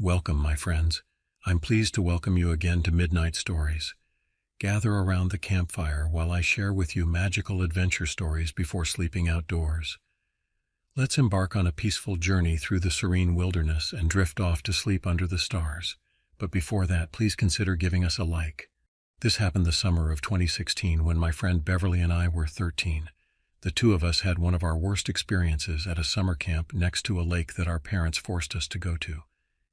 Welcome, my friends. I'm pleased to welcome you again to Midnight Stories. Gather around the campfire while I share with you magical adventure stories before sleeping outdoors. Let's embark on a peaceful journey through the serene wilderness and drift off to sleep under the stars. But before that, please consider giving us a like. This happened the summer of 2016 when my friend Beverly and I were 13. The two of us had one of our worst experiences at a summer camp next to a lake that our parents forced us to go to.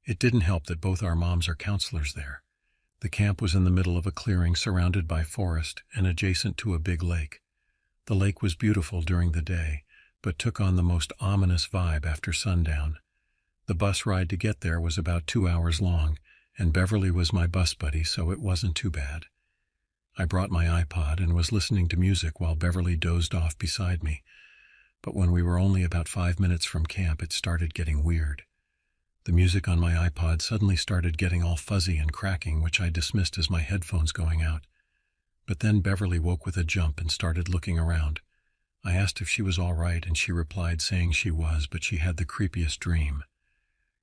It didn't help that both our moms are counselors there. The camp was in the middle of a clearing surrounded by forest and adjacent to a big lake. The lake was beautiful during the day, but took on the most ominous vibe after sundown. The bus ride to get there was about 2 hours long, and Beverly was my bus buddy, so it wasn't too bad. I brought my iPod and was listening to music while Beverly dozed off beside me. But when we were only about 5 minutes from camp, it started getting weird. The music on my iPod suddenly started getting all fuzzy and cracking, which I dismissed as my headphones going out. But then Beverly woke with a jump and started looking around. I asked if she was all right, and she replied saying she was, but she had the creepiest dream.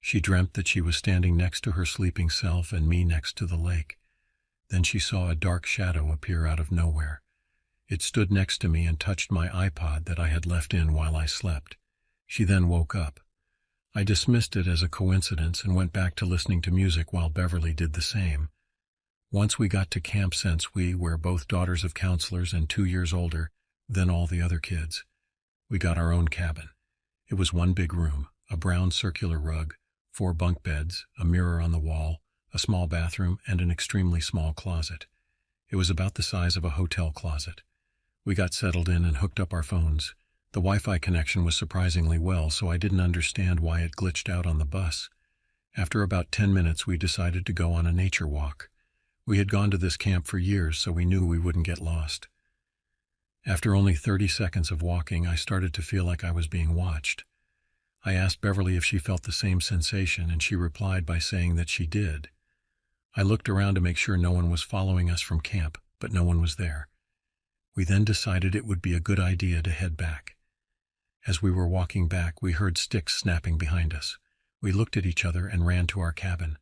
She dreamt that she was standing next to her sleeping self and me next to the lake. Then she saw a dark shadow appear out of nowhere. It stood next to me and touched my iPod that I had left in while I slept. She then woke up. I dismissed it as a coincidence and went back to listening to music while Beverly did the same. Once we got to camp, since we were both daughters of counselors and 2 years older than all the other kids, we got our own cabin. It was one big room, a brown circular rug, 4 bunk beds, a mirror on the wall, a small bathroom, and an extremely small closet. It was about the size of a hotel closet. We got settled in and hooked up our phones. The Wi-Fi connection was surprisingly well, so I didn't understand why it glitched out on the bus. After about 10 minutes, we decided to go on a nature walk. We had gone to this camp for years, so we knew we wouldn't get lost. After only 30 seconds of walking, I started to feel like I was being watched. I asked Beverly if she felt the same sensation, and she replied by saying that she did. I looked around to make sure no one was following us from camp, but no one was there. We then decided it would be a good idea to head back. As we were walking back, we heard sticks snapping behind us. We looked at each other and ran to our cabin.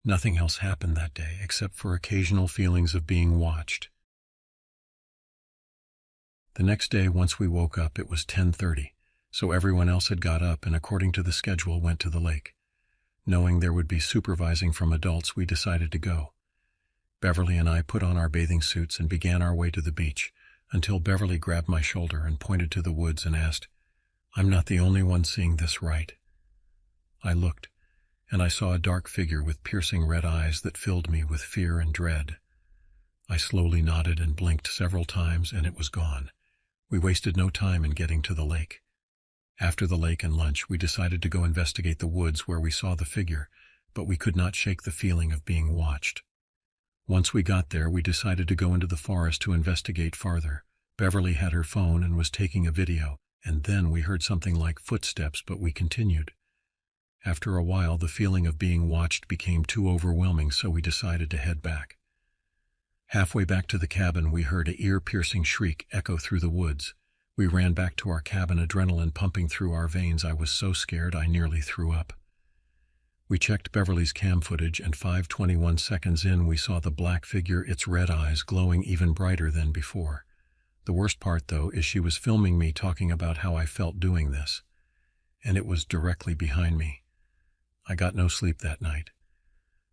Nothing else happened that day, except for occasional feelings of being watched. The next day, once we woke up, it was 10:30, so everyone else had got up and, according to the schedule, went to the lake. Knowing there would be supervising from adults, we decided to go. Beverly and I put on our bathing suits and began our way to the beach, until Beverly grabbed my shoulder and pointed to the woods and asked, "I'm not the only one seeing this, right?" I looked, and I saw a dark figure with piercing red eyes that filled me with fear and dread. I slowly nodded and blinked several times, and it was gone. We wasted no time in getting to the lake. After the lake and lunch, we decided to go investigate the woods where we saw the figure, but we could not shake the feeling of being watched. Once we got there, we decided to go into the forest to investigate farther. Beverly had her phone and was taking a video, and then we heard something like footsteps, but we continued. After a while, the feeling of being watched became too overwhelming, so we decided to head back. Halfway back to the cabin, we heard an ear-piercing shriek echo through the woods. We ran back to our cabin, adrenaline pumping through our veins. I was so scared I nearly threw up. We checked Beverly's cam footage, and 5:21 seconds in, we saw the black figure, its red eyes glowing even brighter than before. The worst part, though, is she was filming me talking about how I felt doing this, and it was directly behind me. I got no sleep that night.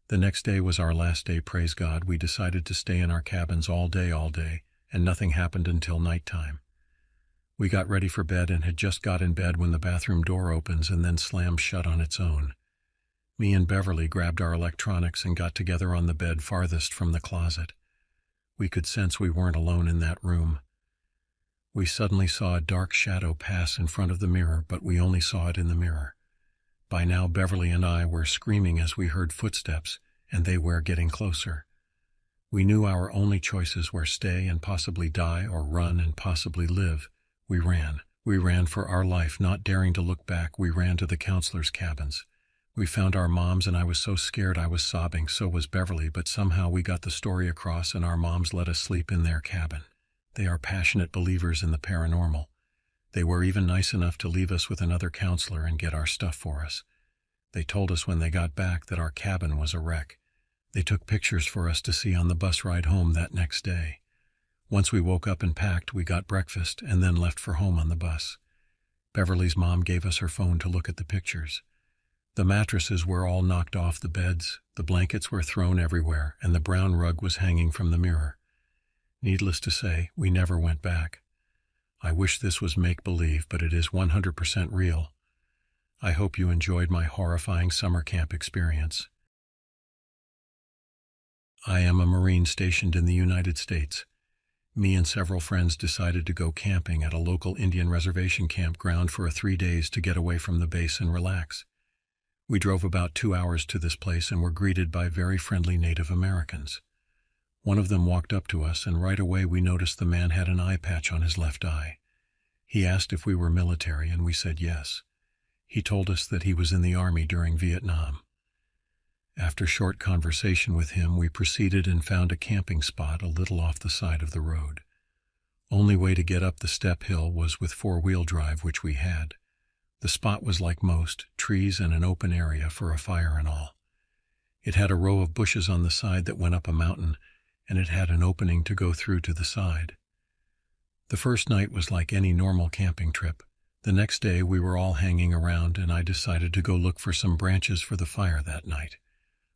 The next day was our last day, praise God. We decided to stay in our cabins all day, and nothing happened until nighttime. We got ready for bed and had just got in bed when the bathroom door opens and then slams shut on its own. Me and Beverly grabbed our electronics and got together on the bed farthest from the closet. We could sense we weren't alone in that room. We suddenly saw a dark shadow pass in front of the mirror, but we only saw it in the mirror. By now, Beverly and I were screaming as we heard footsteps, and they were getting closer. We knew our only choices were stay and possibly die, or run and possibly live. We ran. We ran for our life, not daring to look back. We ran to the counselors' cabins. We found our moms, and I was so scared I was sobbing. So was Beverly, but somehow we got the story across, and our moms let us sleep in their cabin. They are passionate believers in the paranormal. They were even nice enough to leave us with another counselor and get our stuff for us. They told us when they got back that our cabin was a wreck. They took pictures for us to see on the bus ride home that next day. Once we woke up and packed, we got breakfast and then left for home on the bus. Beverly's mom gave us her phone to look at the pictures. The mattresses were all knocked off the beds, the blankets were thrown everywhere, and the brown rug was hanging from the mirror. Needless to say, we never went back. I wish this was make-believe, but it is 100% real. I hope you enjoyed my horrifying summer camp experience. I am a Marine stationed in the United States. Me and several friends decided to go camping at a local Indian reservation campground for 3 days to get away from the base and relax. We drove about 2 hours to this place and were greeted by very friendly Native Americans. One of them walked up to us, and right away we noticed the man had an eye patch on his left eye. He asked if we were military, and we said yes. He told us that he was in the Army during Vietnam. After short conversation with him, we proceeded and found a camping spot a little off the side of the road. Only way to get up the step hill was with four-wheel drive, which we had. The spot was like most, trees and an open area for a fire and all. It had a row of bushes on the side that went up a mountain, and it had an opening to go through to the side. The first night was like any normal camping trip. The next day we were all hanging around, and I decided to go look for some branches for the fire that night.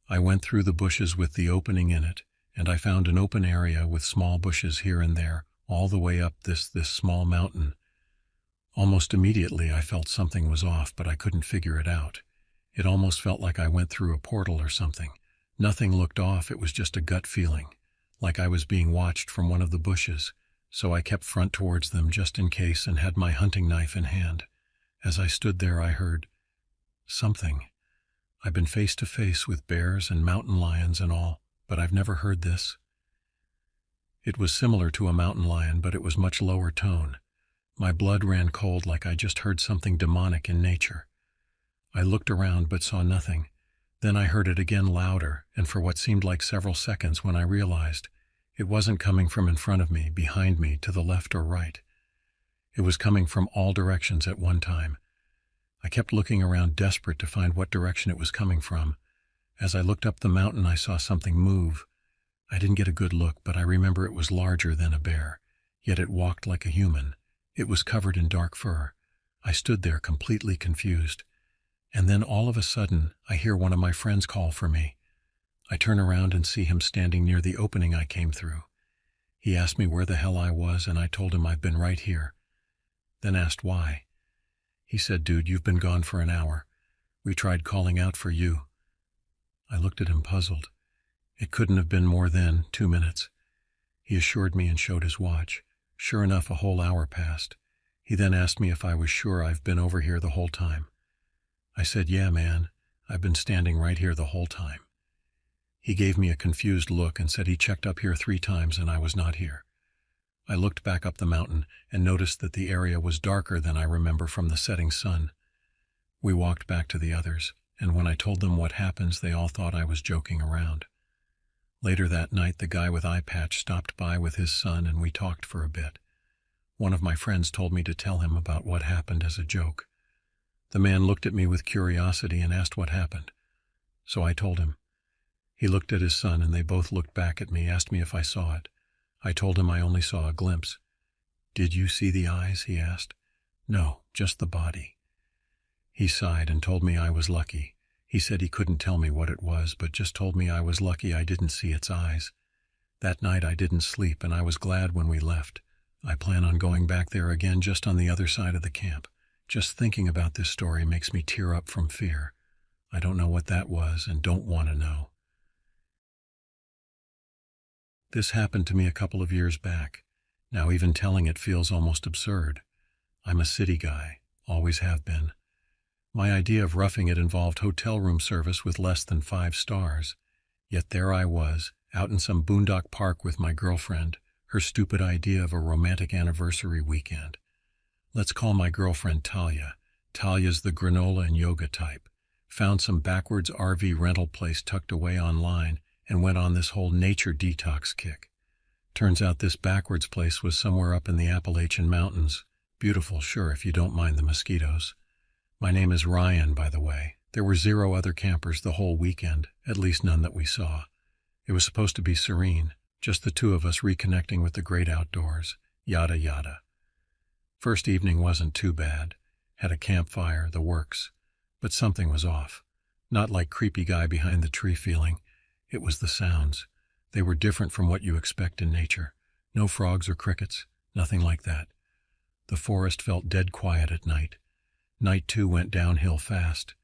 I went through the bushes with the opening in it, and I found an open area with small bushes here and there, all the way up this small mountain. Almost immediately I felt something was off, but I couldn't figure it out. It almost felt like I went through a portal or something. Nothing looked off, it was just a gut feeling, like I was being watched from one of the bushes, so I kept front towards them just in case and had my hunting knife in hand. As I stood there I heard something. I've been face to face with bears and mountain lions and all, but I've never heard this. It was similar to a mountain lion, but it was much lower tone. My blood ran cold, like I just heard something demonic in nature. I looked around but saw nothing. Then I heard it again louder, and for what seemed like several seconds, when I realized it wasn't coming from in front of me, behind me, to the left or right. It was coming from all directions at one time. I kept looking around, desperate to find what direction it was coming from. As I looked up the mountain, I saw something move. I didn't get a good look, but I remember it was larger than a bear, yet it walked like a human. It was covered in dark fur. I stood there completely confused. And then all of a sudden, I hear one of my friends call for me. I turn around and see him standing near the opening I came through. He asked me where the hell I was, and I told him I've been right here. Then asked why. He said, "Dude, you've been gone for an hour. We tried calling out for you." I looked at him puzzled. It couldn't have been more than 2 minutes. He assured me and showed his watch. Sure enough, a whole hour passed. He then asked me if I was sure I've been over here the whole time. I said, "Yeah, man, I've been standing right here the whole time." He gave me a confused look and said he checked up here 3 times and I was not here. I looked back up the mountain and noticed that the area was darker than I remember from the setting sun. We walked back to the others, and when I told them what happens, they all thought I was joking around. Later that night, the guy with eye patch stopped by with his son and we talked for a bit. One of my friends told me to tell him about what happened as a joke. The man looked at me with curiosity and asked what happened. So I told him. He looked at his son and they both looked back at me, asked me if I saw it. I told him I only saw a glimpse. "Did you see the eyes?" he asked. "No, just the body." He sighed and told me I was lucky. He said he couldn't tell me what it was, but just told me I was lucky I didn't see its eyes. That night I didn't sleep, and I was glad when we left. I plan on going back there again, just on the other side of the camp. Just thinking about this story makes me tear up from fear. I don't know what that was and don't want to know. This happened to me a couple of years back. Now even telling it feels almost absurd. I'm a city guy, always have been. My idea of roughing it involved hotel room service with less than 5 stars. Yet there I was, out in some boondock park with my girlfriend, her stupid idea of a romantic anniversary weekend. Let's call my girlfriend Talia. Talia's the granola and yoga type. Found some backwards RV rental place tucked away online and went on this whole nature detox kick. Turns out this backwards place was somewhere up in the Appalachian Mountains. Beautiful, sure, if you don't mind the mosquitoes. My name is Ryan, by the way. There were 0 other campers the whole weekend, at least none that we saw. It was supposed to be serene, just the two of us reconnecting with the great outdoors, yada yada. First evening wasn't too bad. Had a campfire, the works. But something was off. Not like creepy guy behind the tree feeling. It was the sounds. They were different from what you expect in nature. No frogs or crickets, nothing like that. The forest felt dead quiet at night. Night 2 went downhill fast.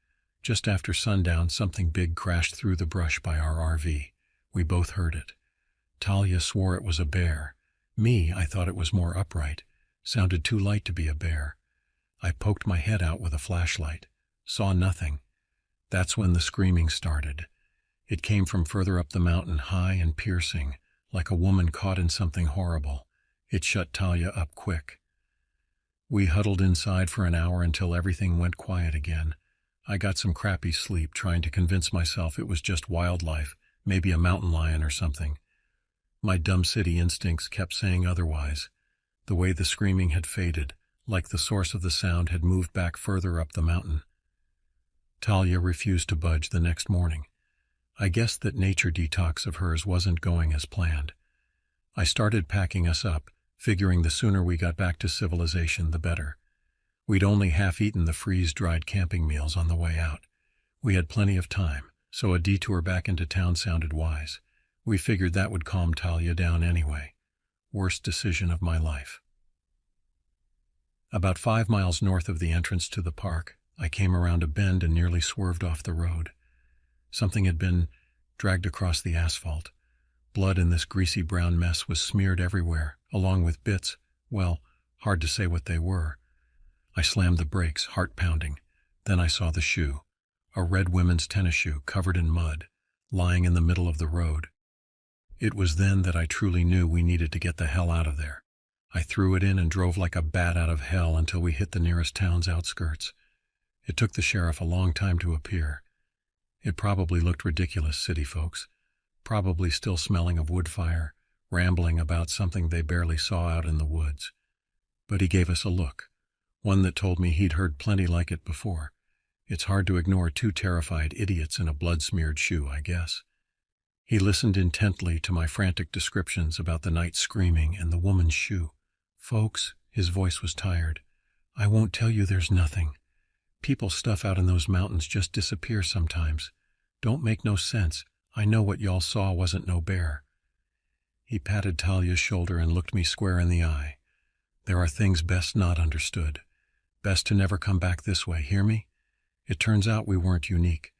Just after sundown, something big crashed through the brush by our RV. We both heard it. Talia swore it was a bear. Me, I thought it was more upright. Sounded too light to be a bear. I poked my head out with a flashlight. Saw nothing. That's when the screaming started. It came from further up the mountain, high and piercing, like a woman caught in something horrible. It shut Talia up quick. We huddled inside for an hour until everything went quiet again. I got some crappy sleep trying to convince myself it was just wildlife, maybe a mountain lion or something. My dumb city instincts kept saying otherwise. The way the screaming had faded, like the source of the sound had moved back further up the mountain. Talia refused to budge the next morning. I guessed that nature detox of hers wasn't going as planned. I started packing us up, figuring the sooner we got back to civilization, the better. We'd only half-eaten the freeze-dried camping meals on the way out. We had plenty of time, so a detour back into town sounded wise. We figured that would calm Talia down anyway. Worst decision of my life. About 5 miles north of the entrance to the park, I came around a bend and nearly swerved off the road. Something had been dragged across the asphalt. Blood in this greasy brown mess was smeared everywhere, along with bits, well, hard to say what they were. I slammed the brakes, heart pounding. Then I saw the shoe, a red women's tennis shoe covered in mud, lying in the middle of the road. It was then that I truly knew we needed to get the hell out of there. I threw it in and drove like a bat out of hell until we hit the nearest town's outskirts. It took the sheriff a long time to appear. It probably looked ridiculous, city folks, probably still smelling of wood fire, rambling about something they barely saw out in the woods. But he gave us a look, one that told me he'd heard plenty like it before. It's hard to ignore 2 terrified idiots in a blood-smeared shoe, I guess. He listened intently to my frantic descriptions about the night screaming and the woman's shoe. Folks, his voice was tired, I won't tell you there's nothing. People's stuff out in those mountains just disappears sometimes. Don't make no sense. I know what y'all saw wasn't no bear. He patted Talia's shoulder and looked me square in the eye. There are things best not understood. Best to never come back this way, hear me? It turns out we weren't unique.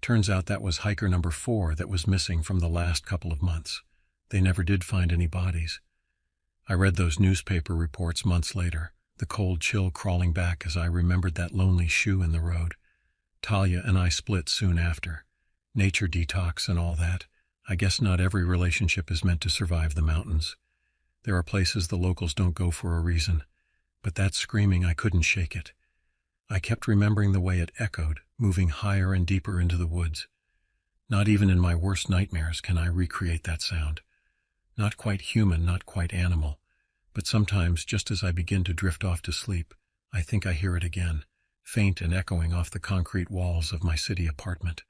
Turns out that was hiker number 4 that was missing from the last couple of months. They never did find any bodies. I read those newspaper reports months later, the cold chill crawling back as I remembered that lonely shoe in the road. Talia and I split soon after. Nature detox and all that. I guess not every relationship is meant to survive the mountains. There are places the locals don't go for a reason. But that screaming, I couldn't shake it. I kept remembering the way it echoed, moving higher and deeper into the woods. Not even in my worst nightmares can I recreate that sound. Not quite human, not quite animal. But sometimes, just as I begin to drift off to sleep, I think I hear it again, faint and echoing off the concrete walls of my city apartment.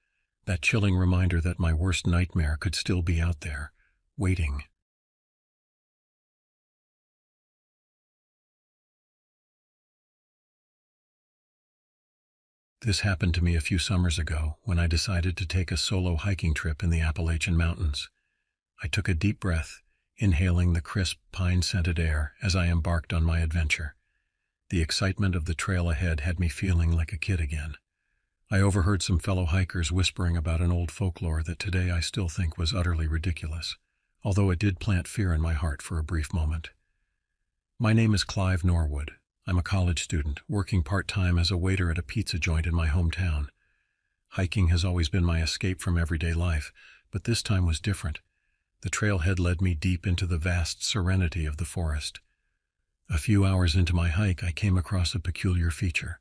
That chilling reminder that my worst nightmare could still be out there, waiting. This happened to me a few summers ago when I decided to take a solo hiking trip in the Appalachian Mountains. I took a deep breath, inhaling the crisp, pine-scented air as I embarked on my adventure. The excitement of the trail ahead had me feeling like a kid again. I overheard some fellow hikers whispering about an old folklore that today I still think was utterly ridiculous, although it did plant fear in my heart for a brief moment. My name is Clive Norwood. I'm a college student, working part-time as a waiter at a pizza joint in my hometown. Hiking has always been my escape from everyday life, but this time was different. The trailhead led me deep into the vast serenity of the forest. A few hours into my hike, I came across a peculiar feature,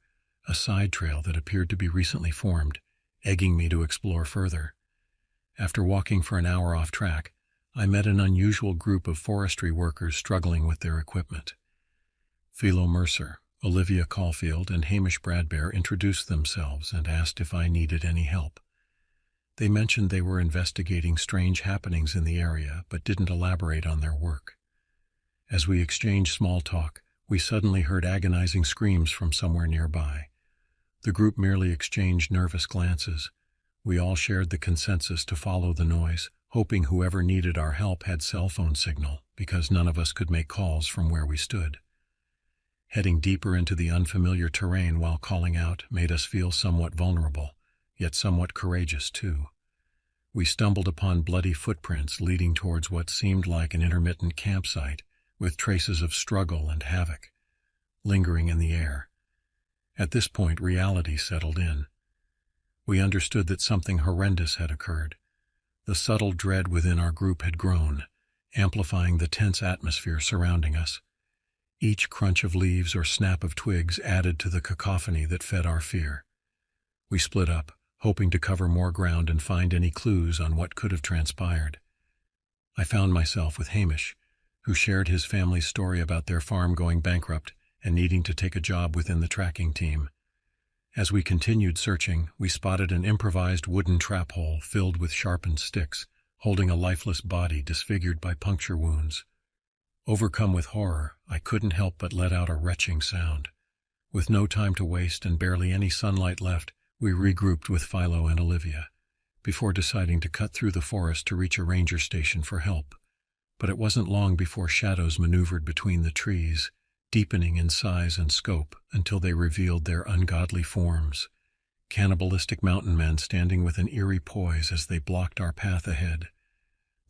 a side trail that appeared to be recently formed, egging me to explore further. After walking for an hour off track, I met an unusual group of forestry workers struggling with their equipment. Philo Mercer, Olivia Caulfield and Hamish Bradbear introduced themselves and asked if I needed any help. They mentioned they were investigating strange happenings in the area, but didn't elaborate on their work. As we exchanged small talk, we suddenly heard agonizing screams from somewhere nearby. The group merely exchanged nervous glances. We all shared the consensus to follow the noise, hoping whoever needed our help had cell phone signal, because none of us could make calls from where we stood. Heading deeper into the unfamiliar terrain while calling out made us feel somewhat vulnerable, yet somewhat courageous too. We stumbled upon bloody footprints leading towards what seemed like an intermittent campsite, with traces of struggle and havoc lingering in the air. At this point, reality settled in. We understood that something horrendous had occurred. The subtle dread within our group had grown, amplifying the tense atmosphere surrounding us. Each crunch of leaves or snap of twigs added to the cacophony that fed our fear. We split up, hoping to cover more ground and find any clues on what could have transpired. I found myself with Hamish, who shared his family's story about their farm going bankrupt and needing to take a job within the tracking team. As we continued searching, we spotted an improvised wooden trap hole filled with sharpened sticks, holding a lifeless body disfigured by puncture wounds. Overcome with horror, I couldn't help but let out a retching sound. With no time to waste and barely any sunlight left, we regrouped with Philo and Olivia, before deciding to cut through the forest to reach a ranger station for help. But it wasn't long before shadows maneuvered between the trees, deepening in size and scope until they revealed their ungodly forms. Cannibalistic mountain men standing with an eerie poise as they blocked our path ahead.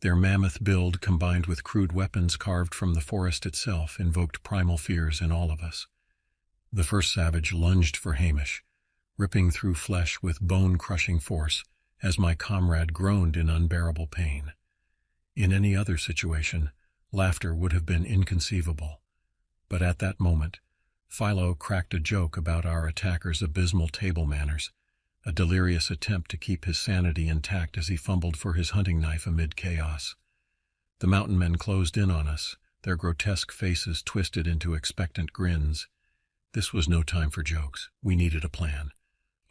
Their mammoth build, combined with crude weapons carved from the forest itself, invoked primal fears in all of us. The first savage lunged for Hamish, ripping through flesh with bone-crushing force as my comrade groaned in unbearable pain. In any other situation, laughter would have been inconceivable. But at that moment, Philo cracked a joke about our attacker's abysmal table manners, a delirious attempt to keep his sanity intact as he fumbled for his hunting knife amid chaos. The mountain men closed in on us, their grotesque faces twisted into expectant grins. This was no time for jokes. We needed a plan.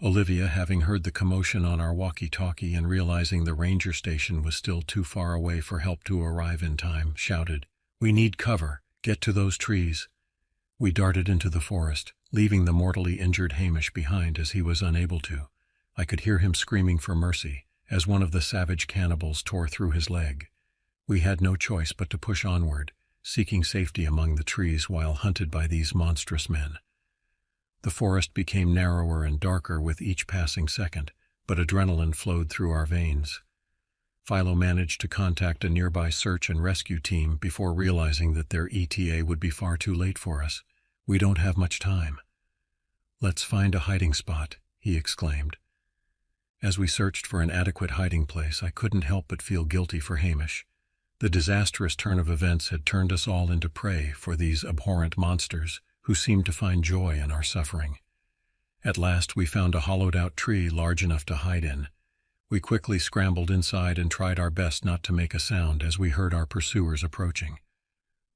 Olivia, having heard the commotion on our walkie-talkie and realizing the ranger station was still too far away for help to arrive in time, shouted, "We need cover. Get to those trees." We darted into the forest, leaving the mortally injured Hamish behind as he was unable to. I could hear him screaming for mercy as one of the savage cannibals tore through his leg. We had no choice but to push onward, seeking safety among the trees while hunted by these monstrous men. The forest became narrower and darker with each passing second, but adrenaline flowed through our veins. Philo managed to contact a nearby search and rescue team before realizing that their ETA would be far too late for us. "We don't have much time." "Let's find a hiding spot," he exclaimed. As we searched for an adequate hiding place, I couldn't help but feel guilty for Hamish. The disastrous turn of events had turned us all into prey for these abhorrent monsters who seemed to find joy in our suffering. At last we found a hollowed-out tree large enough to hide in. We quickly scrambled inside and tried our best not to make a sound as we heard our pursuers approaching.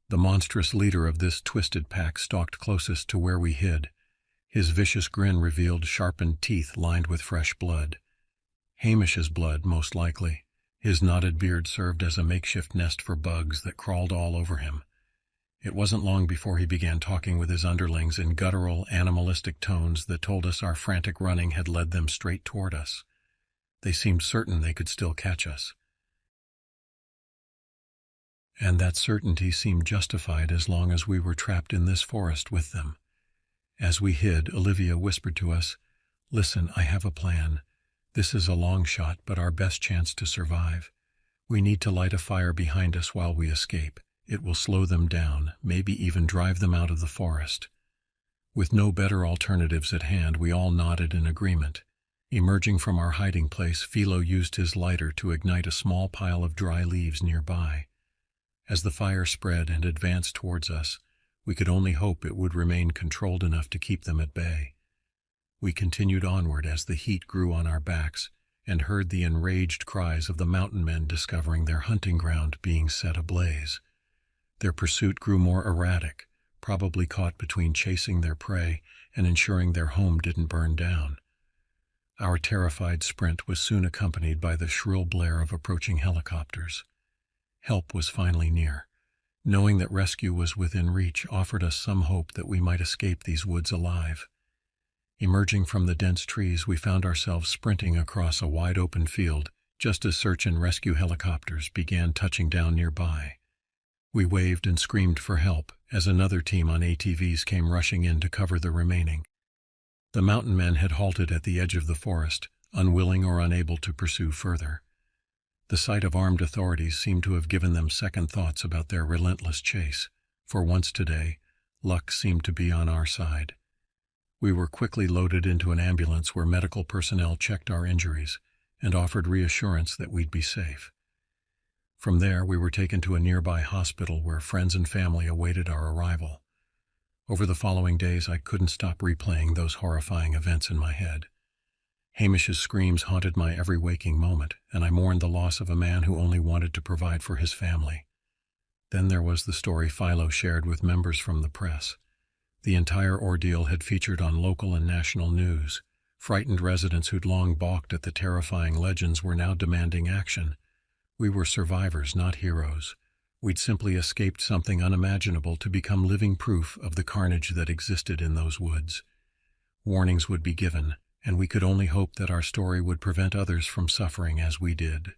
The monstrous leader of this twisted pack stalked closest to where we hid. His vicious grin revealed sharpened teeth lined with fresh blood. Hamish's blood, most likely. His knotted beard served as a makeshift nest for bugs that crawled all over him. It wasn't long before he began talking with his underlings in guttural, animalistic tones that told us our frantic running had led them straight toward us. They seemed certain they could still catch us. And that certainty seemed justified as long as we were trapped in this forest with them. As we hid, Olivia whispered to us, "Listen, I have a plan. This is a long shot, but our best chance to survive. We need to light a fire behind us while we escape. It will slow them down, maybe even drive them out of the forest." With no better alternatives at hand, we all nodded in agreement. Emerging from our hiding place, Philo used his lighter to ignite a small pile of dry leaves nearby. As the fire spread and advanced towards us, we could only hope it would remain controlled enough to keep them at bay. We continued onward as the heat grew on our backs and heard the enraged cries of the mountain men discovering their hunting ground being set ablaze. Their pursuit grew more erratic, probably caught between chasing their prey and ensuring their home didn't burn down. Our terrified sprint was soon accompanied by the shrill blare of approaching helicopters. Help was finally near. Knowing that rescue was within reach offered us some hope that we might escape these woods alive. Emerging from the dense trees, we found ourselves sprinting across a wide-open field just as search and rescue helicopters began touching down nearby. We waved and screamed for help as another team on ATVs came rushing in to cover the remaining. The mountain men had halted at the edge of the forest, unwilling or unable to pursue further. The sight of armed authorities seemed to have given them second thoughts about their relentless chase. For once today, luck seemed to be on our side. We were quickly loaded into an ambulance where medical personnel checked our injuries and offered reassurance that we'd be safe. From there, we were taken to a nearby hospital where friends and family awaited our arrival. Over the following days, I couldn't stop replaying those horrifying events in my head. Hamish's screams haunted my every waking moment, and I mourned the loss of a man who only wanted to provide for his family. Then there was the story Philo shared with members from the press. The entire ordeal had featured on local and national news. Frightened residents who'd long balked at the terrifying legends were now demanding action. We were survivors, not heroes. We'd simply escaped something unimaginable to become living proof of the carnage that existed in those woods. Warnings would be given, and we could only hope that our story would prevent others from suffering as we did.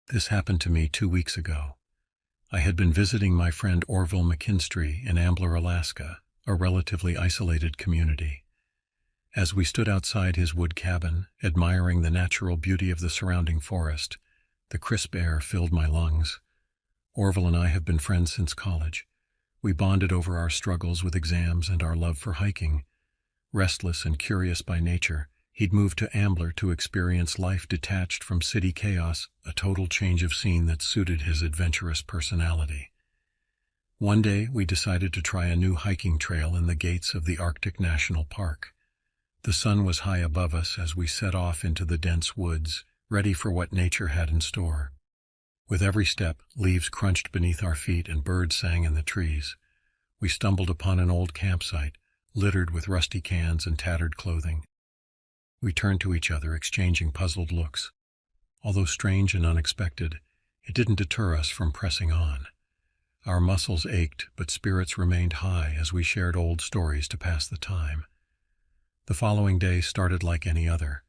This happened to me 2 weeks ago. I had been visiting my friend Orville McKinstry in Ambler, Alaska, a relatively isolated community. As we stood outside his wood cabin, admiring the natural beauty of the surrounding forest, the crisp air filled my lungs. Orville and I have been friends since college. We bonded over our struggles with exams and our love for hiking. Restless and curious by nature, he'd moved to Ambler to experience life detached from city chaos, a total change of scene that suited his adventurous personality. One day, we decided to try a new hiking trail in the gates of the Arctic National Park. The sun was high above us as we set off into the dense woods, ready for what nature had in store. With every step, leaves crunched beneath our feet and birds sang in the trees. We stumbled upon an old campsite, littered with rusty cans and tattered clothing. We turned to each other, exchanging puzzled looks. Although strange and unexpected, it didn't deter us from pressing on. Our muscles ached, but spirits remained high as we shared old stories to pass the time. The following day started like any other.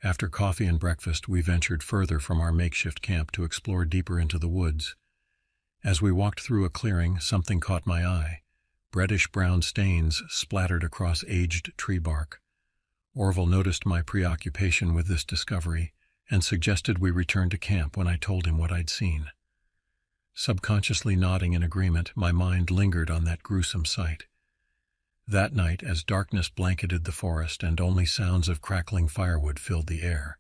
After coffee and breakfast, we ventured further from our makeshift camp to explore deeper into the woods. As we walked through a clearing, something caught my eye. Reddish-brown stains splattered across aged tree bark. Orville noticed my preoccupation with this discovery and suggested we return to camp when I told him what I'd seen. Subconsciously nodding in agreement, my mind lingered on that gruesome sight. That night, as darkness blanketed the forest and only sounds of crackling firewood filled the air,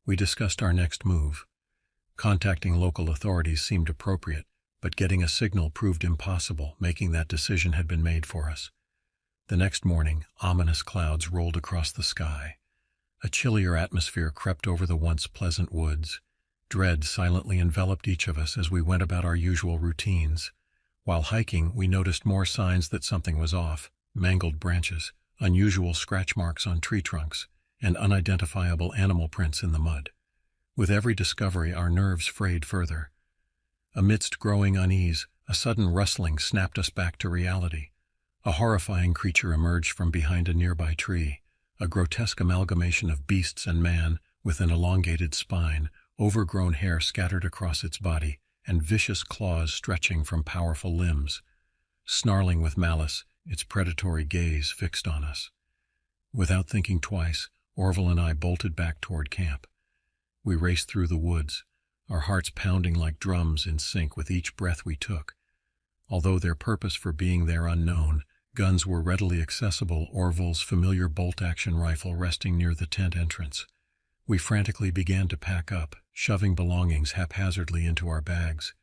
we discussed our next move. Contacting local authorities seemed appropriate, but getting a signal proved impossible, making that decision had been made for us. The next morning, ominous clouds rolled across the sky. A chillier atmosphere crept over the once pleasant woods. Dread silently enveloped each of us as we went about our usual routines. While hiking, we noticed more signs that something was off. Mangled branches, unusual scratch marks on tree trunks, and unidentifiable animal prints in the mud. With every discovery, our nerves frayed further. Amidst growing unease, a sudden rustling snapped us back to reality. A horrifying creature emerged from behind a nearby tree, a grotesque amalgamation of beasts and man, with an elongated spine, overgrown hair scattered across its body, and vicious claws stretching from powerful limbs. Snarling with malice, its predatory gaze fixed on us. Without thinking twice, Orville and I bolted back toward camp. We raced through the woods, our hearts pounding like drums in sync with each breath we took. Although their purpose for being there unknown, guns were readily accessible, Orville's familiar bolt-action rifle resting near the tent entrance. We frantically began to pack up, shoving belongings haphazardly into our bags.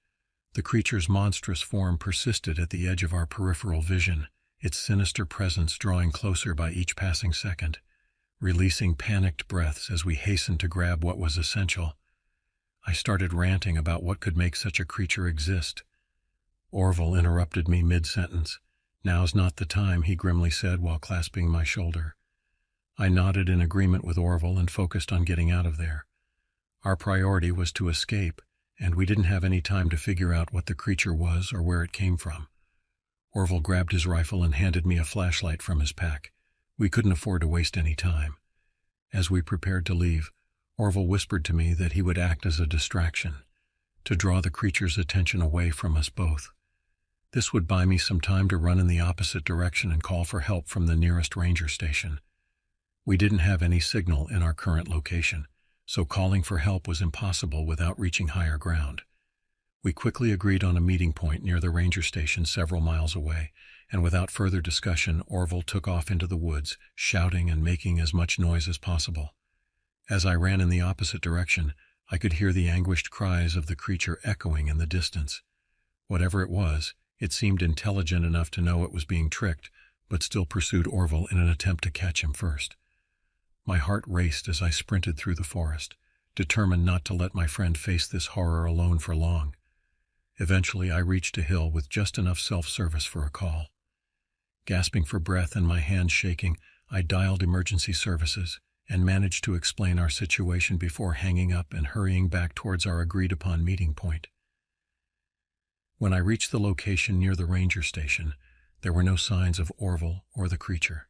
The creature's monstrous form persisted at the edge of our peripheral vision, its sinister presence drawing closer by each passing second, releasing panicked breaths as we hastened to grab what was essential. I started ranting about what could make such a creature exist. Orville interrupted me mid-sentence. "Now's not the time," he grimly said while clasping my shoulder. I nodded in agreement with Orville and focused on getting out of there. Our priority was to escape, and we didn't have any time to figure out what the creature was or where it came from. Orville grabbed his rifle and handed me a flashlight from his pack. We couldn't afford to waste any time. As we prepared to leave, Orville whispered to me that he would act as a distraction, to draw the creature's attention away from us both. This would buy me some time to run in the opposite direction and call for help from the nearest ranger station. We didn't have any signal in our current location, so calling for help was impossible without reaching higher ground. We quickly agreed on a meeting point near the ranger station several miles away, and without further discussion, Orville took off into the woods, shouting and making as much noise as possible. As I ran in the opposite direction, I could hear the anguished cries of the creature echoing in the distance. Whatever it was, it seemed intelligent enough to know it was being tricked, but still pursued Orville in an attempt to catch him first. My heart raced as I sprinted through the forest, determined not to let my friend face this horror alone for long. Eventually, I reached a hill with just enough self-service for a call. Gasping for breath and my hands shaking, I dialed emergency services and managed to explain our situation before hanging up and hurrying back towards our agreed-upon meeting point. When I reached the location near the ranger station, there were no signs of Orville or the creature.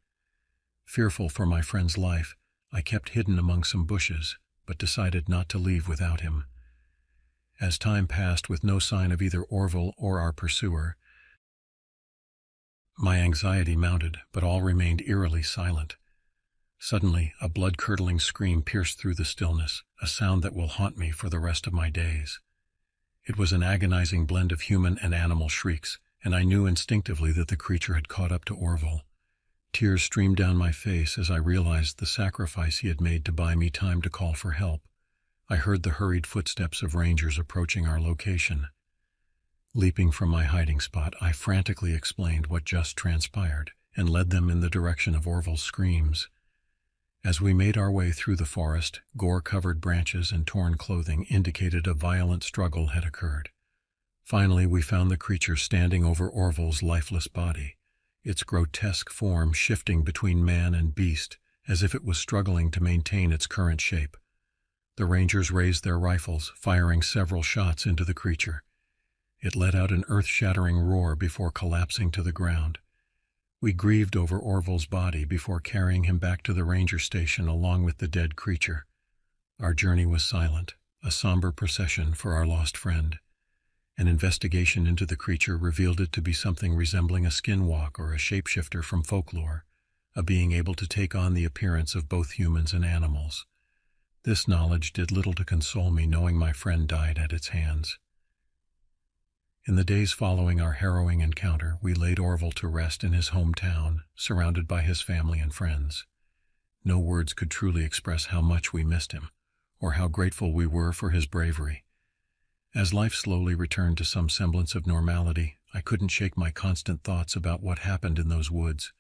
Fearful for my friend's life, I kept hidden among some bushes, but decided not to leave without him. As time passed with no sign of either Orville or our pursuer, my anxiety mounted, but all remained eerily silent. Suddenly, a blood-curdling scream pierced through the stillness, a sound that will haunt me for the rest of my days. It was an agonizing blend of human and animal shrieks, and I knew instinctively that the creature had caught up to Orville. Tears streamed down my face as I realized the sacrifice he had made to buy me time to call for help. I heard the hurried footsteps of rangers approaching our location. Leaping from my hiding spot, I frantically explained what just transpired and led them in the direction of Orville's screams. As we made our way through the forest, gore-covered branches and torn clothing indicated a violent struggle had occurred. Finally, we found the creature standing over Orville's lifeless body, its grotesque form shifting between man and beast as if it was struggling to maintain its current shape. The rangers raised their rifles, firing several shots into the creature. It let out an earth-shattering roar before collapsing to the ground. We grieved over Orville's body before carrying him back to the ranger station along with the dead creature. Our journey was silent, a somber procession for our lost friend. An investigation into the creature revealed it to be something resembling a skinwalk or a shapeshifter from folklore, a being able to take on the appearance of both humans and animals. This knowledge did little to console me, knowing my friend died at its hands. In the days following our harrowing encounter, we laid Orville to rest in his hometown, surrounded by his family and friends. No words could truly express how much we missed him, or how grateful we were for his bravery. As life slowly returned to some semblance of normality, I couldn't shake my constant thoughts about what happened in those woods,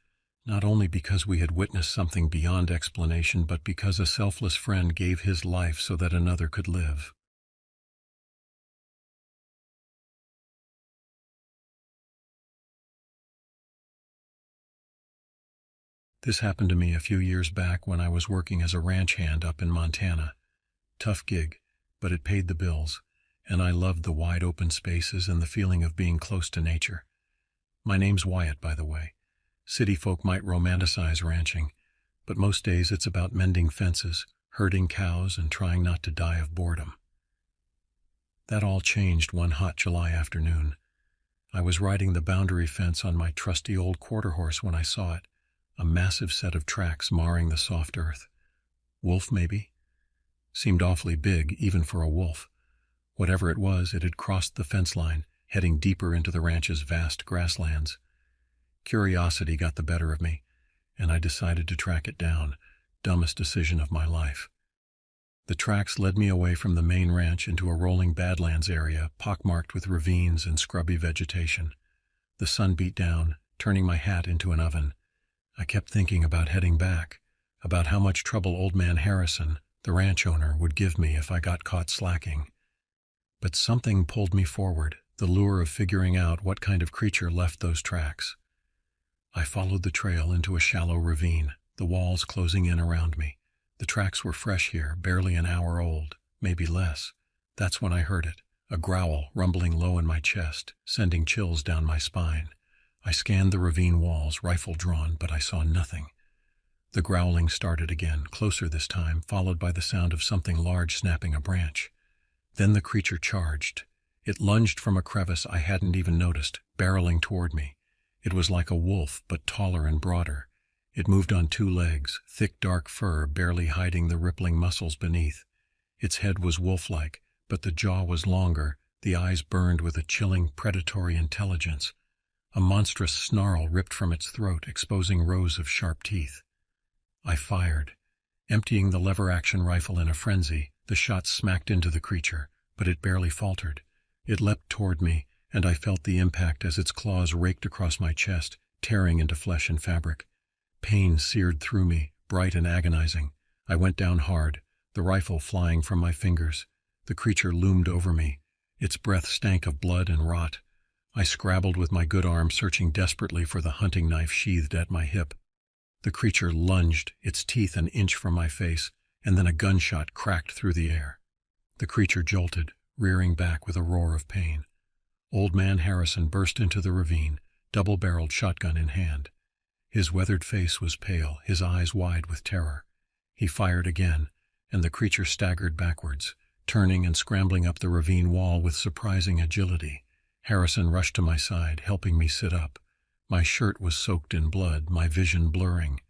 not only because we had witnessed something beyond explanation, but because a selfless friend gave his life so that another could live. This happened to me a few years back when I was working as a ranch hand up in Montana. Tough gig, but it paid the bills, and I loved the wide open spaces and the feeling of being close to nature. My name's Wyatt, by the way. City folk might romanticize ranching, but most days it's about mending fences, herding cows, and trying not to die of boredom. That all changed one hot July afternoon. I was riding the boundary fence on my trusty old quarter horse when I saw it, a massive set of tracks marring the soft earth. Wolf, maybe? Seemed awfully big, even for a wolf. Whatever it was, it had crossed the fence line, heading deeper into the ranch's vast grasslands. Curiosity got the better of me, and I decided to track it down, dumbest decision of my life. The tracks led me away from the main ranch into a rolling badlands area, pockmarked with ravines and scrubby vegetation. The sun beat down, turning my hat into an oven. I kept thinking about heading back, about how much trouble Old Man Harrison, the ranch owner, would give me if I got caught slacking. But something pulled me forward, the lure of figuring out what kind of creature left those tracks. I followed the trail into a shallow ravine, the walls closing in around me. The tracks were fresh here, barely an hour old, maybe less. That's when I heard it, a growl rumbling low in my chest, sending chills down my spine. I scanned the ravine walls, rifle drawn, but I saw nothing. The growling started again, closer this time, followed by the sound of something large snapping a branch. Then the creature charged. It lunged from a crevice I hadn't even noticed, barreling toward me. It was like a wolf, but taller and broader. It moved on two legs, thick dark fur barely hiding the rippling muscles beneath. Its head was wolf-like, but the jaw was longer, the eyes burned with a chilling, predatory intelligence. A monstrous snarl ripped from its throat, exposing rows of sharp teeth. I fired. Emptying the lever-action rifle in a frenzy, the shot smacked into the creature, but it barely faltered. It leapt toward me, and I felt the impact as its claws raked across my chest, tearing into flesh and fabric. Pain seared through me, bright and agonizing. I went down hard, the rifle flying from my fingers. The creature loomed over me. Its breath stank of blood and rot. I scrabbled with my good arm, searching desperately for the hunting knife sheathed at my hip. The creature lunged, its teeth an inch from my face, and then a gunshot cracked through the air. The creature jolted, rearing back with a roar of pain. Old Man Harrison burst into the ravine, double-barreled shotgun in hand. His weathered face was pale, his eyes wide with terror. He fired again, and the creature staggered backwards, turning and scrambling up the ravine wall with surprising agility. Harrison rushed to my side, helping me sit up. My shirt was soaked in blood, my vision blurring.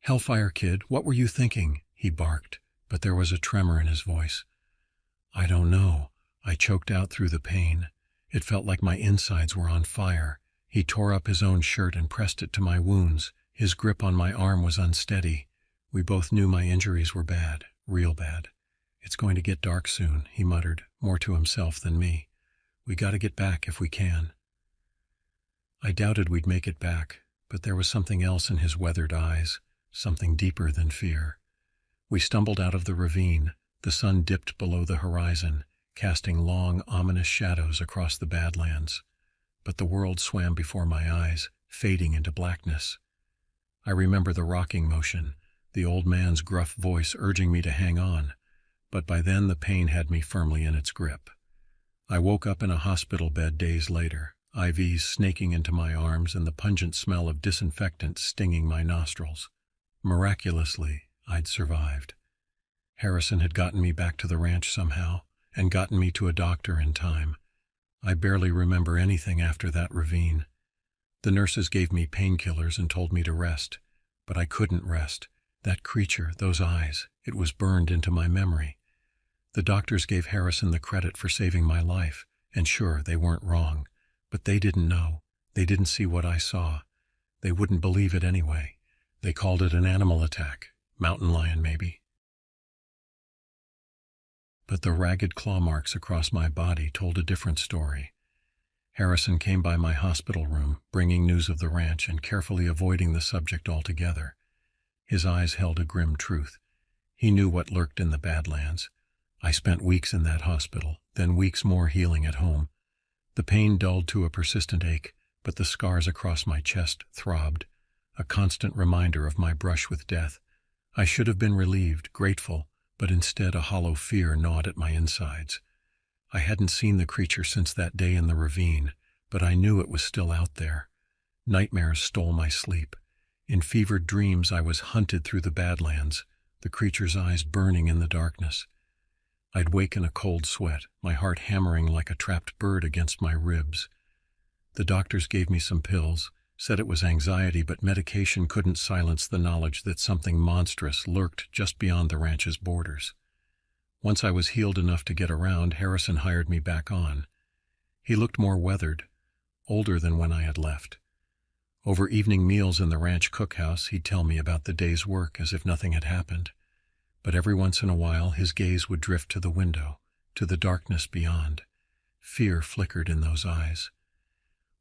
"Hellfire, kid, what were you thinking?" he barked, but there was a tremor in his voice. "I don't know," I choked out through the pain. It felt like my insides were on fire. He tore up his own shirt and pressed it to my wounds. His grip on my arm was unsteady. We both knew my injuries were bad, real bad. "It's going to get dark soon," he muttered, more to himself than me. "We gotta get back if we can." I doubted we'd make it back, but there was something else in his weathered eyes, something deeper than fear. We stumbled out of the ravine. The sun dipped below the horizon, casting long, ominous shadows across the Badlands. But the world swam before my eyes, fading into blackness. I remember the rocking motion, the old man's gruff voice urging me to hang on, but by then the pain had me firmly in its grip. I woke up in a hospital bed days later, IVs snaking into my arms and the pungent smell of disinfectant stinging my nostrils. Miraculously, I'd survived. Harrison had gotten me back to the ranch somehow, and gotten me to a doctor in time. I barely remember anything after that ravine. The nurses gave me painkillers and told me to rest, but I couldn't rest. That creature, those eyes, it was burned into my memory. The doctors gave Harrison the credit for saving my life, and sure, they weren't wrong. But they didn't know. They didn't see what I saw. They wouldn't believe it anyway. They called it an animal attack. Mountain lion, maybe. But the ragged claw marks across my body told a different story. Harrison came by my hospital room, bringing news of the ranch and carefully avoiding the subject altogether. His eyes held a grim truth. He knew what lurked in the Badlands. I spent weeks in that hospital, then weeks more healing at home. The pain dulled to a persistent ache, but the scars across my chest throbbed, a constant reminder of my brush with death. I should have been relieved, grateful, but instead a hollow fear gnawed at my insides. I hadn't seen the creature since that day in the ravine, but I knew it was still out there. Nightmares stole my sleep. In fevered dreams I was hunted through the Badlands, the creature's eyes burning in the darkness. I'd wake in a cold sweat, my heart hammering like a trapped bird against my ribs. The doctors gave me some pills, said it was anxiety, but medication couldn't silence the knowledge that something monstrous lurked just beyond the ranch's borders. Once I was healed enough to get around, Harrison hired me back on. He looked more weathered, older than when I had left. Over evening meals in the ranch cookhouse, he'd tell me about the day's work as if nothing had happened. But every once in a while his gaze would drift to the window, to the darkness beyond. Fear flickered in those eyes.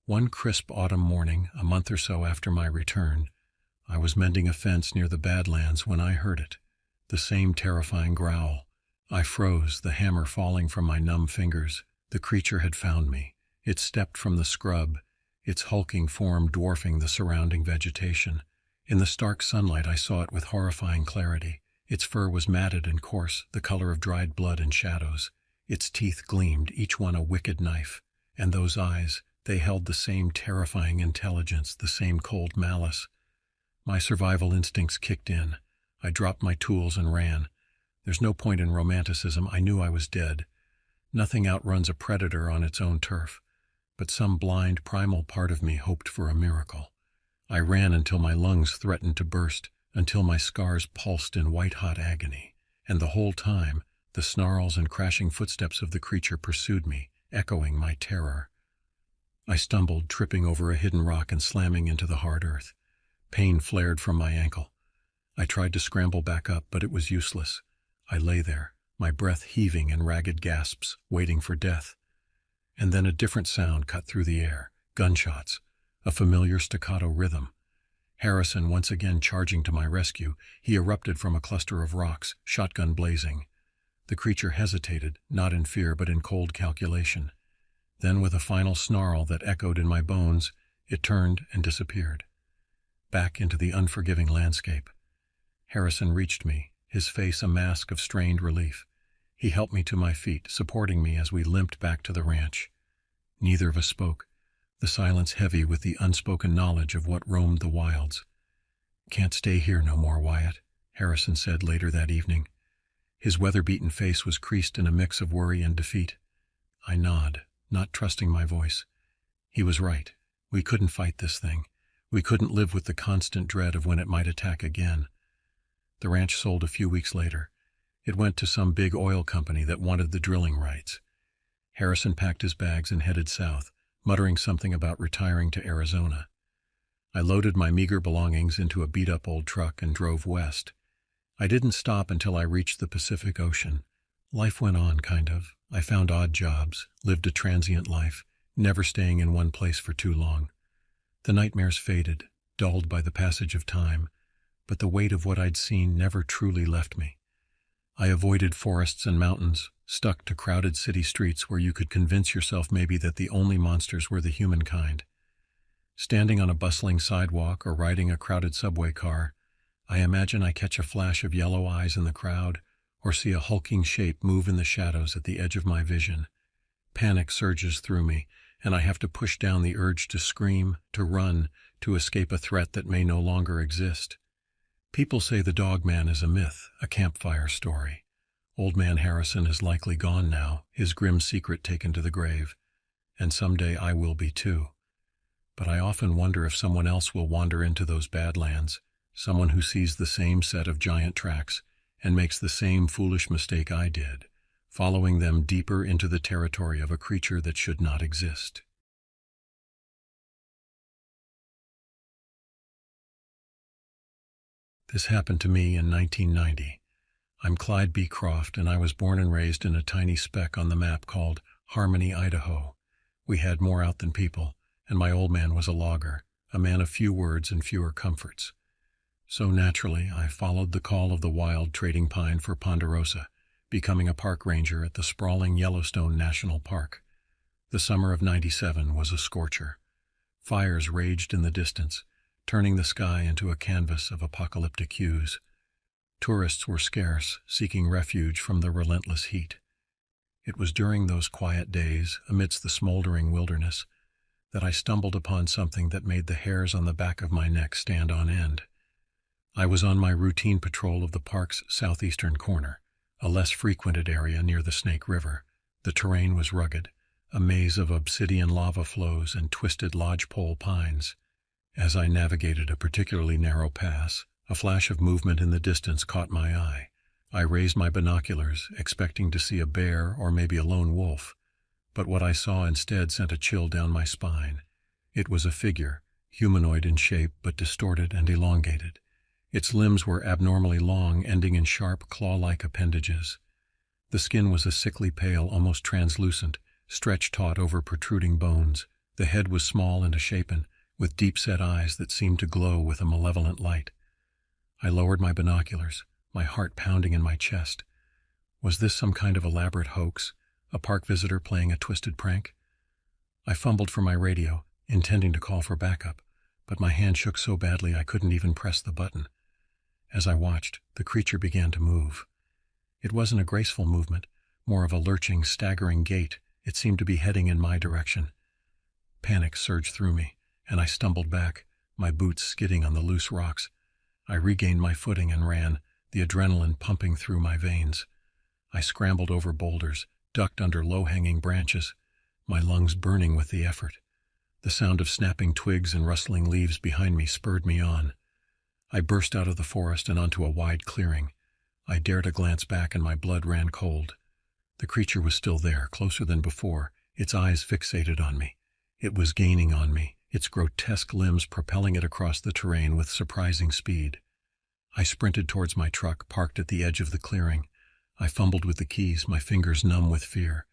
One crisp autumn morning, a month or so after my return, I was mending a fence near the Badlands when I heard it, the same terrifying growl, I froze, the hammer falling from my numb fingers. The creature had found me. It stepped from the scrub, its hulking form dwarfing the surrounding vegetation. In the stark sunlight I saw it with horrifying clarity. Its fur was matted and coarse, the color of dried blood and shadows. Its teeth gleamed, each one a wicked knife. And those eyes, they held the same terrifying intelligence, the same cold malice. My survival instincts kicked in. I dropped my tools and ran. There's no point in romanticism. I knew I was dead. Nothing outruns a predator on its own turf. But some blind, primal part of me hoped for a miracle. I ran until my lungs threatened to burst, until my scars pulsed in white-hot agony. And the whole time, the snarls and crashing footsteps of the creature pursued me, echoing my terror. I stumbled, tripping over a hidden rock and slamming into the hard earth. Pain flared from my ankle. I tried to scramble back up, but it was useless. I lay there, my breath heaving in ragged gasps, waiting for death. And then a different sound cut through the air. Gunshots. A familiar staccato rhythm. Harrison once again charging to my rescue. He erupted from a cluster of rocks, shotgun blazing. The creature hesitated, not in fear but in cold calculation. Then with a final snarl that echoed in my bones, it turned and disappeared. Back into the unforgiving landscape. Harrison reached me, his face a mask of strained relief. He helped me to my feet, supporting me as we limped back to the ranch. Neither of us spoke, the silence heavy with the unspoken knowledge of what roamed the wilds. "Can't stay here no more, Wyatt," Harrison said later that evening. His weather-beaten face was creased in a mix of worry and defeat. I nodded, not trusting my voice. He was right. We couldn't fight this thing. We couldn't live with the constant dread of when it might attack again. The ranch sold a few weeks later. It went to some big oil company that wanted the drilling rights. Harrison packed his bags and headed south, muttering something about retiring to Arizona. I loaded my meager belongings into a beat-up old truck and drove west. I didn't stop until I reached the Pacific Ocean. Life went on, kind of. I found odd jobs, lived a transient life, never staying in one place for too long. The nightmares faded, dulled by the passage of time, but the weight of what I'd seen never truly left me. I avoided forests and mountains, stuck to crowded city streets where you could convince yourself maybe that the only monsters were the humankind. Standing on a bustling sidewalk or riding a crowded subway car, I imagine I catch a flash of yellow eyes in the crowd or see a hulking shape move in the shadows at the edge of my vision. Panic surges through me, and I have to push down the urge to scream, to run, to escape a threat that may no longer exist. People say the dog man is a myth, a campfire story. Old man Harrison is likely gone now, his grim secret taken to the grave. And someday I will be too. But I often wonder if someone else will wander into those badlands, someone who sees the same set of giant tracks and makes the same foolish mistake I did, following them deeper into the territory of a creature that should not exist. This happened to me in 1990. I'm Clyde B. Croft, and I was born and raised in a tiny speck on the map called Harmony, Idaho. We had more out than people, and my old man was a logger, a man of few words and fewer comforts. So naturally, I followed the call of the wild trading pine for Ponderosa, becoming a park ranger at the sprawling Yellowstone National Park. The summer of '97 was a scorcher. Fires raged in the distance, turning the sky into a canvas of apocalyptic hues. Tourists were scarce, seeking refuge from the relentless heat. It was during those quiet days, amidst the smoldering wilderness, that I stumbled upon something that made the hairs on the back of my neck stand on end. I was on my routine patrol of the park's southeastern corner, a less frequented area near the Snake River. The terrain was rugged, a maze of obsidian lava flows and twisted lodgepole pines. As I navigated a particularly narrow pass, a flash of movement in the distance caught my eye. I raised my binoculars, expecting to see a bear or maybe a lone wolf, but what I saw instead sent a chill down my spine. It was a figure, humanoid in shape but distorted and elongated. Its limbs were abnormally long, ending in sharp, claw-like appendages. The skin was a sickly pale, almost translucent, stretched taut over protruding bones. The head was small and misshapen, with deep-set eyes that seemed to glow with a malevolent light. I lowered my binoculars, my heart pounding in my chest. Was this some kind of elaborate hoax? A park visitor playing a twisted prank? I fumbled for my radio, intending to call for backup, but my hand shook so badly I couldn't even press the button. As I watched, the creature began to move. It wasn't a graceful movement, more of a lurching, staggering gait. It seemed to be heading in my direction. Panic surged through me, and I stumbled back, my boots skidding on the loose rocks. I regained my footing and ran, the adrenaline pumping through my veins. I scrambled over boulders, ducked under low-hanging branches, my lungs burning with the effort. The sound of snapping twigs and rustling leaves behind me spurred me on. I burst out of the forest and onto a wide clearing. I dared a glance back and my blood ran cold. The creature was still there, closer than before, its eyes fixated on me. It was gaining on me, its grotesque limbs propelling it across the terrain with surprising speed. I sprinted towards my truck, parked at the edge of the clearing. I fumbled with the keys, my fingers numb with fear.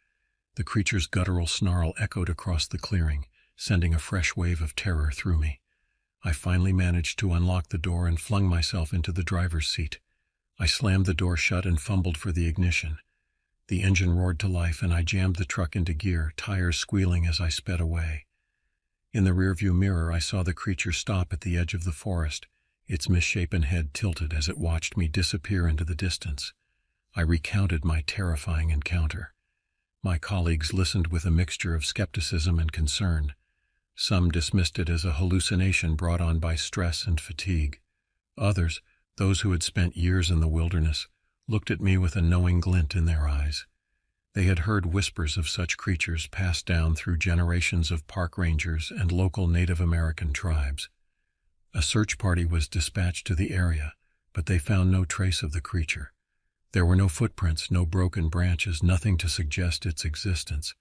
The creature's guttural snarl echoed across the clearing, sending a fresh wave of terror through me. I finally managed to unlock the door and flung myself into the driver's seat. I slammed the door shut and fumbled for the ignition. The engine roared to life and I jammed the truck into gear, tires squealing as I sped away. In the rearview mirror, I saw the creature stop at the edge of the forest, its misshapen head tilted as it watched me disappear into the distance. I recounted my terrifying encounter. My colleagues listened with a mixture of skepticism and concern. Some dismissed it as a hallucination brought on by stress and fatigue. Others, those who had spent years in the wilderness, looked at me with a knowing glint in their eyes. They had heard whispers of such creatures passed down through generations of park rangers and local Native American tribes. A search party was dispatched to the area, but they found no trace of the creature. There were no footprints, no broken branches, nothing to suggest its existence.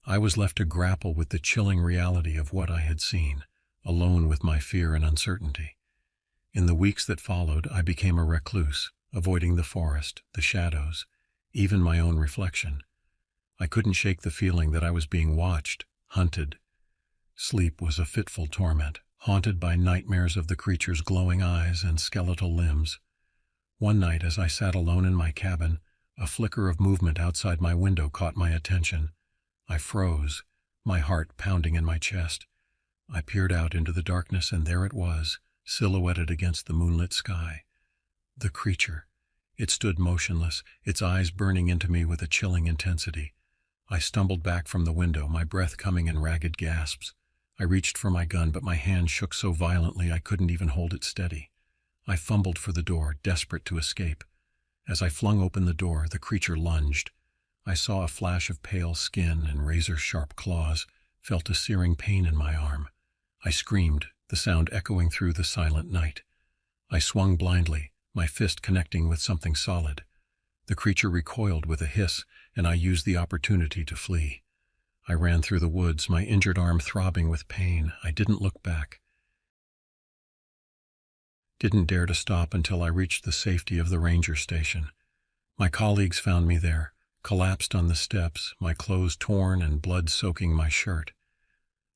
I was left to grapple with the chilling reality of what I had seen, alone with my fear and uncertainty. In the weeks that followed, I became a recluse, avoiding the forest, the shadows, even my own reflection. I couldn't shake the feeling that I was being watched, hunted. Sleep was a fitful torment, haunted by nightmares of the creature's glowing eyes and skeletal limbs. One night, as I sat alone in my cabin, a flicker of movement outside my window caught my attention. I froze, my heart pounding in my chest. I peered out into the darkness, and there it was, silhouetted against the moonlit sky. The creature. It stood motionless, its eyes burning into me with a chilling intensity. I stumbled back from the window, my breath coming in ragged gasps. I reached for my gun, but my hand shook so violently I couldn't even hold it steady. I fumbled for the door, desperate to escape. As I flung open the door, the creature lunged. I saw a flash of pale skin and razor-sharp claws, felt a searing pain in my arm. I screamed, the sound echoing through the silent night. I swung blindly, my fist connecting with something solid. The creature recoiled with a hiss, and I used the opportunity to flee. I ran through the woods, my injured arm throbbing with pain. I didn't look back. Didn't dare to stop until I reached the safety of the ranger station. My colleagues found me there, collapsed on the steps, my clothes torn and blood soaking my shirt.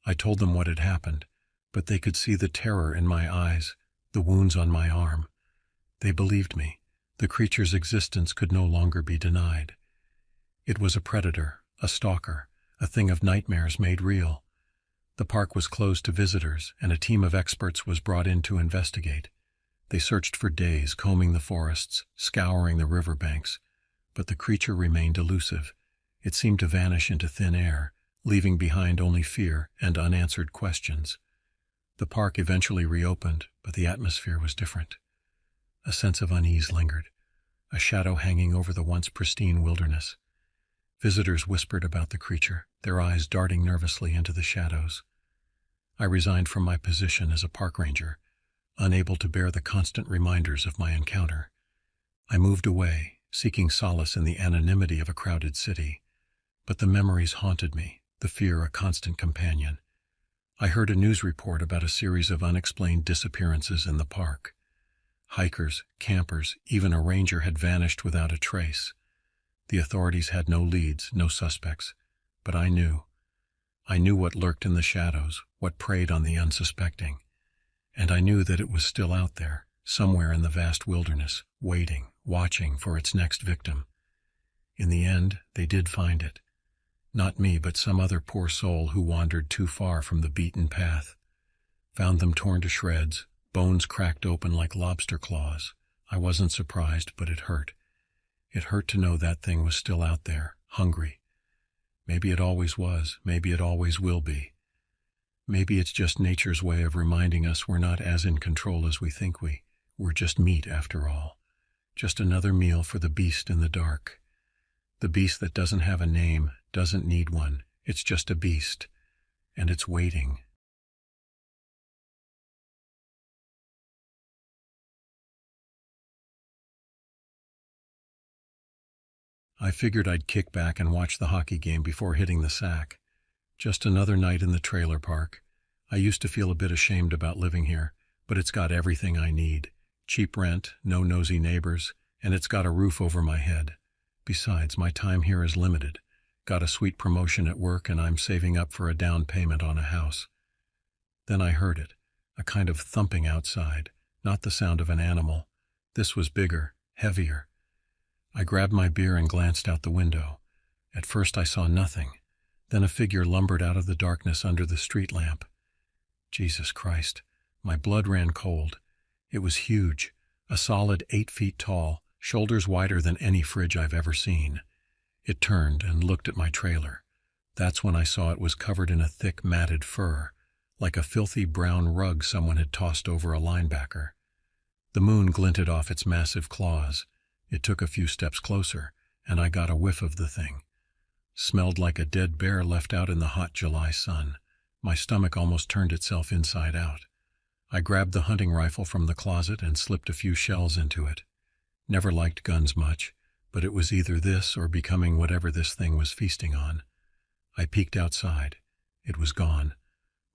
I told them what had happened, but they could see the terror in my eyes, the wounds on my arm. They believed me. The creature's existence could no longer be denied. It was a predator, a stalker, a thing of nightmares made real. The park was closed to visitors, and a team of experts was brought in to investigate. They searched for days, combing the forests, scouring the riverbanks, but the creature remained elusive. It seemed to vanish into thin air, leaving behind only fear and unanswered questions. The park eventually reopened, but the atmosphere was different. A sense of unease lingered, a shadow hanging over the once pristine wilderness. Visitors whispered about the creature, their eyes darting nervously into the shadows. I resigned from my position as a park ranger, unable to bear the constant reminders of my encounter. I moved away, seeking solace in the anonymity of a crowded city. But the memories haunted me, the fear a constant companion. I heard a news report about a series of unexplained disappearances in the park. Hikers, campers, even a ranger had vanished without a trace. The authorities had no leads, no suspects, but I knew. I knew what lurked in the shadows, what preyed on the unsuspecting. And I knew that it was still out there, somewhere in the vast wilderness, waiting, watching for its next victim. In the end, they did find it. Not me, but some other poor soul who wandered too far from the beaten path. Found them torn to shreds, bones cracked open like lobster claws. I wasn't surprised, but it hurt. It hurt to know that thing was still out there, hungry. Maybe it always was, maybe it always will be. Maybe it's just nature's way of reminding us we're not as in control as we think we're just meat after all. Just another meal for the beast in the dark. The beast that doesn't have a name, doesn't need one. It's just a beast. And it's waiting. I figured I'd kick back and watch the hockey game before hitting the sack. Just another night in the trailer park. I used to feel a bit ashamed about living here, but it's got everything I need. Cheap rent, no nosy neighbors, and it's got a roof over my head. Besides, my time here is limited. Got a sweet promotion at work and I'm saving up for a down payment on a house. Then I heard it, a kind of thumping outside, not the sound of an animal. This was bigger, heavier. I grabbed my beer and glanced out the window. At first I saw nothing. Then a figure lumbered out of the darkness under the street lamp. Jesus Christ, my blood ran cold. It was huge, a solid 8 feet tall, shoulders wider than any fridge I've ever seen. It turned and looked at my trailer. That's when I saw it was covered in a thick, matted fur, like a filthy brown rug someone had tossed over a linebacker. The moon glinted off its massive claws. It took a few steps closer, and I got a whiff of the thing. Smelled like a dead bear left out in the hot July sun. My stomach almost turned itself inside out. I grabbed the hunting rifle from the closet and slipped a few shells into it. Never liked guns much, but it was either this or becoming whatever this thing was feasting on. I peeked outside. It was gone.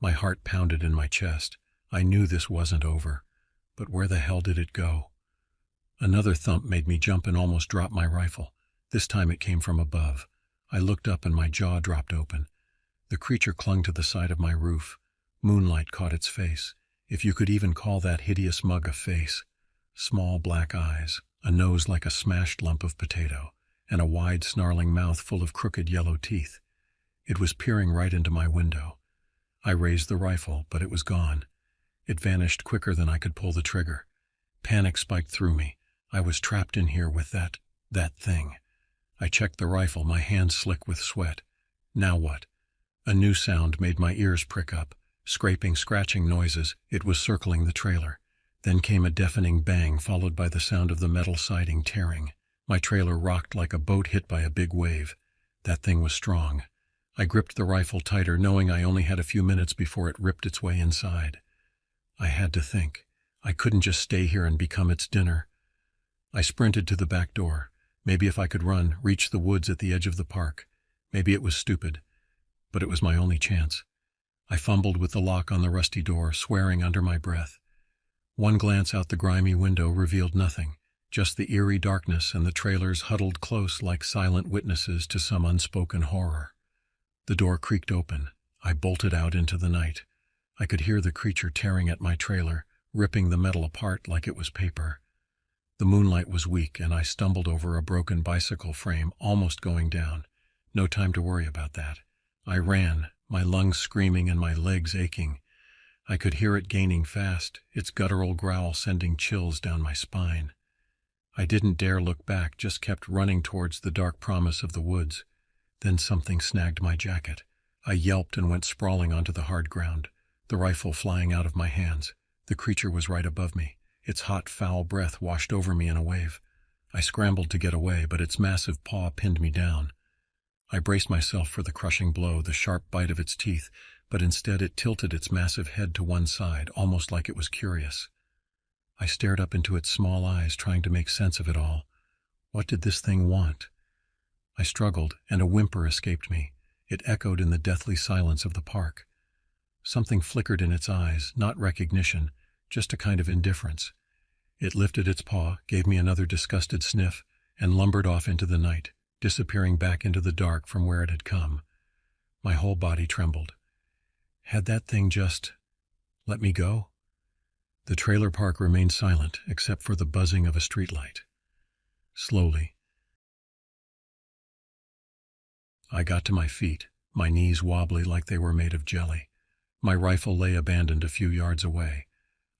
My heart pounded in my chest. I knew this wasn't over. But where the hell did it go? Another thump made me jump and almost drop my rifle. This time it came from above. I looked up and my jaw dropped open. The creature clung to the side of my roof. Moonlight caught its face, if you could even call that hideous mug a face. Small black eyes, a nose like a smashed lump of potato, and a wide snarling mouth full of crooked yellow teeth. It was peering right into my window. I raised the rifle, but it was gone. It vanished quicker than I could pull the trigger. Panic spiked through me. I was trapped in here with that thing. I checked the rifle, my hands slick with sweat. Now what? A new sound made my ears prick up. Scraping, scratching noises. It was circling the trailer. Then came a deafening bang, followed by the sound of the metal siding tearing. My trailer rocked like a boat hit by a big wave. That thing was strong. I gripped the rifle tighter, knowing I only had a few minutes before it ripped its way inside. I had to think. I couldn't just stay here and become its dinner. I sprinted to the back door. Maybe if I could run, reach the woods at the edge of the park. Maybe it was stupid, but it was my only chance. I fumbled with the lock on the rusty door, swearing under my breath. One glance out the grimy window revealed nothing, just the eerie darkness and the trailers huddled close like silent witnesses to some unspoken horror. The door creaked open. I bolted out into the night. I could hear the creature tearing at my trailer, ripping the metal apart like it was paper. The moonlight was weak, and I stumbled over a broken bicycle frame, almost going down. No time to worry about that. I ran, my lungs screaming and my legs aching. I could hear it gaining fast, its guttural growl sending chills down my spine. I didn't dare look back, just kept running towards the dark promise of the woods. Then something snagged my jacket. I yelped and went sprawling onto the hard ground, the rifle flying out of my hands. The creature was right above me. Its hot, foul breath washed over me in a wave. I scrambled to get away, but its massive paw pinned me down. I braced myself for the crushing blow, the sharp bite of its teeth, but instead it tilted its massive head to one side, almost like it was curious. I stared up into its small eyes, trying to make sense of it all. What did this thing want? I struggled, and a whimper escaped me. It echoed in the deathly silence of the park. Something flickered in its eyes, not recognition, just a kind of indifference. It lifted its paw, gave me another disgusted sniff, and lumbered off into the night, disappearing back into the dark from where it had come. My whole body trembled. Had that thing just let me go? The trailer park remained silent, except for the buzzing of a streetlight. Slowly, I got to my feet, my knees wobbly like they were made of jelly. My rifle lay abandoned a few yards away.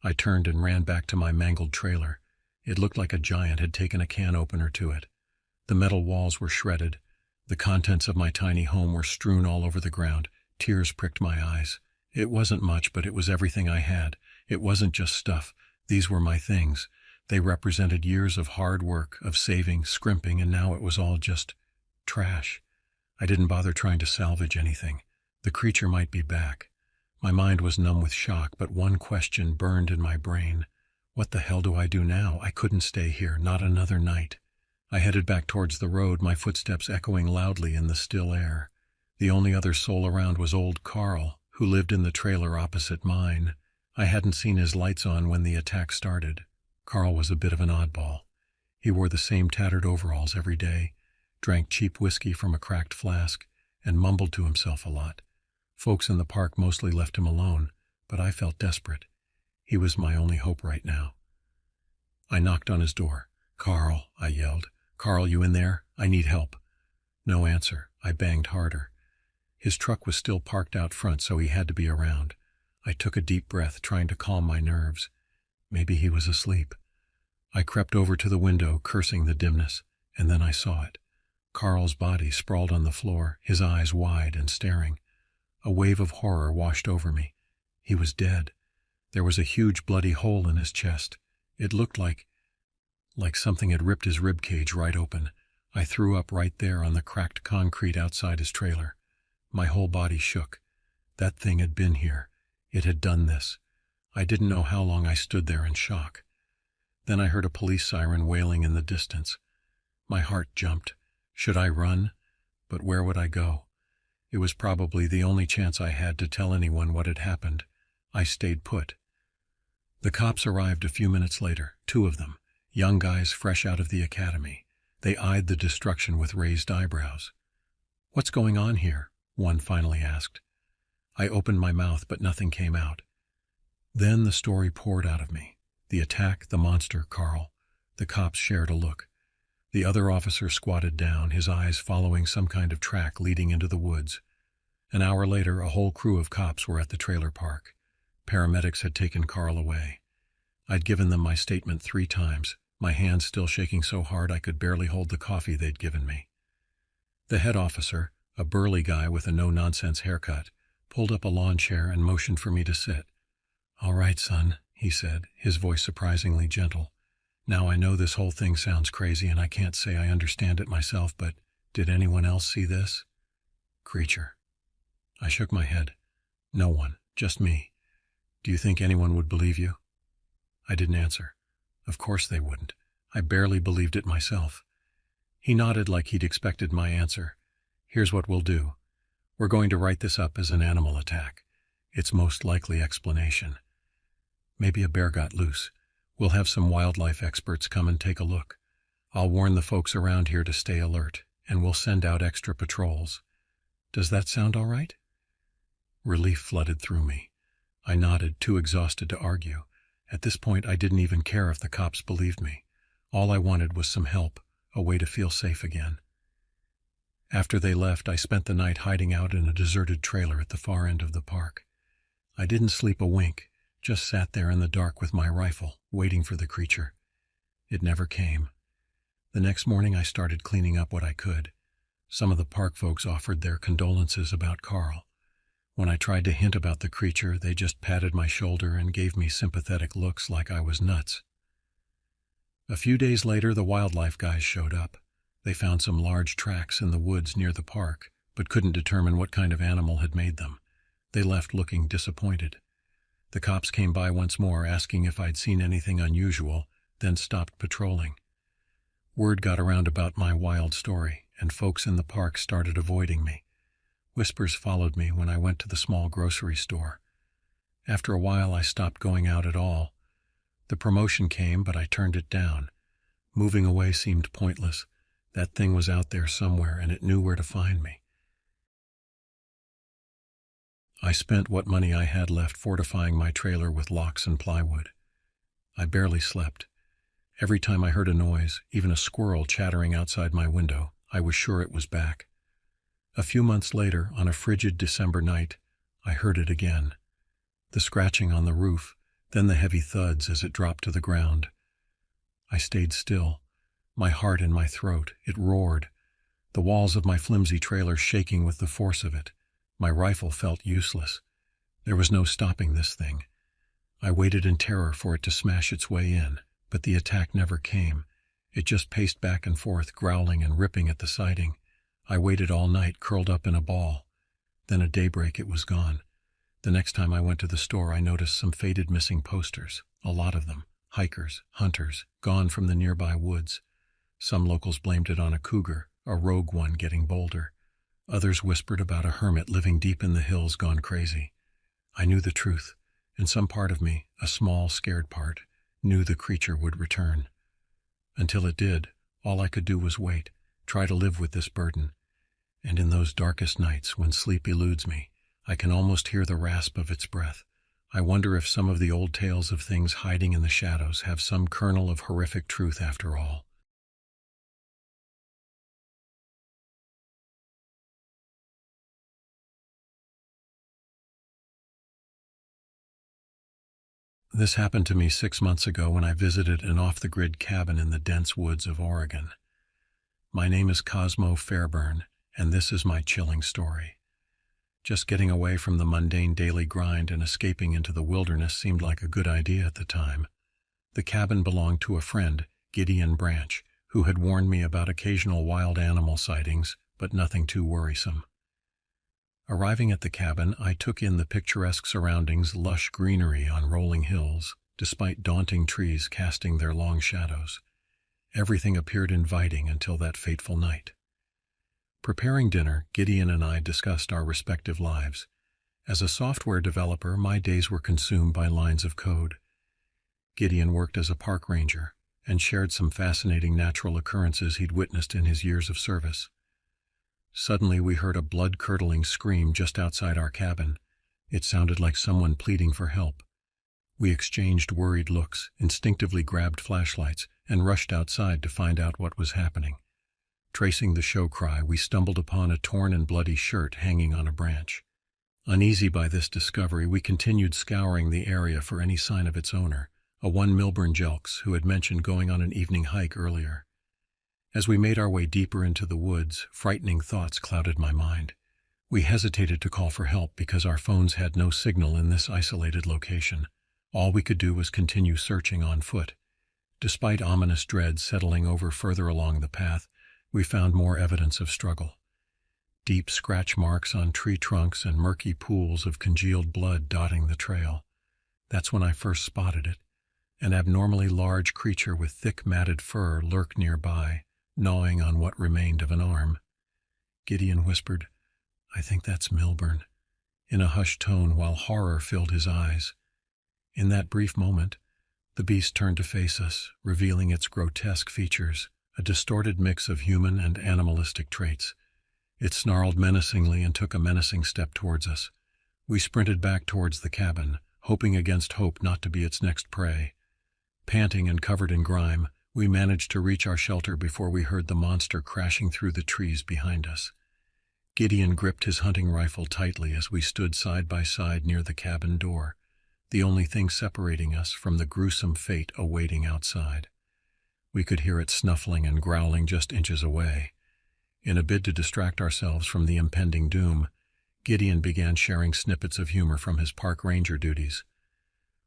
I turned and ran back to my mangled trailer. It looked like a giant had taken a can opener to it. The metal walls were shredded. The contents of my tiny home were strewn all over the ground. Tears pricked my eyes. It wasn't much, but it was everything I had. It wasn't just stuff. These were my things. They represented years of hard work, of saving, scrimping, and now it was all just trash. I didn't bother trying to salvage anything. The creature might be back. My mind was numb with shock, but one question burned in my brain. What the hell do I do now? I couldn't stay here, not another night. I headed back towards the road, my footsteps echoing loudly in the still air. The only other soul around was old Carl, who lived in the trailer opposite mine. I hadn't seen his lights on when the attack started. Carl was a bit of an oddball. He wore the same tattered overalls every day, drank cheap whiskey from a cracked flask, and mumbled to himself a lot. Folks in the park mostly left him alone, but I felt desperate. He was my only hope right now. I knocked on his door. "Carl," I yelled. "Carl, you in there? I need help." No answer. I banged harder. His truck was still parked out front, so he had to be around. I took a deep breath, trying to calm my nerves. Maybe he was asleep. I crept over to the window, cursing the dimness, and then I saw it. Carl's body sprawled on the floor, his eyes wide and staring. A wave of horror washed over me. He was dead. There was a huge bloody hole in his chest. It looked like something had ripped his ribcage right open. I threw up right there on the cracked concrete outside his trailer. My whole body shook. That thing had been here. It had done this. I didn't know how long I stood there in shock. Then I heard a police siren wailing in the distance. My heart jumped. Should I run? But where would I go? It was probably the only chance I had to tell anyone what had happened. I stayed put. The cops arrived a few minutes later, 2 of them, young guys fresh out of the academy. They eyed the destruction with raised eyebrows. "What's going on here?" one finally asked. I opened my mouth, but nothing came out. Then the story poured out of me. The attack, the monster, Carl. The cops shared a look. The other officer squatted down, his eyes following some kind of track leading into the woods. An hour later, a whole crew of cops were at the trailer park. Paramedics had taken Carl away. I'd given them my statement 3 times, my hands still shaking so hard I could barely hold the coffee they'd given me. The head officer, a burly guy with a no-nonsense haircut, pulled up a lawn chair and motioned for me to sit. "All right, son," he said, his voice surprisingly gentle. "Now I know this whole thing sounds crazy and I can't say I understand it myself, but did anyone else see this creature?" I shook my head. "No one, just me. Do you think anyone would believe you?" I didn't answer. Of course they wouldn't. I barely believed it myself. He nodded like he'd expected my answer. "Here's what we'll do. We're going to write this up as an animal attack. Its most likely explanation. Maybe a bear got loose. We'll have some wildlife experts come and take a look. I'll warn the folks around here to stay alert, and we'll send out extra patrols. Does that sound all right?" Relief flooded through me. I nodded, too exhausted to argue. At this point, I didn't even care if the cops believed me. All I wanted was some help, a way to feel safe again. After they left, I spent the night hiding out in a deserted trailer at the far end of the park. I didn't sleep a wink, just sat there in the dark with my rifle, waiting for the creature. It never came. The next morning I started cleaning up what I could. Some of the park folks offered their condolences about Carl. When I tried to hint about the creature, they just patted my shoulder and gave me sympathetic looks like I was nuts. A few days later, the wildlife guys showed up. They found some large tracks in the woods near the park, but couldn't determine what kind of animal had made them. They left looking disappointed. The cops came by once more, asking if I'd seen anything unusual, then stopped patrolling. Word got around about my wild story, and folks in the park started avoiding me. Whispers followed me when I went to the small grocery store. After a while, I stopped going out at all. The promotion came, but I turned it down. Moving away seemed pointless. That thing was out there somewhere, and it knew where to find me. I spent what money I had left fortifying my trailer with locks and plywood. I barely slept. Every time I heard a noise, even a squirrel chattering outside my window, I was sure it was back. A few months later, on a frigid December night, I heard it again. The scratching on the roof, then the heavy thuds as it dropped to the ground. I stayed still, my heart in my throat. It roared, the walls of my flimsy trailer shaking with the force of it. My rifle felt useless. There was no stopping this thing. I waited in terror for it to smash its way in, but the attack never came. It just paced back and forth, growling and ripping at the siding. I waited all night, curled up in a ball. Then at daybreak it was gone. The next time I went to the store, I noticed some faded missing posters, a lot of them. Hikers, hunters, gone from the nearby woods. Some locals blamed it on a cougar, a rogue one getting bolder. Others whispered about a hermit living deep in the hills gone crazy. I knew the truth, and some part of me, a small, scared part, knew the creature would return. Until it did, all I could do was wait, try to live with this burden. And in those darkest nights, when sleep eludes me, I can almost hear the rasp of its breath. I wonder if some of the old tales of things hiding in the shadows have some kernel of horrific truth after all. This happened to me 6 months ago when I visited an off-the-grid cabin in the dense woods of Oregon. My name is Cosmo Fairburn, and this is my chilling story. Just getting away from the mundane daily grind and escaping into the wilderness seemed like a good idea at the time. The cabin belonged to a friend, Gideon Branch, who had warned me about occasional wild animal sightings, but nothing too worrisome. Arriving at the cabin, I took in the picturesque surroundings, lush greenery on rolling hills, despite daunting trees casting their long shadows. Everything appeared inviting until that fateful night. Preparing dinner, Gideon and I discussed our respective lives. As a software developer, my days were consumed by lines of code. Gideon worked as a park ranger and shared some fascinating natural occurrences he'd witnessed in his years of service. Suddenly, we heard a blood-curdling scream just outside our cabin. It sounded like someone pleading for help. We exchanged worried looks, instinctively grabbed flashlights, and rushed outside to find out what was happening. Tracing the show cry, we stumbled upon a torn and bloody shirt hanging on a branch. Uneasy by this discovery, we continued scouring the area for any sign of its owner, a one Milburn Jelks who had mentioned going on an evening hike earlier. As we made our way deeper into the woods, frightening thoughts clouded my mind. We hesitated to call for help because our phones had no signal in this isolated location. All we could do was continue searching on foot. Despite ominous dread settling over further along the path, we found more evidence of struggle. Deep scratch marks on tree trunks and murky pools of congealed blood dotting the trail. That's when I first spotted it. An abnormally large creature with thick matted fur lurked nearby, gnawing on what remained of an arm. Gideon whispered, "I think that's Milburn," in a hushed tone while horror filled his eyes. In that brief moment, the beast turned to face us, revealing its grotesque features, a distorted mix of human and animalistic traits. It snarled menacingly and took a menacing step towards us. We sprinted back towards the cabin, hoping against hope not to be its next prey. Panting and covered in grime, we managed to reach our shelter before we heard the monster crashing through the trees behind us. Gideon gripped his hunting rifle tightly as we stood side by side near the cabin door, the only thing separating us from the gruesome fate awaiting outside. We could hear it snuffling and growling just inches away. In a bid to distract ourselves from the impending doom, Gideon began sharing snippets of humor from his park ranger duties.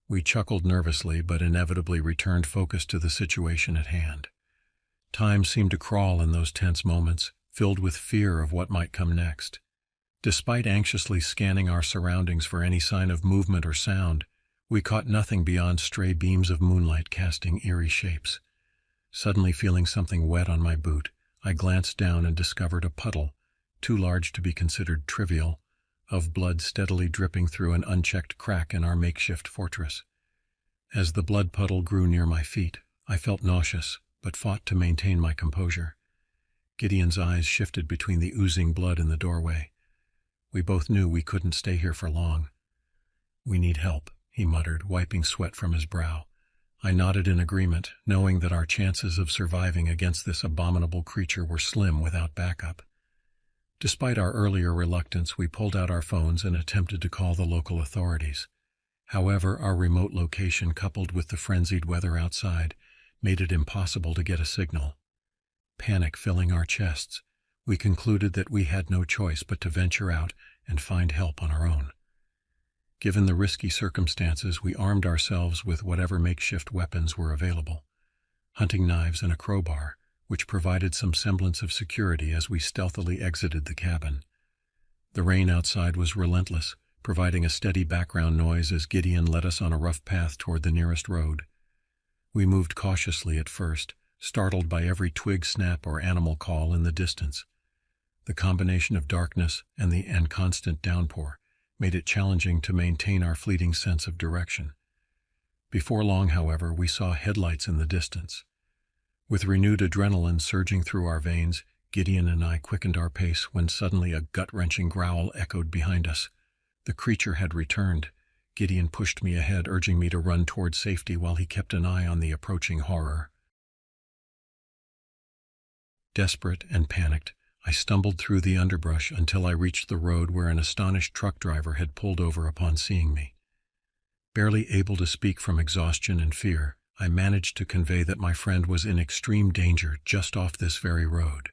We chuckled nervously, but inevitably returned focus to the situation at hand. Time seemed to crawl in those tense moments, filled with fear of what might come next. Despite anxiously scanning our surroundings for any sign of movement or sound, we caught nothing beyond stray beams of moonlight casting eerie shapes. Suddenly feeling something wet on my boot, I glanced down and discovered a puddle, too large to be considered trivial, of blood steadily dripping through an unchecked crack in our makeshift fortress. As the blood puddle grew near my feet, I felt nauseous, but fought to maintain my composure. Gideon's eyes shifted between the oozing blood in the doorway. We both knew we couldn't stay here for long. "We need help," he muttered, wiping sweat from his brow. I nodded in agreement, knowing that our chances of surviving against this abominable creature were slim without backup. Despite our earlier reluctance, we pulled out our phones and attempted to call the local authorities. However, our remote location, coupled with the frenzied weather outside, made it impossible to get a signal. Panic filling our chests, we concluded that we had no choice but to venture out and find help on our own. Given the risky circumstances, we armed ourselves with whatever makeshift weapons were available. Hunting knives and a crowbar, which provided some semblance of security as we stealthily exited the cabin. The rain outside was relentless, providing a steady background noise as Gideon led us on a rough path toward the nearest road. We moved cautiously at first, startled by every twig snap or animal call in the distance. The combination of darkness and constant downpour made it challenging to maintain our fleeting sense of direction. Before long, however, we saw headlights in the distance. With renewed adrenaline surging through our veins, Gideon and I quickened our pace when suddenly a gut-wrenching growl echoed behind us. The creature had returned. Gideon pushed me ahead, urging me to run toward safety while he kept an eye on the approaching horror. Desperate and panicked, I stumbled through the underbrush until I reached the road where an astonished truck driver had pulled over upon seeing me. Barely able to speak from exhaustion and fear, I managed to convey that my friend was in extreme danger just off this very road.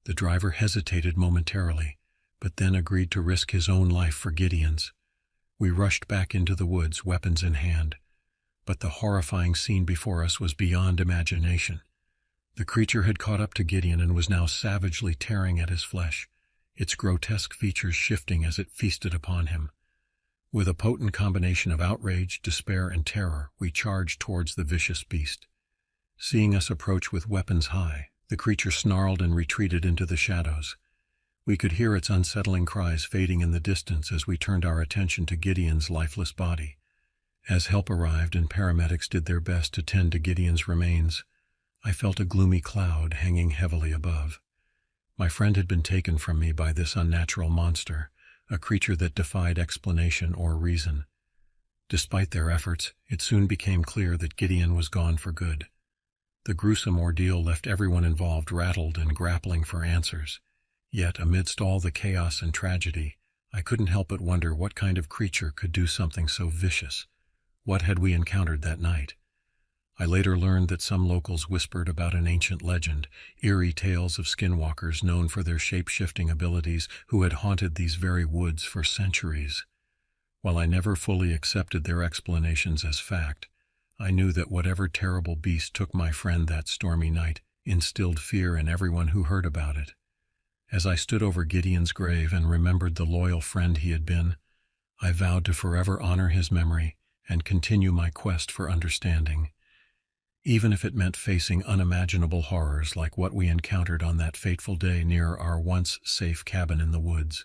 The driver hesitated momentarily, but then agreed to risk his own life for Gideon's. We rushed back into the woods, weapons in hand, but the horrifying scene before us was beyond imagination. The creature had caught up to Gideon and was now savagely tearing at his flesh, its grotesque features shifting as it feasted upon him. With a potent combination of outrage, despair, and terror, we charged towards the vicious beast. Seeing us approach with weapons high, the creature snarled and retreated into the shadows. We could hear its unsettling cries fading in the distance as we turned our attention to Gideon's lifeless body. As help arrived and paramedics did their best to tend to Gideon's remains, I felt a gloomy cloud hanging heavily above. My friend had been taken from me by this unnatural monster, a creature that defied explanation or reason. Despite their efforts, it soon became clear that Gideon was gone for good. The gruesome ordeal left everyone involved rattled and grappling for answers. Yet, amidst all the chaos and tragedy, I couldn't help but wonder what kind of creature could do something so vicious. What had we encountered that night? I later learned that some locals whispered about an ancient legend, eerie tales of skinwalkers known for their shape-shifting abilities who had haunted these very woods for centuries. While I never fully accepted their explanations as fact, I knew that whatever terrible beast took my friend that stormy night instilled fear in everyone who heard about it. As I stood over Gideon's grave and remembered the loyal friend he had been, I vowed to forever honor his memory and continue my quest for understanding, even if it meant facing unimaginable horrors like what we encountered on that fateful day near our once safe cabin in the woods.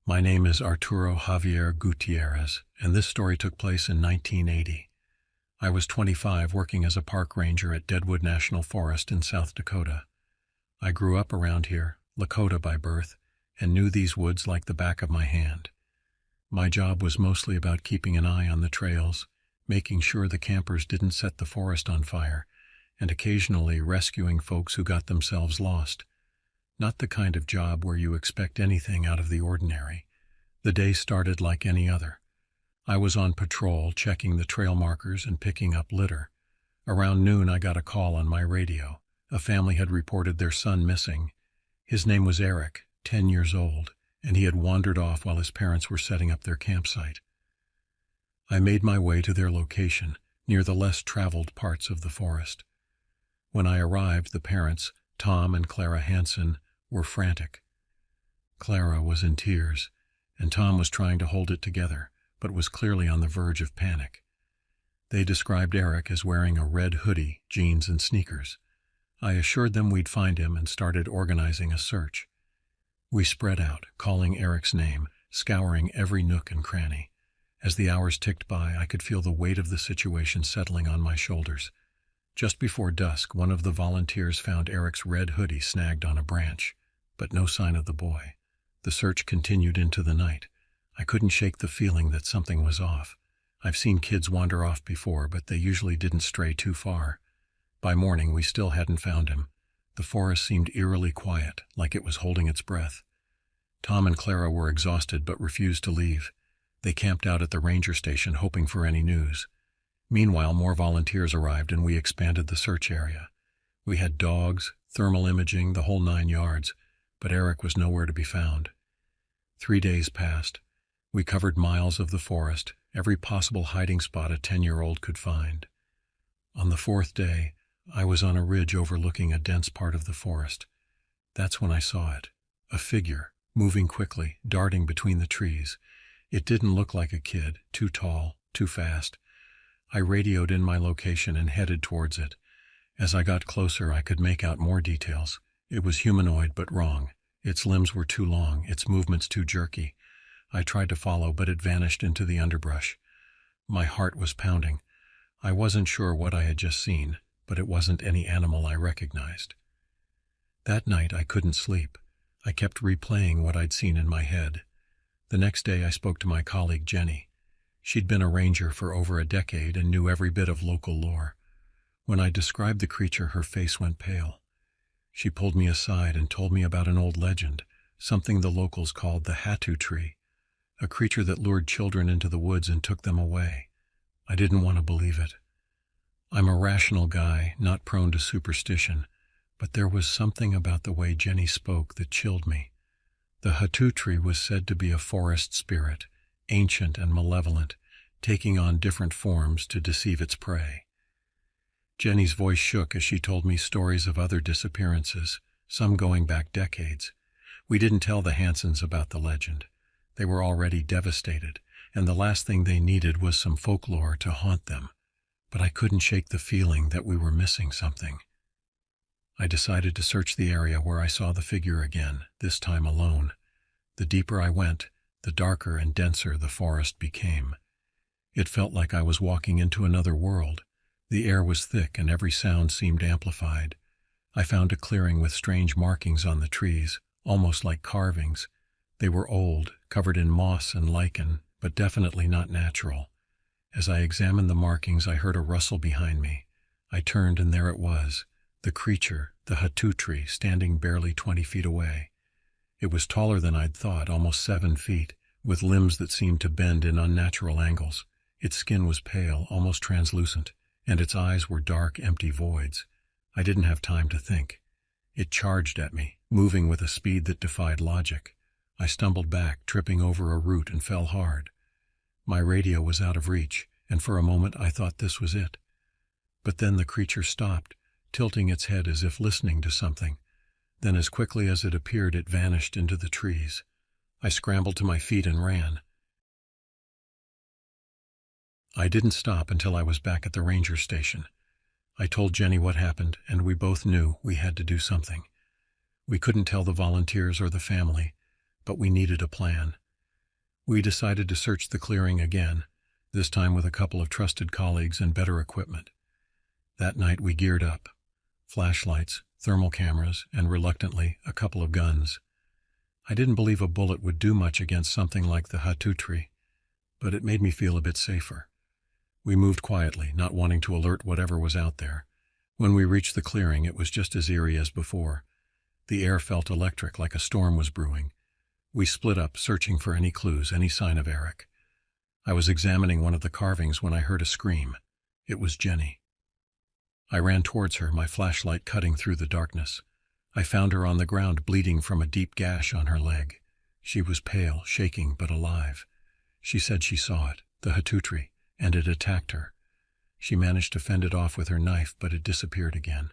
My name is Arturo Javier Gutierrez, and this story took place in 1980. I was 25, working as a park ranger at Deadwood National Forest in South Dakota. I grew up around here, Lakota by birth, and knew these woods like the back of my hand. My job was mostly about keeping an eye on the trails, making sure the campers didn't set the forest on fire, and occasionally rescuing folks who got themselves lost. Not the kind of job where you expect anything out of the ordinary. The day started like any other. I was on patrol, checking the trail markers and picking up litter. Around noon, I got a call on my radio. A family had reported their son missing. His name was Eric, 10 years old, and he had wandered off while his parents were setting up their campsite. I made my way to their location, near the less traveled parts of the forest. When I arrived, the parents, Tom and Clara Hansen, were frantic. Clara was in tears, and Tom was trying to hold it together, but was clearly on the verge of panic. They described Eric as wearing a red hoodie, jeans, and sneakers. I assured them we'd find him and started organizing a search. We spread out, calling Eric's name, scouring every nook and cranny. As the hours ticked by, I could feel the weight of the situation settling on my shoulders. Just before dusk, one of the volunteers found Eric's red hoodie snagged on a branch, but no sign of the boy. The search continued into the night. I couldn't shake the feeling that something was off. I've seen kids wander off before, but they usually didn't stray too far. By morning, we still hadn't found him. The forest seemed eerily quiet, like it was holding its breath. Tom and Clara were exhausted but refused to leave. They camped out at the ranger station hoping for any news. Meanwhile, more volunteers arrived and we expanded the search area. We had dogs, thermal imaging, the whole 9 yards, but Eric was nowhere to be found. 3 days passed. We covered miles of the forest, every possible hiding spot a 10-year-old could find. On the 4th day, I was on a ridge overlooking a dense part of the forest. That's when I saw it. A figure, moving quickly, darting between the trees. It didn't look like a kid, too tall, too fast. I radioed in my location and headed towards it. As I got closer, I could make out more details. It was humanoid, but wrong. Its limbs were too long, its movements too jerky. I tried to follow, but it vanished into the underbrush. My heart was pounding. I wasn't sure what I had just seen, but it wasn't any animal I recognized. That night, I couldn't sleep. I kept replaying what I'd seen in my head. The next day, I spoke to my colleague, Jenny. She'd been a ranger for over a decade and knew every bit of local lore. When I described the creature, her face went pale. She pulled me aside and told me about an old legend, something the locals called the Hatu tree, a creature that lured children into the woods and took them away. I didn't want to believe it. I'm a rational guy, not prone to superstition, but there was something about the way Jenny spoke that chilled me. The Hatu tree was said to be a forest spirit, ancient and malevolent, taking on different forms to deceive its prey. Jenny's voice shook as she told me stories of other disappearances, some going back decades. We didn't tell the Hansons about the legend. They were already devastated, and the last thing they needed was some folklore to haunt them. But I couldn't shake the feeling that we were missing something. I decided to search the area where I saw the figure again, this time alone. The deeper I went, the darker and denser the forest became. It felt like I was walking into another world. The air was thick and every sound seemed amplified. I found a clearing with strange markings on the trees, almost like carvings. They were old, covered in moss and lichen, but definitely not natural. As I examined the markings, I heard a rustle behind me. I turned and there it was, the creature, the Hatu tree, standing barely 20 feet away. It was taller than I'd thought, almost 7 feet, with limbs that seemed to bend in unnatural angles. Its skin was pale, almost translucent, and its eyes were dark, empty voids. I didn't have time to think. It charged at me, moving with a speed that defied logic. I stumbled back, tripping over a root, and fell hard. My radio was out of reach, and for a moment I thought this was it. But then the creature stopped, tilting its head as if listening to something. Then as quickly as it appeared, it vanished into the trees. I scrambled to my feet and ran. I didn't stop until I was back at the ranger station. I told Jenny what happened, and we both knew we had to do something. We couldn't tell the volunteers or the family, but we needed a plan. We decided to search the clearing again, this time with a couple of trusted colleagues and better equipment. That night we geared up. Flashlights, thermal cameras, and reluctantly, a couple of guns. I didn't believe a bullet would do much against something like the Hatu tree, but it made me feel a bit safer. We moved quietly, not wanting to alert whatever was out there. When we reached the clearing, it was just as eerie as before. The air felt electric, like a storm was brewing. We split up, searching for any clues, any sign of Eric. I was examining one of the carvings when I heard a scream. It was Jenny. I ran towards her, my flashlight cutting through the darkness. I found her on the ground, bleeding from a deep gash on her leg. She was pale, shaking, but alive. She said she saw it, the Hatu tree, and it attacked her. She managed to fend it off with her knife, but it disappeared again.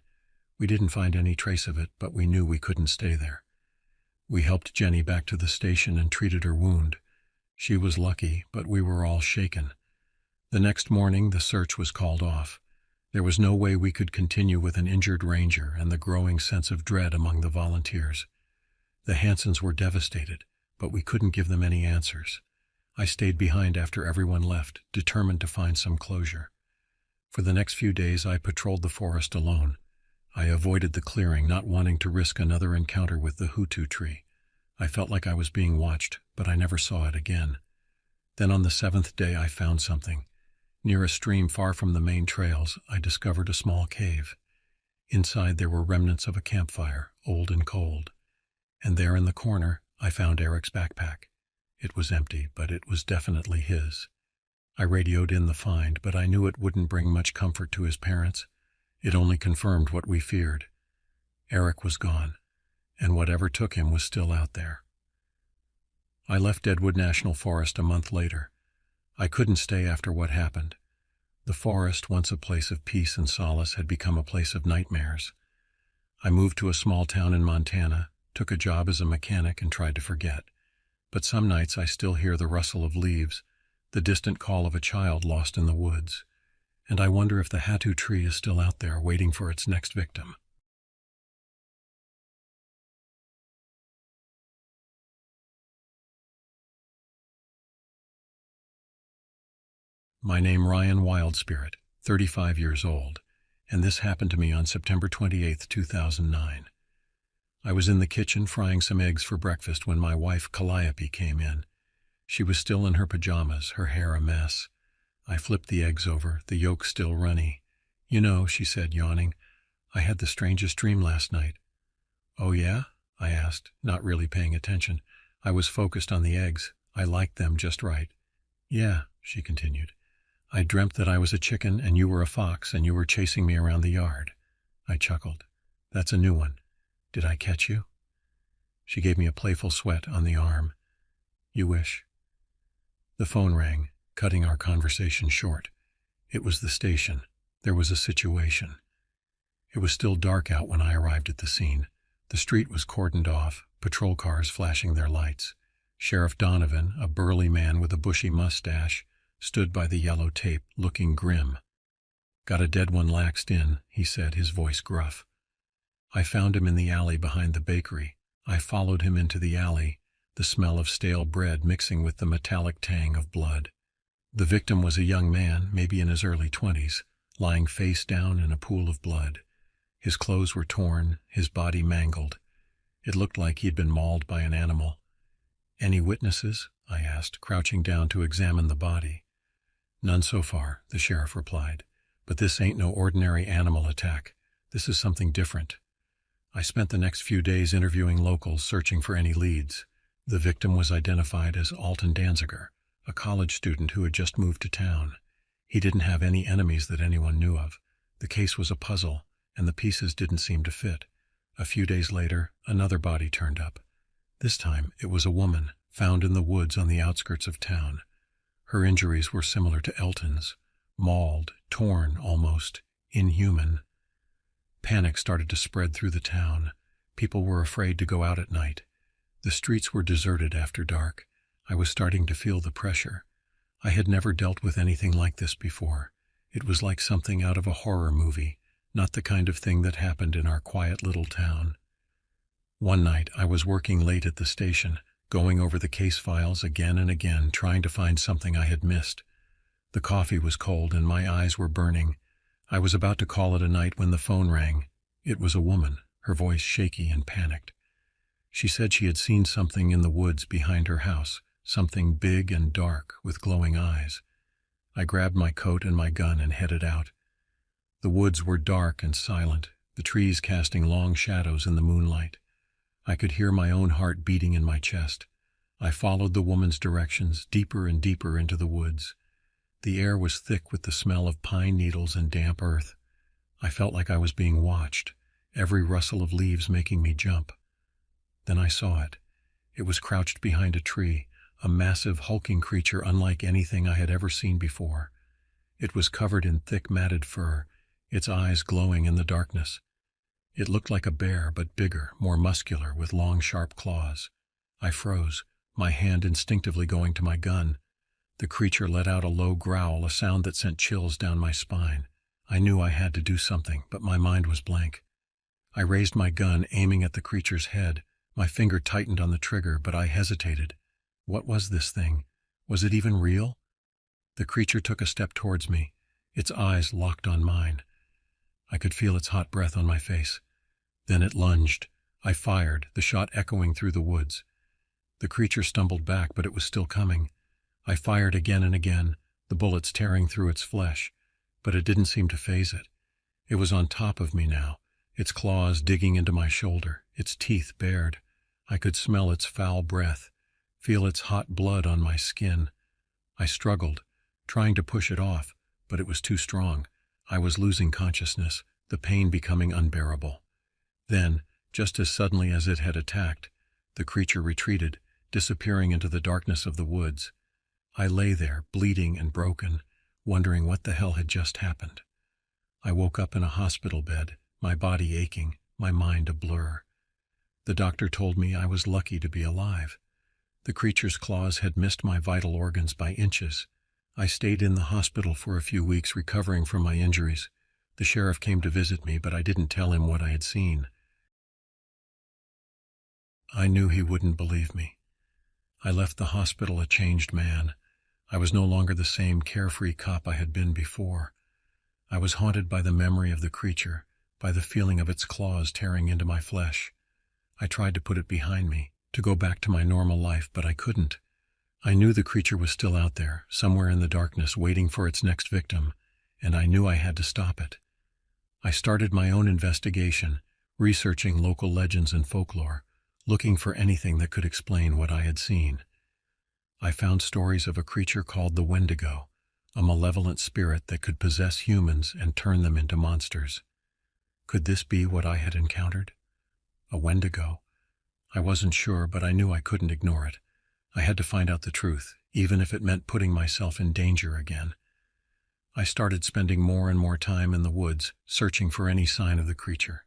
We didn't find any trace of it, but we knew we couldn't stay there. We helped Jenny back to the station and treated her wound. She was lucky, but we were all shaken. The next morning, the search was called off. There was no way we could continue with an injured ranger and the growing sense of dread among the volunteers. The Hansons were devastated, but we couldn't give them any answers. I stayed behind after everyone left, determined to find some closure. For the next few days, I patrolled the forest alone. I avoided the clearing, not wanting to risk another encounter with the Hatu tree. I felt like I was being watched, but I never saw it again. Then on the 7th day, I found something. Near a stream far from the main trails, I discovered a small cave. Inside there were remnants of a campfire, old and cold. And there in the corner, I found Eric's backpack. It was empty, but it was definitely his. I radioed in the find, but I knew it wouldn't bring much comfort to his parents. It only confirmed what we feared. Eric was gone, and whatever took him was still out there. I left Deadwood National Forest a month later. I couldn't stay after what happened. The forest, once a place of peace and solace, had become a place of nightmares. I moved to a small town in Montana, took a job as a mechanic, and tried to forget. But some nights I still hear the rustle of leaves, the distant call of a child lost in the woods, and I wonder if the Hatu tree is still out there waiting for its next victim. My name Ryan Wildspirit, 35 years old, and this happened to me on September 28, 2009. I was in the kitchen frying some eggs for breakfast when my wife Calliope came in. She was still in her pajamas, her hair a mess. I flipped the eggs over, the yolk still runny. "You know," she said, yawning, "I had the strangest dream last night." "Oh yeah?" I asked, not really paying attention. I was focused on the eggs. I liked them just right. "Yeah," she continued. "I dreamt that I was a chicken and you were a fox and you were chasing me around the yard." I chuckled. "That's a new one. Did I catch you?" She gave me a playful sweat on the arm. "You wish." The phone rang, cutting our conversation short. It was the station. There was a situation. It was still dark out when I arrived at the scene. The street was cordoned off, patrol cars flashing their lights. Sheriff Donovan, a burly man with a bushy mustache, stood by the yellow tape, looking grim. "Got a dead one laxed in," he said, his voice gruff. I found him in the alley behind the bakery. I followed him into the alley, the smell of stale bread mixing with the metallic tang of blood. The victim was a young man, maybe in his early 20s, lying face down in a pool of blood. His clothes were torn, his body mangled. It looked like he'd been mauled by an animal. "Any witnesses?" I asked, crouching down to examine the body. "None so far," the sheriff replied. "But this ain't no ordinary animal attack. This is something different." I spent the next few days interviewing locals, searching for any leads. The victim was identified as Alton Danziger, a college student who had just moved to town. He didn't have any enemies that anyone knew of. The case was a puzzle, and the pieces didn't seem to fit. A few days later, another body turned up. This time, it was a woman, found in the woods on the outskirts of town. Her injuries were similar to Elton's, mauled, torn almost, inhuman. Panic started to spread through the town. People were afraid to go out at night. The streets were deserted after dark. I was starting to feel the pressure. I had never dealt with anything like this before. It was like something out of a horror movie, not the kind of thing that happened in our quiet little town. One night, I was working late at the station, going over the case files again and again, trying to find something I had missed. The coffee was cold and my eyes were burning. I was about to call it a night when the phone rang. It was a woman, her voice shaky and panicked. She said she had seen something in the woods behind her house, something big and dark with glowing eyes. I grabbed my coat and my gun and headed out. The woods were dark and silent, the trees casting long shadows in the moonlight. I could hear my own heart beating in my chest. I followed the woman's directions, deeper and deeper into the woods. The air was thick with the smell of pine needles and damp earth. I felt like I was being watched, every rustle of leaves making me jump. Then I saw it. It was crouched behind a tree, a massive, hulking creature unlike anything I had ever seen before. It was covered in thick, matted fur, its eyes glowing in the darkness. It looked like a bear, but bigger, more muscular, with long, sharp claws. I froze, my hand instinctively going to my gun. The creature let out a low growl, a sound that sent chills down my spine. I knew I had to do something, but my mind was blank. I raised my gun, aiming at the creature's head. My finger tightened on the trigger, but I hesitated. What was this thing? Was it even real? The creature took a step towards me. Its eyes locked on mine. I could feel its hot breath on my face. Then it lunged. I fired, the shot echoing through the woods. The creature stumbled back, but it was still coming. I fired again and again. the bullets tearing through its flesh, but it didn't seem to faze it. It was on top of me now, its claws digging into my shoulder, its teeth bared. I could smell its foul breath, feel its hot blood on my skin. I struggled, trying to push it off, but it was too strong. I was losing consciousness, the pain becoming unbearable. Then, just as suddenly as it had attacked, the creature retreated, disappearing into the darkness of the woods. I lay there, bleeding and broken, wondering what the hell had just happened. I woke up in a hospital bed, my body aching, my mind a blur. The doctor told me I was lucky to be alive. The creature's claws had missed my vital organs by inches. I stayed in the hospital for a few weeks recovering from my injuries. The sheriff came to visit me, but I didn't tell him what I had seen. I knew he wouldn't believe me. I left the hospital a changed man. I was no longer the same carefree cop I had been before. I was haunted by the memory of the creature, by the feeling of its claws tearing into my flesh. I tried to put it behind me, to go back to my normal life, but I couldn't. I knew the creature was still out there, somewhere in the darkness, waiting for its next victim, and I knew I had to stop it. I started my own investigation, researching local legends and folklore, looking for anything that could explain what I had seen. I found stories of a creature called the Wendigo, a malevolent spirit that could possess humans and turn them into monsters. Could this be what I had encountered? A Wendigo? I wasn't sure, but I knew I couldn't ignore it. I had to find out the truth, even if it meant putting myself in danger again. I started spending more and more time in the woods, searching for any sign of the creature.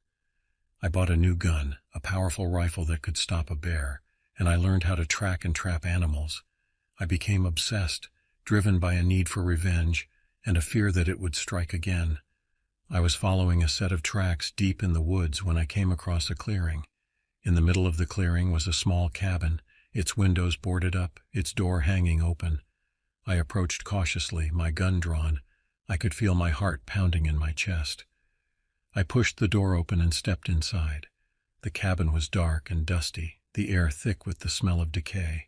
I bought a new gun, a powerful rifle that could stop a bear, and I learned how to track and trap animals. I became obsessed, driven by a need for revenge and a fear that it would strike again. I was following a set of tracks deep in the woods when I came across a clearing. In the middle of the clearing was a small cabin, its windows boarded up, its door hanging open. I approached cautiously, my gun drawn. I could feel my heart pounding in my chest. I pushed the door open and stepped inside. The cabin was dark and dusty, the air thick with the smell of decay.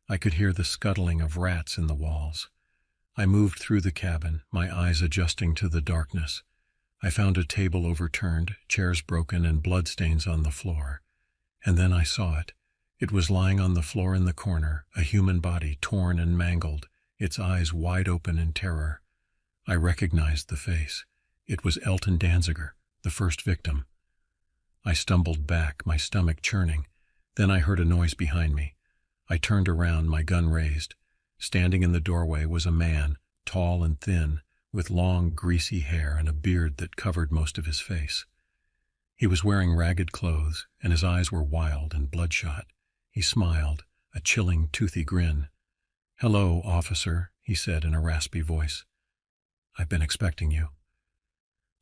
I could hear the scuttling of rats in the walls. I moved through the cabin, my eyes adjusting to the darkness. I found a table overturned, chairs broken, and bloodstains on the floor. And then I saw it. It was lying on the floor in the corner, a human body torn and mangled, its eyes wide open in terror. I recognized the face. It was Elton Danziger, the first victim. I stumbled back, my stomach churning. Then I heard a noise behind me. I turned around, my gun raised. Standing in the doorway was a man, tall and thin, with long, greasy hair and a beard that covered most of his face. He was wearing ragged clothes, and his eyes were wild and bloodshot. He smiled, a chilling, toothy grin. "Hello, officer," he said in a raspy voice. "I've been expecting you."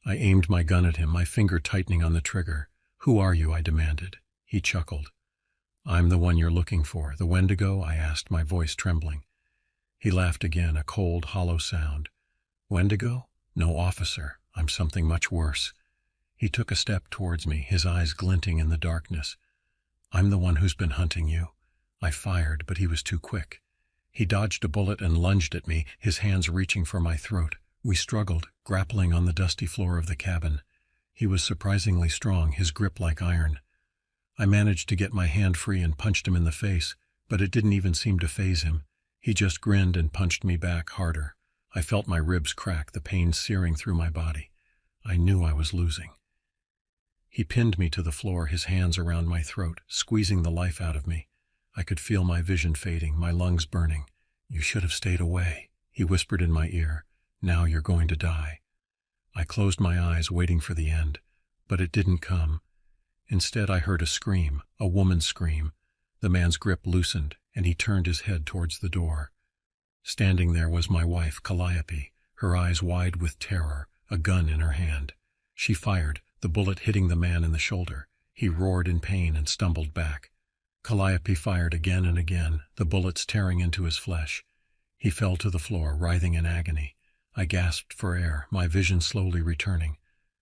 I aimed my gun at him, my finger tightening on the trigger. "Who are you?" I demanded. He chuckled. "I'm the one you're looking for. The Wendigo?" I asked, my voice trembling. He laughed again, a cold, hollow sound. "Wendigo? No, officer. I'm something much worse." He took a step towards me, his eyes glinting in the darkness. "I'm the one who's been hunting you." I fired, but he was too quick. He dodged a bullet and lunged at me, his hands reaching for my throat. We struggled, grappling on the dusty floor of the cabin. He was surprisingly strong, his grip like iron. I managed to get my hand free and punched him in the face, but it didn't even seem to faze him. He just grinned and punched me back harder. I felt my ribs crack, the pain searing through my body. I knew I was losing. He pinned me to the floor, his hands around my throat, squeezing the life out of me. I could feel my vision fading, my lungs burning. "You should have stayed away," he whispered in my ear. "Now you're going to die." I closed my eyes, waiting for the end, but it didn't come. Instead, I heard a scream, a woman's scream. The man's grip loosened, and he turned his head towards the door. Standing there was my wife, Calliope, her eyes wide with terror, a gun in her hand. She fired, the bullet hitting the man in the shoulder. He roared in pain and stumbled back. Calliope fired again and again, the bullets tearing into his flesh. He fell to the floor, writhing in agony. I gasped for air, my vision slowly returning.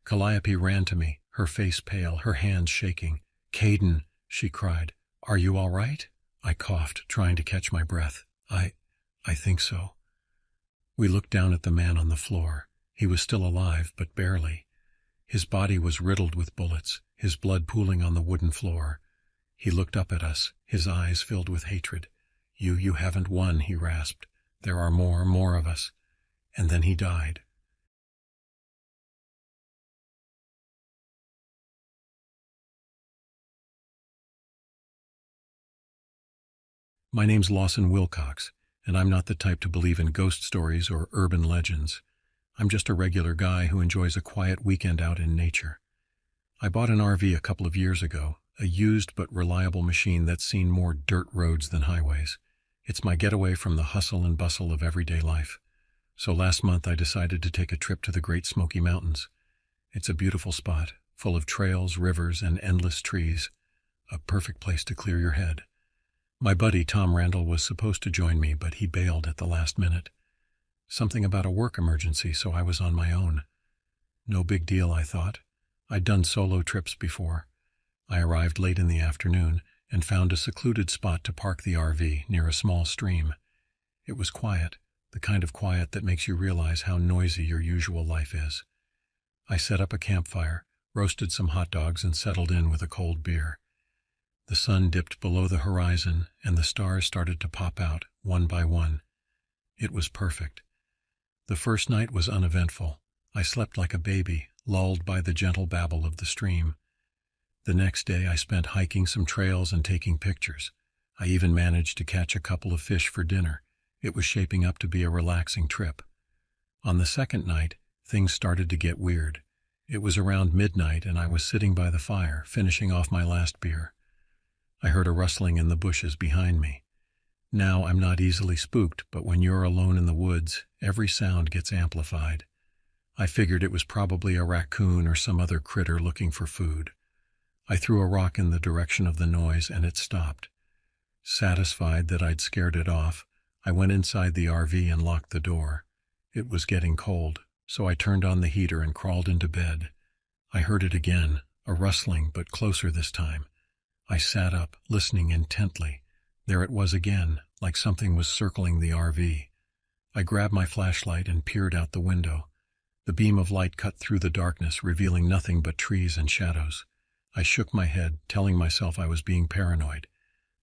Calliope ran to me, her face pale, her hands shaking. "Caden," she cried, "are you all right?" I coughed, trying to catch my breath. I think so." We looked down at the man on the floor. He was still alive, but barely. His body was riddled with bullets, his blood pooling on the wooden floor. He looked up at us, his eyes filled with hatred. You haven't won," he rasped. "There are more of us." And then he died. My name's Lawson Wilcox, and I'm not the type to believe in ghost stories or urban legends. I'm just a regular guy who enjoys a quiet weekend out in nature. I bought an RV a couple of years ago, a used but reliable machine that's seen more dirt roads than highways. It's my getaway from the hustle and bustle of everyday life. So last month I decided to take a trip to the Great Smoky Mountains. It's a beautiful spot, full of trails, rivers, and endless trees. A perfect place to clear your head. My buddy Tom Randall was supposed to join me, but he bailed at the last minute. Something about a work emergency, so I was on my own. No big deal, I thought. I'd done solo trips before. I arrived late in the afternoon and found a secluded spot to park the RV near a small stream. It was quiet, the kind of quiet that makes you realize how noisy your usual life is. I set up a campfire, roasted some hot dogs, and settled in with a cold beer. The sun dipped below the horizon, and the stars started to pop out, one by one. It was perfect. The first night was uneventful. I slept like a baby, lulled by the gentle babble of the stream. The next day I spent hiking some trails and taking pictures. I even managed to catch a couple of fish for dinner. It was shaping up to be a relaxing trip. On the second night, things started to get weird. It was around midnight, and I was sitting by the fire, finishing off my last beer. I heard a rustling in the bushes behind me. Now, I'm not easily spooked, but when you're alone in the woods, every sound gets amplified. I figured it was probably a raccoon or some other critter looking for food. I threw a rock in the direction of the noise, and it stopped. Satisfied that I'd scared it off, I went inside the RV and locked the door. It was getting cold, so I turned on the heater and crawled into bed. I heard it again, a rustling, but closer this time. I sat up, listening intently. There it was again, like something was circling the RV. I grabbed my flashlight and peered out the window. The beam of light cut through the darkness, revealing nothing but trees and shadows. I shook my head, telling myself I was being paranoid.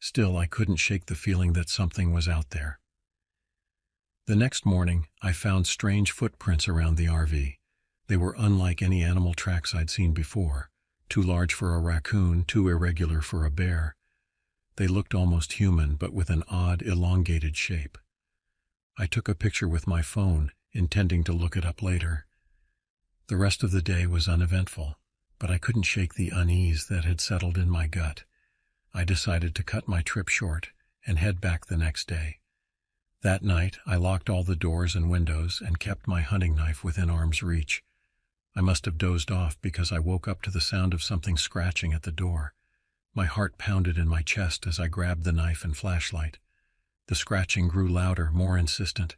Still, I couldn't shake the feeling that something was out there. The next morning, I found strange footprints around the RV. They were unlike any animal tracks I'd seen before. Too large for a raccoon, too irregular for a bear. They looked almost human, but with an odd, elongated shape. I took a picture with my phone, intending to look it up later. The rest of the day was uneventful, but I couldn't shake the unease that had settled in my gut. I decided to cut my trip short and head back the next day. That night, I locked all the doors and windows and kept my hunting knife within arm's reach. I must have dozed off because I woke up to the sound of something scratching at the door. My heart pounded in my chest as I grabbed the knife and flashlight. The scratching grew louder, more insistent.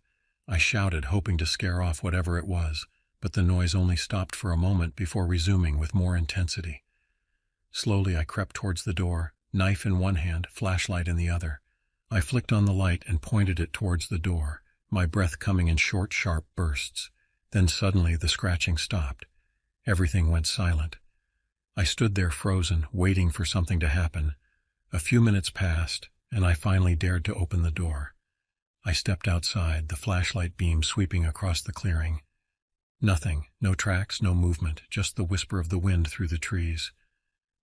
I shouted, hoping to scare off whatever it was, but the noise only stopped for a moment before resuming with more intensity. Slowly I crept towards the door, knife in one hand, flashlight in the other. I flicked on the light and pointed it towards the door, my breath coming in short, sharp bursts. Then suddenly the scratching stopped. Everything went silent. I stood there frozen, waiting for something to happen. A few minutes passed, and I finally dared to open the door. I stepped outside, the flashlight beam sweeping across the clearing. Nothing, no tracks, no movement, just the whisper of the wind through the trees.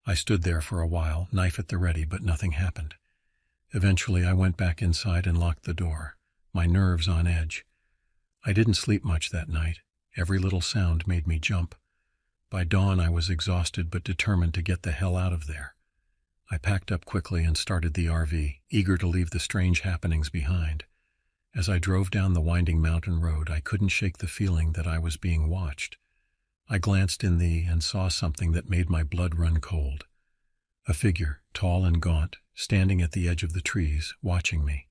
I stood there for a while, knife at the ready, but nothing happened. Eventually I went back inside and locked the door, my nerves on edge. I didn't sleep much that night. Every little sound made me jump. By dawn I was exhausted but determined to get the hell out of there. I packed up quickly and started the RV, eager to leave the strange happenings behind. As I drove down the winding mountain road, I couldn't shake the feeling that I was being watched. I glanced in and saw something that made my blood run cold. A figure, tall and gaunt, standing at the edge of the trees, watching me.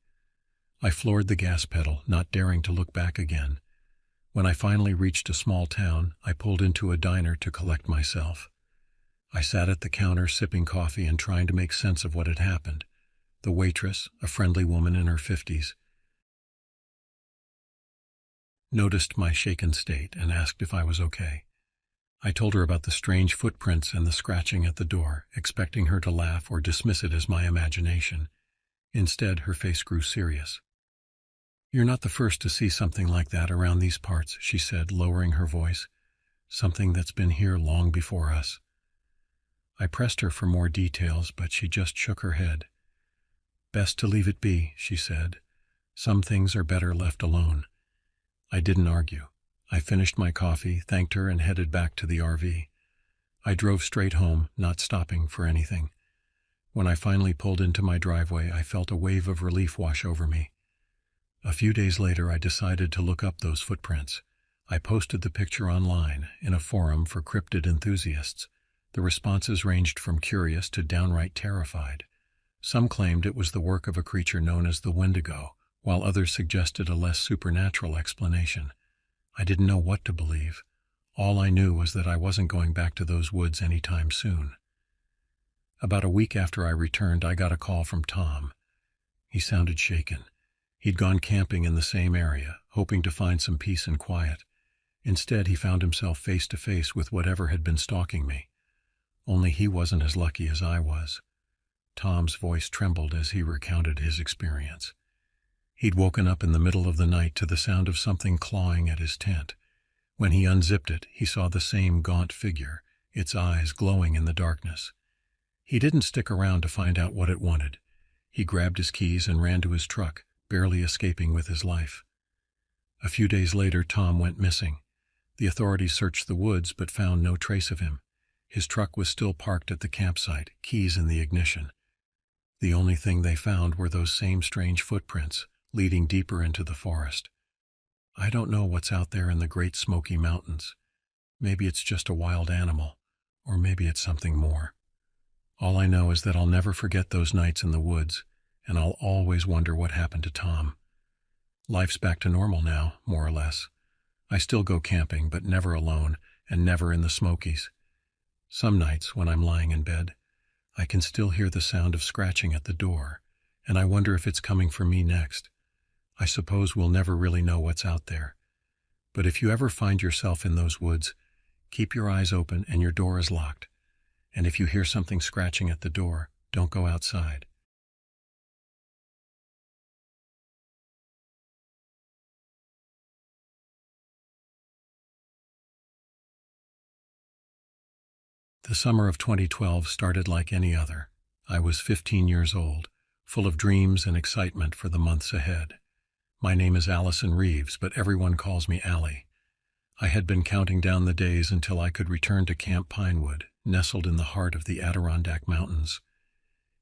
I floored the gas pedal, not daring to look back again. When I finally reached a small town, I pulled into a diner to collect myself. I sat at the counter sipping coffee and trying to make sense of what had happened. The waitress, a friendly woman in her 50s, noticed my shaken state and asked if I was okay. I told her about the strange footprints and the scratching at the door, expecting her to laugh or dismiss it as my imagination. Instead, her face grew serious. "You're not the first to see something like that around these parts," she said, lowering her voice. "Something that's been here long before us." I pressed her for more details, but she just shook her head. "Best to leave it be," she said. "Some things are better left alone." I didn't argue. I finished my coffee, thanked her, and headed back to the RV. I drove straight home, not stopping for anything. When I finally pulled into my driveway, I felt a wave of relief wash over me. A few days later, I decided to look up those footprints. I posted the picture online, in a forum for cryptid enthusiasts. The responses ranged from curious to downright terrified. Some claimed it was the work of a creature known as the Wendigo, while others suggested a less supernatural explanation. I didn't know what to believe. All I knew was that I wasn't going back to those woods anytime soon. About a week after I returned, I got a call from Tom. He sounded shaken. He'd gone camping in the same area, hoping to find some peace and quiet. Instead, he found himself face to face with whatever had been stalking me. Only he wasn't as lucky as I was. Tom's voice trembled as he recounted his experience. He'd woken up in the middle of the night to the sound of something clawing at his tent. When he unzipped it, he saw the same gaunt figure, its eyes glowing in the darkness. He didn't stick around to find out what it wanted. He grabbed his keys and ran to his truck, barely escaping with his life. A few days later, Tom went missing. The authorities searched the woods but found no trace of him. His truck was still parked at the campsite, keys in the ignition. The only thing they found were those same strange footprints, leading deeper into the forest. I don't know what's out there in the Great Smoky Mountains. Maybe it's just a wild animal, or maybe it's something more. All I know is that I'll never forget those nights in the woods, and I'll always wonder what happened to Tom. Life's back to normal now, more or less. I still go camping, but never alone, and never in the Smokies. Some nights, when I'm lying in bed, I can still hear the sound of scratching at the door, and I wonder if it's coming for me next. I suppose we'll never really know what's out there. But if you ever find yourself in those woods, keep your eyes open and your door is locked. And if you hear something scratching at the door, don't go outside. The summer of 2012 started like any other. I was 15 years old, full of dreams and excitement for the months ahead. My name is Allison Reeves, but everyone calls me Allie. I had been counting down the days until I could return to Camp Pinewood, nestled in the heart of the Adirondack Mountains.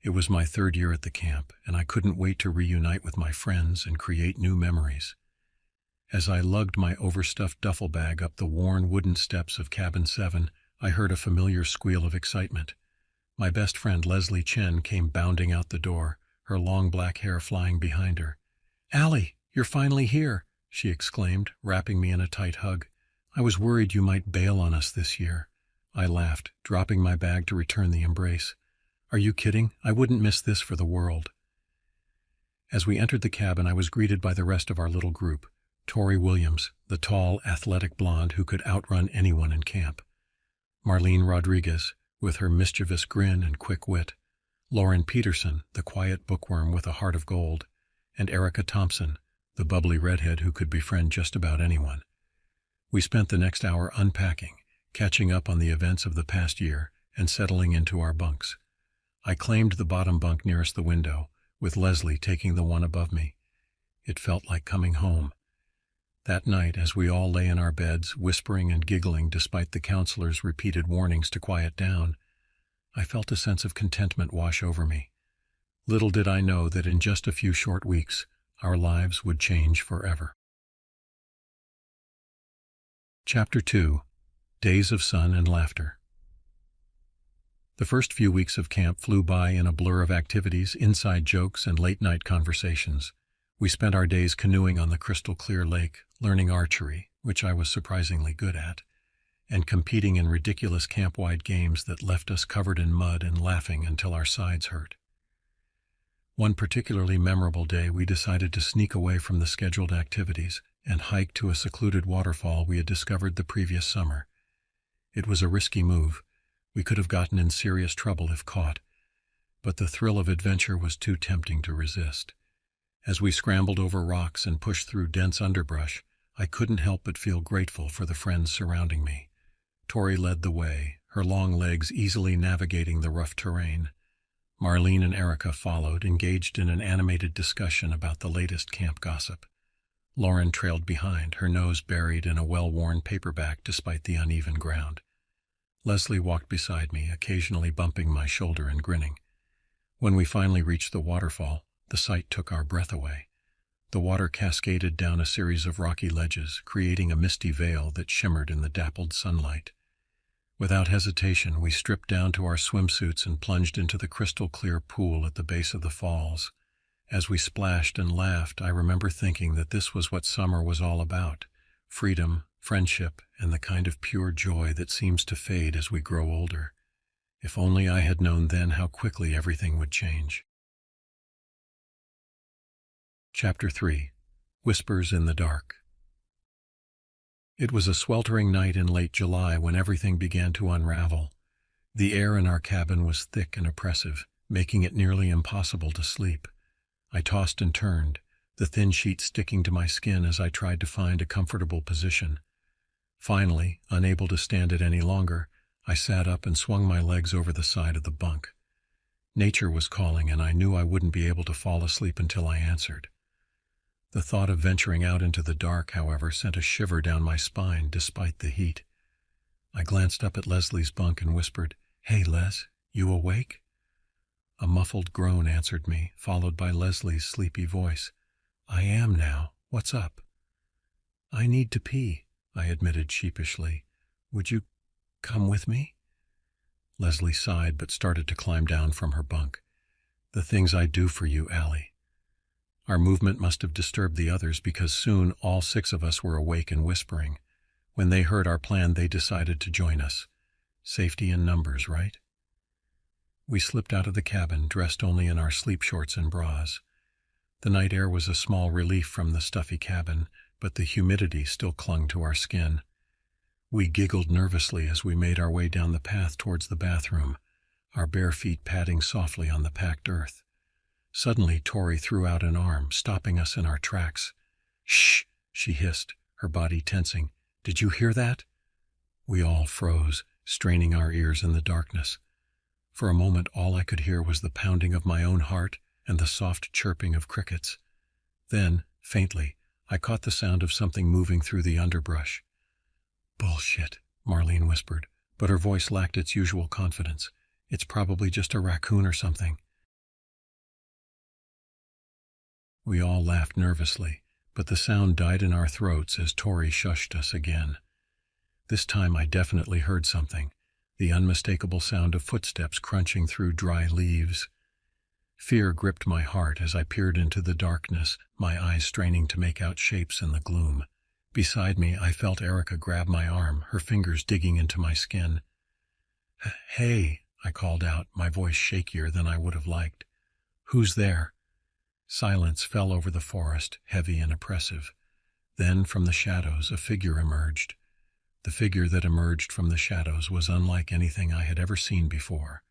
It was my third year at the camp, and I couldn't wait to reunite with my friends and create new memories. As I lugged my overstuffed duffel bag up the worn wooden steps of Cabin 7, I heard a familiar squeal of excitement. My best friend Leslie Chen came bounding out the door, her long black hair flying behind her. "Allie, you're finally here," she exclaimed, wrapping me in a tight hug. "I was worried you might bail on us this year." I laughed, dropping my bag to return the embrace. "Are you kidding? I wouldn't miss this for the world." As we entered the cabin, I was greeted by the rest of our little group. Tori Williams, the tall, athletic blonde who could outrun anyone in camp. Marlene Rodriguez, with her mischievous grin and quick wit. Lauren Peterson, the quiet bookworm with a heart of gold. And Erica Thompson, the bubbly redhead who could befriend just about anyone. We spent the next hour unpacking, catching up on the events of the past year, and settling into our bunks. I claimed the bottom bunk nearest the window, with Leslie taking the one above me. It felt like coming home. That night, as we all lay in our beds, whispering and giggling despite the counselor's repeated warnings to quiet down, I felt a sense of contentment wash over me. Little did I know that in just a few short weeks, our lives would change forever. Chapter 2. Days of Sun and Laughter. The first few weeks of camp flew by in a blur of activities, inside jokes, and late-night conversations. We spent our days canoeing on the crystal-clear lake, learning archery, which I was surprisingly good at, and competing in ridiculous camp-wide games that left us covered in mud and laughing until our sides hurt. One particularly memorable day, we decided to sneak away from the scheduled activities, and hiked to a secluded waterfall we had discovered the previous summer. It was a risky move. We could have gotten in serious trouble if caught, but the thrill of adventure was too tempting to resist. As we scrambled over rocks and pushed through dense underbrush, I couldn't help but feel grateful for the friends surrounding me. Tori led the way, her long legs easily navigating the rough terrain. Marlene and Erica followed, engaged in an animated discussion about the latest camp gossip. Lauren trailed behind, her nose buried in a well-worn paperback despite the uneven ground. Leslie walked beside me, occasionally bumping my shoulder and grinning. When we finally reached the waterfall, the sight took our breath away. The water cascaded down a series of rocky ledges, creating a misty veil that shimmered in the dappled sunlight. Without hesitation, we stripped down to our swimsuits and plunged into the crystal-clear pool at the base of the falls. As we splashed and laughed, I remember thinking that this was what summer was all about: freedom, friendship, and the kind of pure joy that seems to fade as we grow older. If only I had known then how quickly everything would change. Chapter 3. Whispers in the Dark. It was a sweltering night in late July when everything began to unravel. The air in our cabin was thick and oppressive, making it nearly impossible to sleep. I tossed and turned, the thin sheet sticking to my skin as I tried to find a comfortable position. Finally, unable to stand it any longer, I sat up and swung my legs over the side of the bunk. Nature was calling, and I knew I wouldn't be able to fall asleep until I answered. The thought of venturing out into the dark, however, sent a shiver down my spine despite the heat. I glanced up at Leslie's bunk and whispered, "Hey, Les, you awake?" A muffled groan answered me, followed by Leslie's sleepy voice. "I am now. What's up?" "I need to pee," I admitted sheepishly. "Would you come with me?" Leslie sighed but started to climb down from her bunk. "The things I do for you, Allie." Our movement must have disturbed the others because soon all 6 of us were awake and whispering. When they heard our plan, they decided to join us. Safety in numbers, right? We slipped out of the cabin, dressed only in our sleep shorts and bras. The night air was a small relief from the stuffy cabin, but the humidity still clung to our skin. We giggled nervously as we made our way down the path towards the bathroom, our bare feet padding softly on the packed earth. Suddenly, Tori threw out an arm, stopping us in our tracks. "Shh!" she hissed, her body tensing. "Did you hear that?" We all froze, straining our ears in the darkness. For a moment, all I could hear was the pounding of my own heart and the soft chirping of crickets. Then, faintly, I caught the sound of something moving through the underbrush. "Bullshit," Marlene whispered, but her voice lacked its usual confidence. "It's probably just a raccoon or something." We all laughed nervously, but the sound died in our throats as Tori shushed us again. This time I definitely heard something, the unmistakable sound of footsteps crunching through dry leaves. Fear gripped my heart as I peered into the darkness, my eyes straining to make out shapes in the gloom. Beside me, I felt Erica grab my arm, her fingers digging into my skin. "Hey," I called out, my voice shakier than I would have liked. "Who's there?" Silence fell over the forest, heavy and oppressive. Then, from the shadows, a figure emerged. The figure that emerged from the shadows was unlike anything I had ever seen before.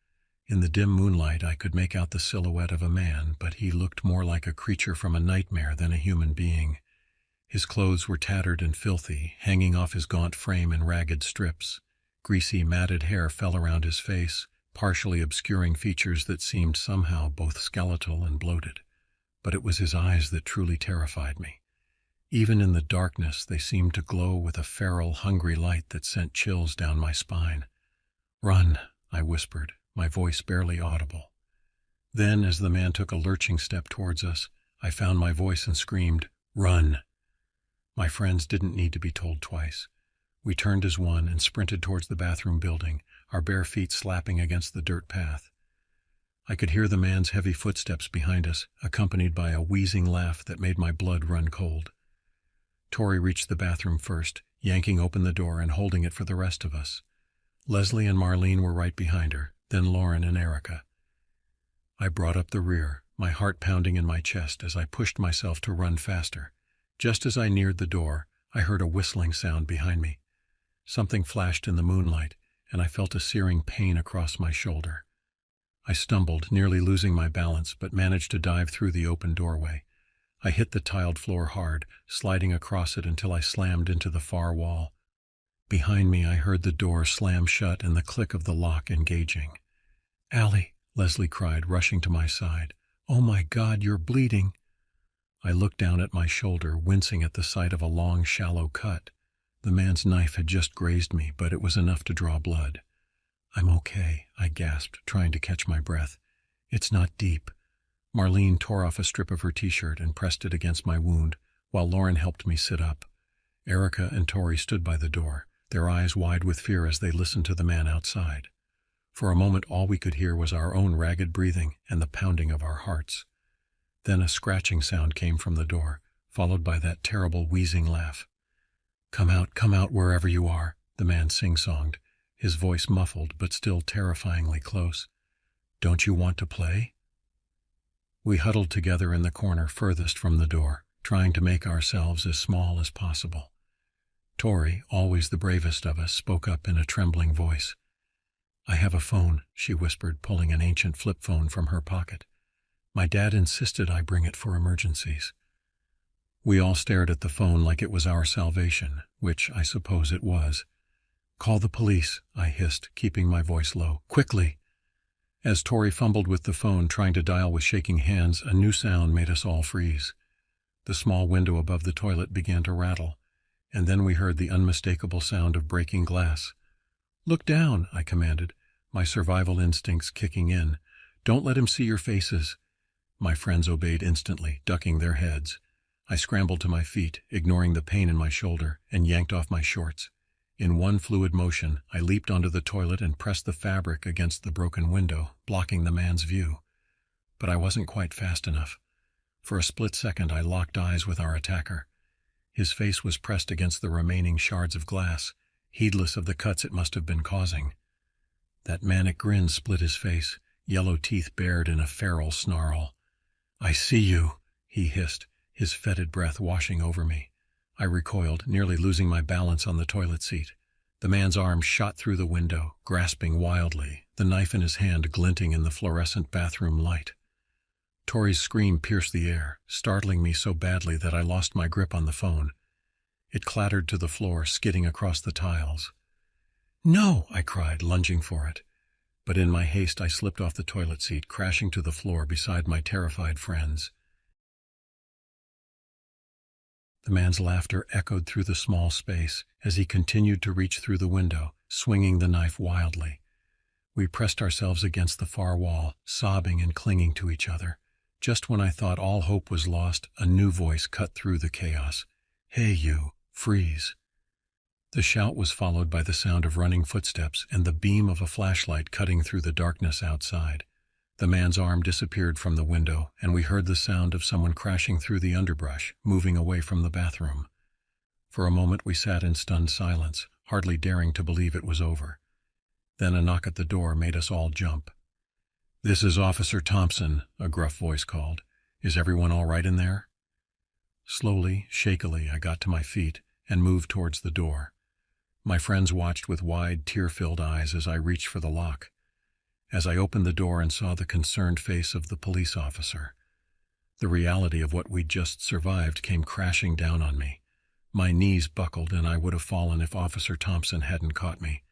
In the dim moonlight, I could make out the silhouette of a man, but he looked more like a creature from a nightmare than a human being. His clothes were tattered and filthy, hanging off his gaunt frame in ragged strips. Greasy, matted hair fell around his face, partially obscuring features that seemed somehow both skeletal and bloated. But it was his eyes that truly terrified me. Even in the darkness, they seemed to glow with a feral, hungry light that sent chills down my spine. "Run," I whispered, my voice barely audible. Then, as the man took a lurching step towards us, I found my voice and screamed, "Run!" My friends didn't need to be told twice. We turned as one and sprinted towards the bathroom building, our bare feet slapping against the dirt path. I could hear the man's heavy footsteps behind us, accompanied by a wheezing laugh that made my blood run cold. Tori reached the bathroom first, yanking open the door and holding it for the rest of us. Leslie and Marlene were right behind her, then Lauren and Erica. I brought up the rear, my heart pounding in my chest as I pushed myself to run faster. Just as I neared the door, I heard a whistling sound behind me. Something flashed in the moonlight, and I felt a searing pain across my shoulder. I stumbled, nearly losing my balance, but managed to dive through the open doorway. I hit the tiled floor hard, sliding across it until I slammed into the far wall. Behind me, I heard the door slam shut and the click of the lock engaging. "Allie," Leslie cried, rushing to my side. "Oh my God, you're bleeding." I looked down at my shoulder, wincing at the sight of a long, shallow cut. The man's knife had just grazed me, but it was enough to draw blood. "I'm okay," I gasped, trying to catch my breath. "It's not deep." Marlene tore off a strip of her t-shirt and pressed it against my wound, while Lauren helped me sit up. Erica and Tori stood by the door, their eyes wide with fear as they listened to the man outside. For a moment, all we could hear was our own ragged breathing and the pounding of our hearts. Then a scratching sound came from the door, followed by that terrible wheezing laugh. Come out wherever you are," the man sing-songed, his voice muffled but still terrifyingly close. "Don't you want to play?" We huddled together in the corner furthest from the door, trying to make ourselves as small as possible. Tori, always the bravest of us, spoke up in a trembling voice. "I have a phone," she whispered, pulling an ancient flip phone from her pocket. "My dad insisted I bring it for emergencies." We all stared at the phone like it was our salvation, which I suppose it was. "Call the police," I hissed, keeping my voice low. "Quickly!" As Tori fumbled with the phone, trying to dial with shaking hands, a new sound made us all freeze. The small window above the toilet began to rattle, and then we heard the unmistakable sound of breaking glass. "Look down," I commanded, my survival instincts kicking in. "Don't let him see your faces." My friends obeyed instantly, ducking their heads. I scrambled to my feet, ignoring the pain in my shoulder, and yanked off my shorts. In one fluid motion, I leaped onto the toilet and pressed the fabric against the broken window, blocking the man's view. But I wasn't quite fast enough. For a split second, I locked eyes with our attacker. His face was pressed against the remaining shards of glass, heedless of the cuts it must have been causing. That manic grin split his face, yellow teeth bared in a feral snarl. "I see you," he hissed, his fetid breath washing over me. I recoiled, nearly losing my balance on the toilet seat. The man's arm shot through the window, grasping wildly, the knife in his hand glinting in the fluorescent bathroom light. Tori's scream pierced the air, startling me so badly that I lost my grip on the phone. It clattered to the floor, skidding across the tiles. "No!" I cried, lunging for it. But in my haste I slipped off the toilet seat, crashing to the floor beside my terrified friends. The man's laughter echoed through the small space as he continued to reach through the window, swinging the knife wildly. We pressed ourselves against the far wall, sobbing and clinging to each other. Just when I thought all hope was lost, a new voice cut through the chaos. "Hey you, freeze." The shout was followed by the sound of running footsteps and the beam of a flashlight cutting through the darkness outside. The man's arm disappeared from the window, and we heard the sound of someone crashing through the underbrush, moving away from the bathroom. For a moment we sat in stunned silence, hardly daring to believe it was over. Then a knock at the door made us all jump. "This is Officer Thompson," a gruff voice called. "Is everyone all right in there?" Slowly, shakily, I got to my feet and moved towards the door. My friends watched with wide, tear-filled eyes as I reached for the lock. As I opened the door and saw the concerned face of the police officer, the reality of what we'd just survived came crashing down on me. My knees buckled and I would have fallen if Officer Thompson hadn't caught me.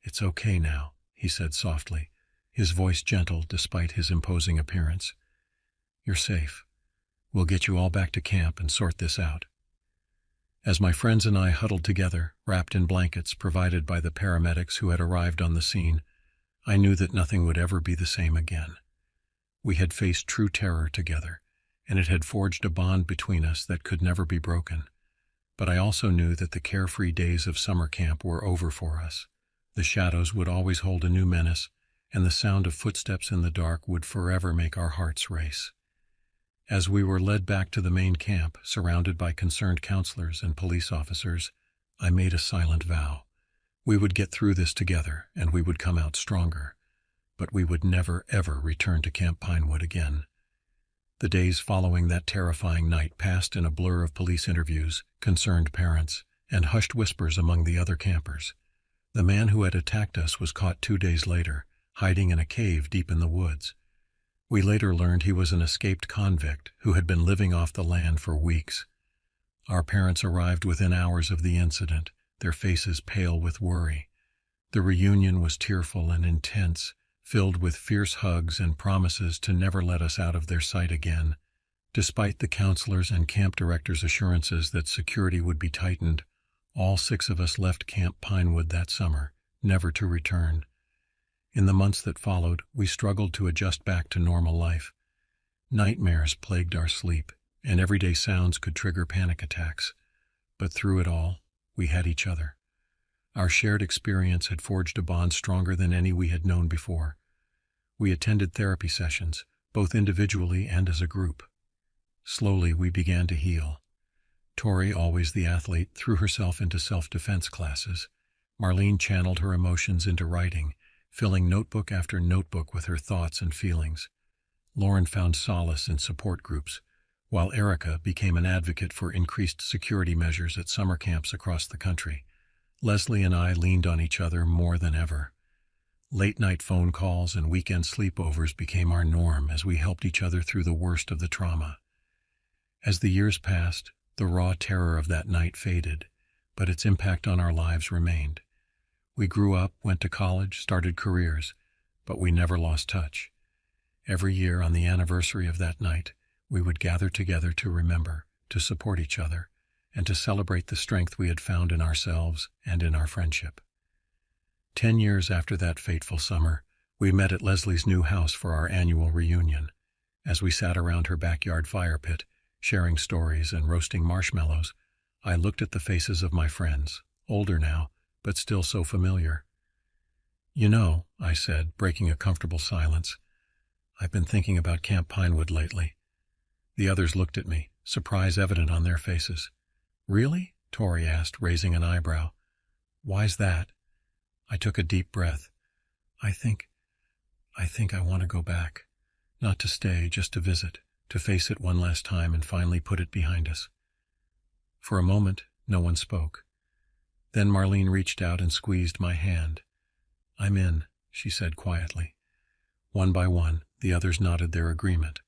"It's okay now," he said softly, his voice gentle despite his imposing appearance. "You're safe. We'll get you all back to camp and sort this out." As my friends and I huddled together, wrapped in blankets provided by the paramedics who had arrived on the scene, I knew that nothing would ever be the same again. We had faced true terror together, and it had forged a bond between us that could never be broken. But I also knew that the carefree days of summer camp were over for us. The shadows would always hold a new menace, and the sound of footsteps in the dark would forever make our hearts race. As we were led back to the main camp, surrounded by concerned counselors and police officers, I made a silent vow. We would get through this together, and we would come out stronger. But we would never, ever return to Camp Pinewood again. The days following that terrifying night passed in a blur of police interviews, concerned parents, and hushed whispers among the other campers. The man who had attacked us was caught 2 days later, hiding in a cave deep in the woods. We later learned he was an escaped convict who had been living off the land for weeks. Our parents arrived within hours of the incident, their faces pale with worry. The reunion was tearful and intense, filled with fierce hugs and promises to never let us out of their sight again. Despite the counselors' and camp directors' assurances that security would be tightened, all 6 of us left Camp Pinewood that summer, never to return. In the months that followed, we struggled to adjust back to normal life. Nightmares plagued our sleep, and everyday sounds could trigger panic attacks. But through it all, we had each other. Our shared experience had forged a bond stronger than any we had known before. We attended therapy sessions, both individually and as a group. Slowly, we began to heal. Tori, always the athlete, threw herself into self-defense classes. Marlene channeled her emotions into writing, filling notebook after notebook with her thoughts and feelings. Lauren found solace in support groups, while Erica became an advocate for increased security measures at summer camps across the country. Leslie and I leaned on each other more than ever. Late-night phone calls and weekend sleepovers became our norm as we helped each other through the worst of the trauma. As the years passed, the raw terror of that night faded, but its impact on our lives remained. We grew up, went to college, started careers, but we never lost touch. Every year on the anniversary of that night, we would gather together to remember, to support each other, and to celebrate the strength we had found in ourselves and in our friendship. 10 years after that fateful summer, we met at Leslie's new house for our annual reunion. As we sat around her backyard fire pit, sharing stories and roasting marshmallows, I looked at the faces of my friends, older now, but still so familiar. "You know," I said, breaking a comfortable silence, "I've been thinking about Camp Pinewood lately." The others looked at me, surprise evident on their faces. "Really?" Tori asked, raising an eyebrow. "Why's that?" I took a deep breath. I think I want to go back. Not to stay, just to visit, to face it one last time and finally put it behind us." For a moment, no one spoke. Then Marlene reached out and squeezed my hand. "I'm in," she said quietly. One by one, the others nodded their agreement.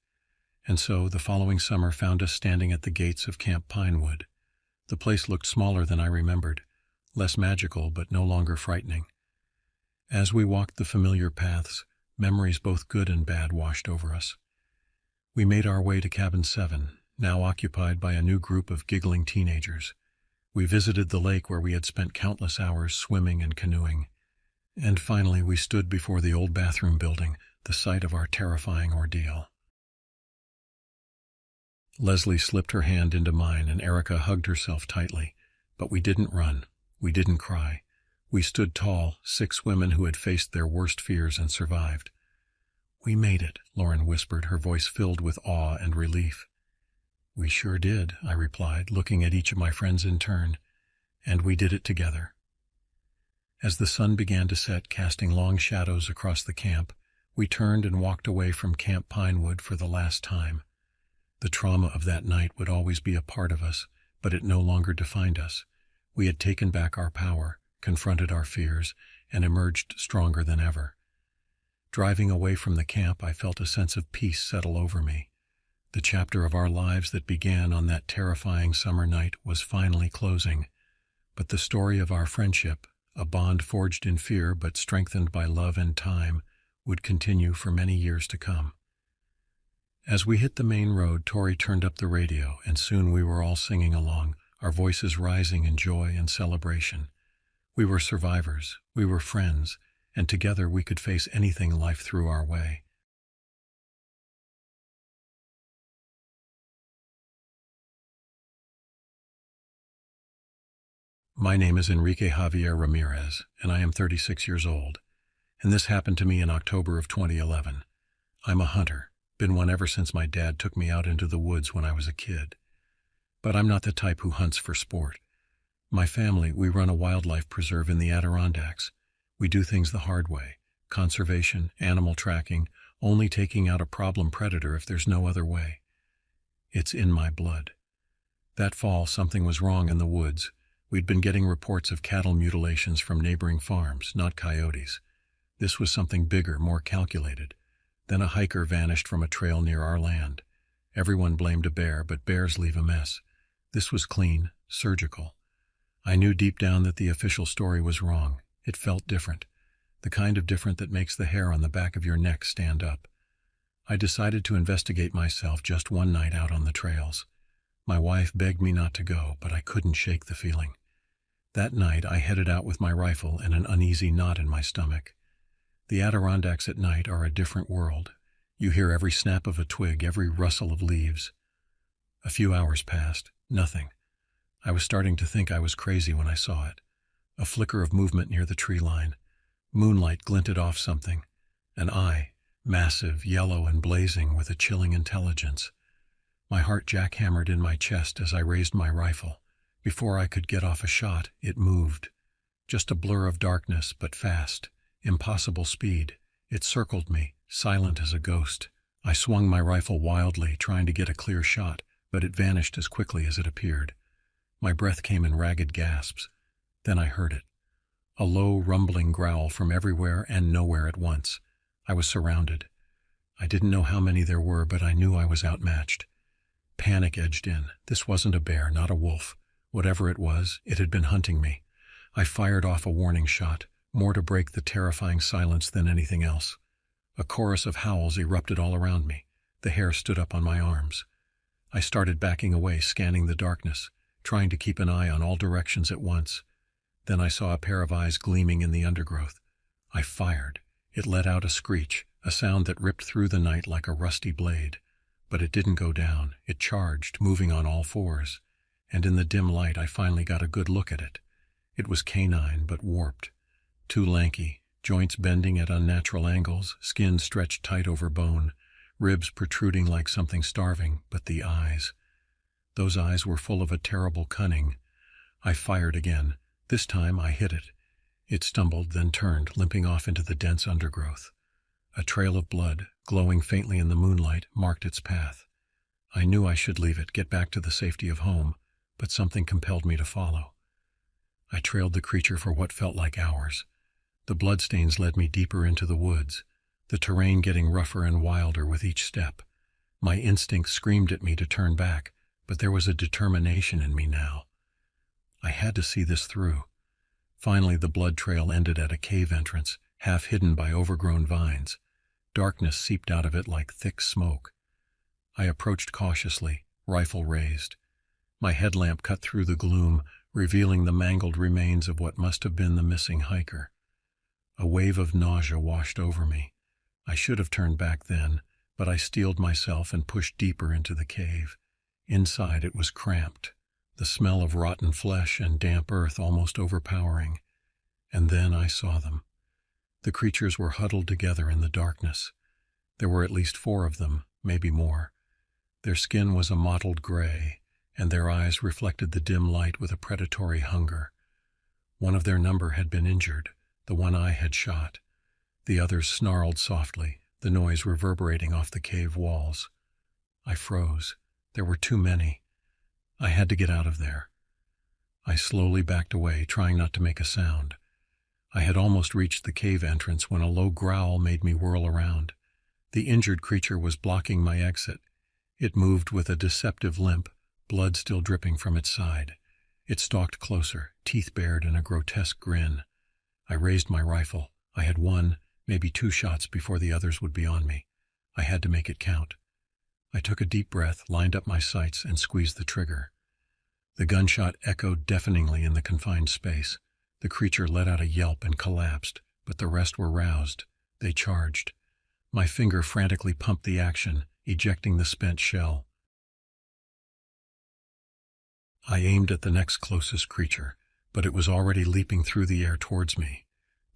And so, the following summer found us standing at the gates of Camp Pinewood. The place looked smaller than I remembered, less magical but no longer frightening. As we walked the familiar paths, memories both good and bad washed over us. We made our way to Cabin 7, now occupied by a new group of giggling teenagers. We visited the lake where we had spent countless hours swimming and canoeing. And finally we stood before the old bathroom building, the site of our terrifying ordeal. Leslie slipped her hand into mine and Erica hugged herself tightly. But we didn't run. We didn't cry. We stood tall, 6 women who had faced their worst fears and survived. "We made it," Lauren whispered, her voice filled with awe and relief. "We sure did," I replied, looking at each of my friends in turn. "And we did it together." As the sun began to set, casting long shadows across the camp, we turned and walked away from Camp Pinewood for the last time. The trauma of that night would always be a part of us, but it no longer defined us. We had taken back our power, confronted our fears, and emerged stronger than ever. Driving away from the camp, I felt a sense of peace settle over me. The chapter of our lives that began on that terrifying summer night was finally closing, but the story of our friendship, a bond forged in fear but strengthened by love and time, would continue for many years to come. As we hit the main road, Tori turned up the radio, and soon we were all singing along, our voices rising in joy and celebration. We were survivors, we were friends, and together we could face anything life threw our way. My name is Enrique Javier Ramirez, and I am 36 years old, and this happened to me in October of 2011. I'm a hunter, been one ever since my dad took me out into the woods when I was a kid. But I'm not the type who hunts for sport. My family, we run a wildlife preserve in the Adirondacks. We do things the hard way: conservation, animal tracking, only taking out a problem predator if there's no other way. It's in my blood. That fall, something was wrong in the woods. We'd been getting reports of cattle mutilations from neighboring farms, not coyotes. This was something bigger, more calculated. Then a hiker vanished from a trail near our land. Everyone blamed a bear, but bears leave a mess. This was clean, surgical. I knew deep down that the official story was wrong. It felt different. The kind of different that makes the hair on the back of your neck stand up. I decided to investigate myself just one night out on the trails. My wife begged me not to go, but I couldn't shake the feeling. That night I headed out with my rifle and an uneasy knot in my stomach. The Adirondacks at night are a different world. You hear every snap of a twig, every rustle of leaves. A few hours passed. Nothing. I was starting to think I was crazy when I saw it. A flicker of movement near the tree line. Moonlight glinted off something. An eye, massive, yellow and blazing with a chilling intelligence. My heart jackhammered in my chest as I raised my rifle. Before I could get off a shot, it moved. Just a blur of darkness, but fast. Impossible speed. It circled me, silent as a ghost. I swung my rifle wildly, trying to get a clear shot, but it vanished as quickly as it appeared. My breath came in ragged gasps. Then I heard it. A low, rumbling growl from everywhere and nowhere at once. I was surrounded. I didn't know how many there were, but I knew I was outmatched. Panic edged in. This wasn't a bear, not a wolf. Whatever it was, it had been hunting me. I fired off a warning shot, more to break the terrifying silence than anything else. A chorus of howls erupted all around me. The hair stood up on my arms. I started backing away, scanning the darkness, trying to keep an eye on all directions at once. Then I saw a pair of eyes gleaming in the undergrowth. I fired. It let out a screech, a sound that ripped through the night like a rusty blade. But it didn't go down. It charged, moving on all fours. And in the dim light I finally got a good look at it. It was canine, but warped. Too lanky, joints bending at unnatural angles, skin stretched tight over bone, ribs protruding like something starving, but the eyes. Those eyes were full of a terrible cunning. I fired again. This time I hit it. It stumbled, then turned, limping off into the dense undergrowth. A trail of blood, glowing faintly in the moonlight, marked its path. I knew I should leave it, get back to the safety of home, but something compelled me to follow. I trailed the creature for what felt like hours. The bloodstains led me deeper into the woods, the terrain getting rougher and wilder with each step. My instinct screamed at me to turn back, but there was a determination in me now. I had to see this through. Finally, the blood trail ended at a cave entrance, half hidden by overgrown vines. Darkness seeped out of it like thick smoke. I approached cautiously, rifle raised. My headlamp cut through the gloom, revealing the mangled remains of what must have been the missing hiker. A wave of nausea washed over me. I should have turned back then, but I steeled myself and pushed deeper into the cave. Inside it was cramped, the smell of rotten flesh and damp earth almost overpowering. And then I saw them. The creatures were huddled together in the darkness. There were at least 4 of them, maybe more. Their skin was a mottled gray, and their eyes reflected the dim light with a predatory hunger. One of their number had been injured, the one I had shot. The others snarled softly, the noise reverberating off the cave walls. I froze. There were too many. I had to get out of there. I slowly backed away, trying not to make a sound. I had almost reached the cave entrance when a low growl made me whirl around. The injured creature was blocking my exit. It moved with a deceptive limp, blood still dripping from its side. It stalked closer, teeth bared in a grotesque grin. I raised my rifle. I had 1, maybe 2 shots before the others would be on me. I had to make it count. I took a deep breath, lined up my sights, and squeezed the trigger. The gunshot echoed deafeningly in the confined space. The creature let out a yelp and collapsed, but the rest were roused. They charged. My finger frantically pumped the action, ejecting the spent shell. I aimed at the next closest creature, but it was already leaping through the air towards me.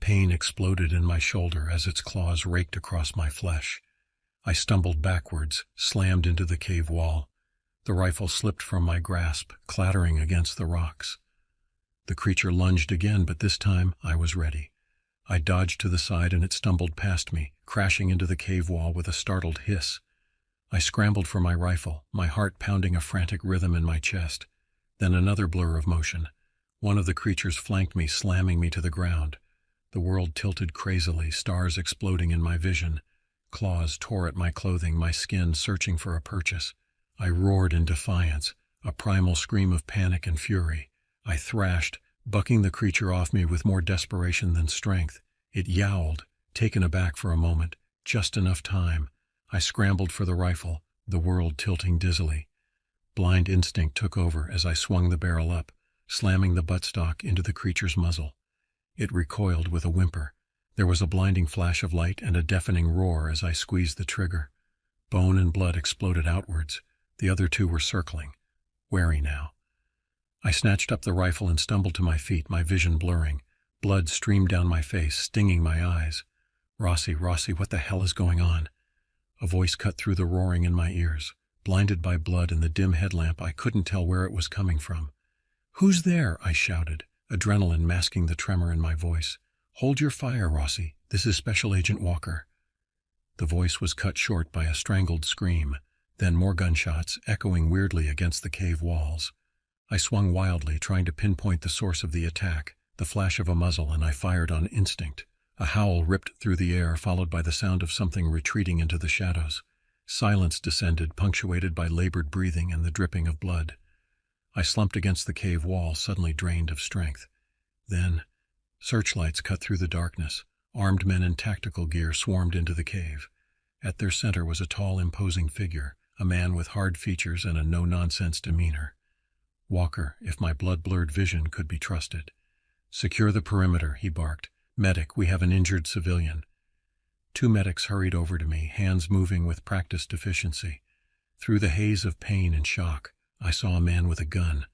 Pain exploded in my shoulder as its claws raked across my flesh. I stumbled backwards, slammed into the cave wall. The rifle slipped from my grasp, clattering against the rocks. The creature lunged again, but this time I was ready. I dodged to the side and it stumbled past me, crashing into the cave wall with a startled hiss. I scrambled for my rifle, my heart pounding a frantic rhythm in my chest. Then another blur of motion. One of the creatures flanked me, slamming me to the ground. The world tilted crazily, stars exploding in my vision. Claws tore at my clothing, my skin searching for a purchase. I roared in defiance, a primal scream of panic and fury. I thrashed, bucking the creature off me with more desperation than strength. It yowled, taken aback for a moment, just enough time. I scrambled for the rifle, the world tilting dizzily. Blind instinct took over as I swung the barrel up, slamming the buttstock into the creature's muzzle. It recoiled with a whimper. There was a blinding flash of light and a deafening roar as I squeezed the trigger. Bone and blood exploded outwards. The other two were circling, wary now. I snatched up the rifle and stumbled to my feet, my vision blurring. Blood streamed down my face, stinging my eyes. Rossi, what the hell is going on? A voice cut through the roaring in my ears. Blinded by blood and the dim headlamp, I couldn't tell where it was coming from. "Who's there?" I shouted, adrenaline masking the tremor in my voice. "Hold your fire, Rossi. This is Special Agent Walker." The voice was cut short by a strangled scream, then more gunshots echoing weirdly against the cave walls. I swung wildly, trying to pinpoint the source of the attack, the flash of a muzzle, and I fired on instinct. A howl ripped through the air, followed by the sound of something retreating into the shadows. Silence descended, punctuated by labored breathing and the dripping of blood. I slumped against the cave wall, suddenly drained of strength. Then, searchlights cut through the darkness. Armed men in tactical gear swarmed into the cave. At their center was a tall, imposing figure, a man with hard features and a no-nonsense demeanor. Walker, if my blood-blurred vision could be trusted. "Secure the perimeter," he barked. "Medic, we have an injured civilian." Two medics hurried over to me, hands moving with practiced efficiency. Through the haze of pain and shock, I saw a man with a gun.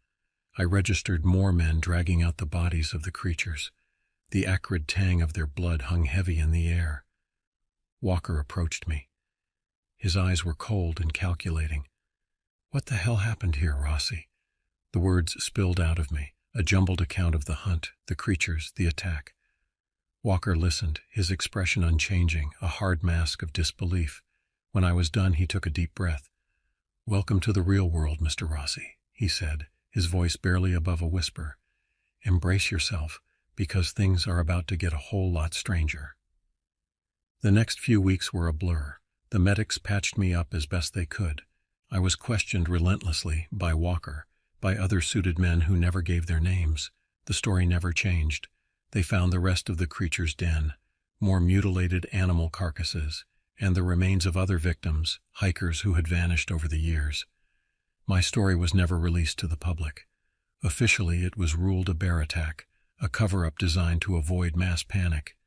I registered more men dragging out the bodies of the creatures. The acrid tang of their blood hung heavy in the air. Walker approached me. His eyes were cold and calculating. "What the hell happened here, Rossi?" The words spilled out of me, a jumbled account of the hunt, the creatures, the attack. Walker listened, his expression unchanging, a hard mask of disbelief. When I was done, he took a deep breath. "Welcome to the real world, Mr. Rossi," he said, his voice barely above a whisper. "Embrace yourself, because things are about to get a whole lot stranger." The next few weeks were a blur. The medics patched me up as best they could. I was questioned relentlessly by Walker, by other suited men who never gave their names. The story never changed. They found the rest of the creature's den, more mutilated animal carcasses, and the remains of other victims, hikers who had vanished over the years. My story was never released to the public. Officially, it was ruled a bear attack, a cover-up designed to avoid mass panic.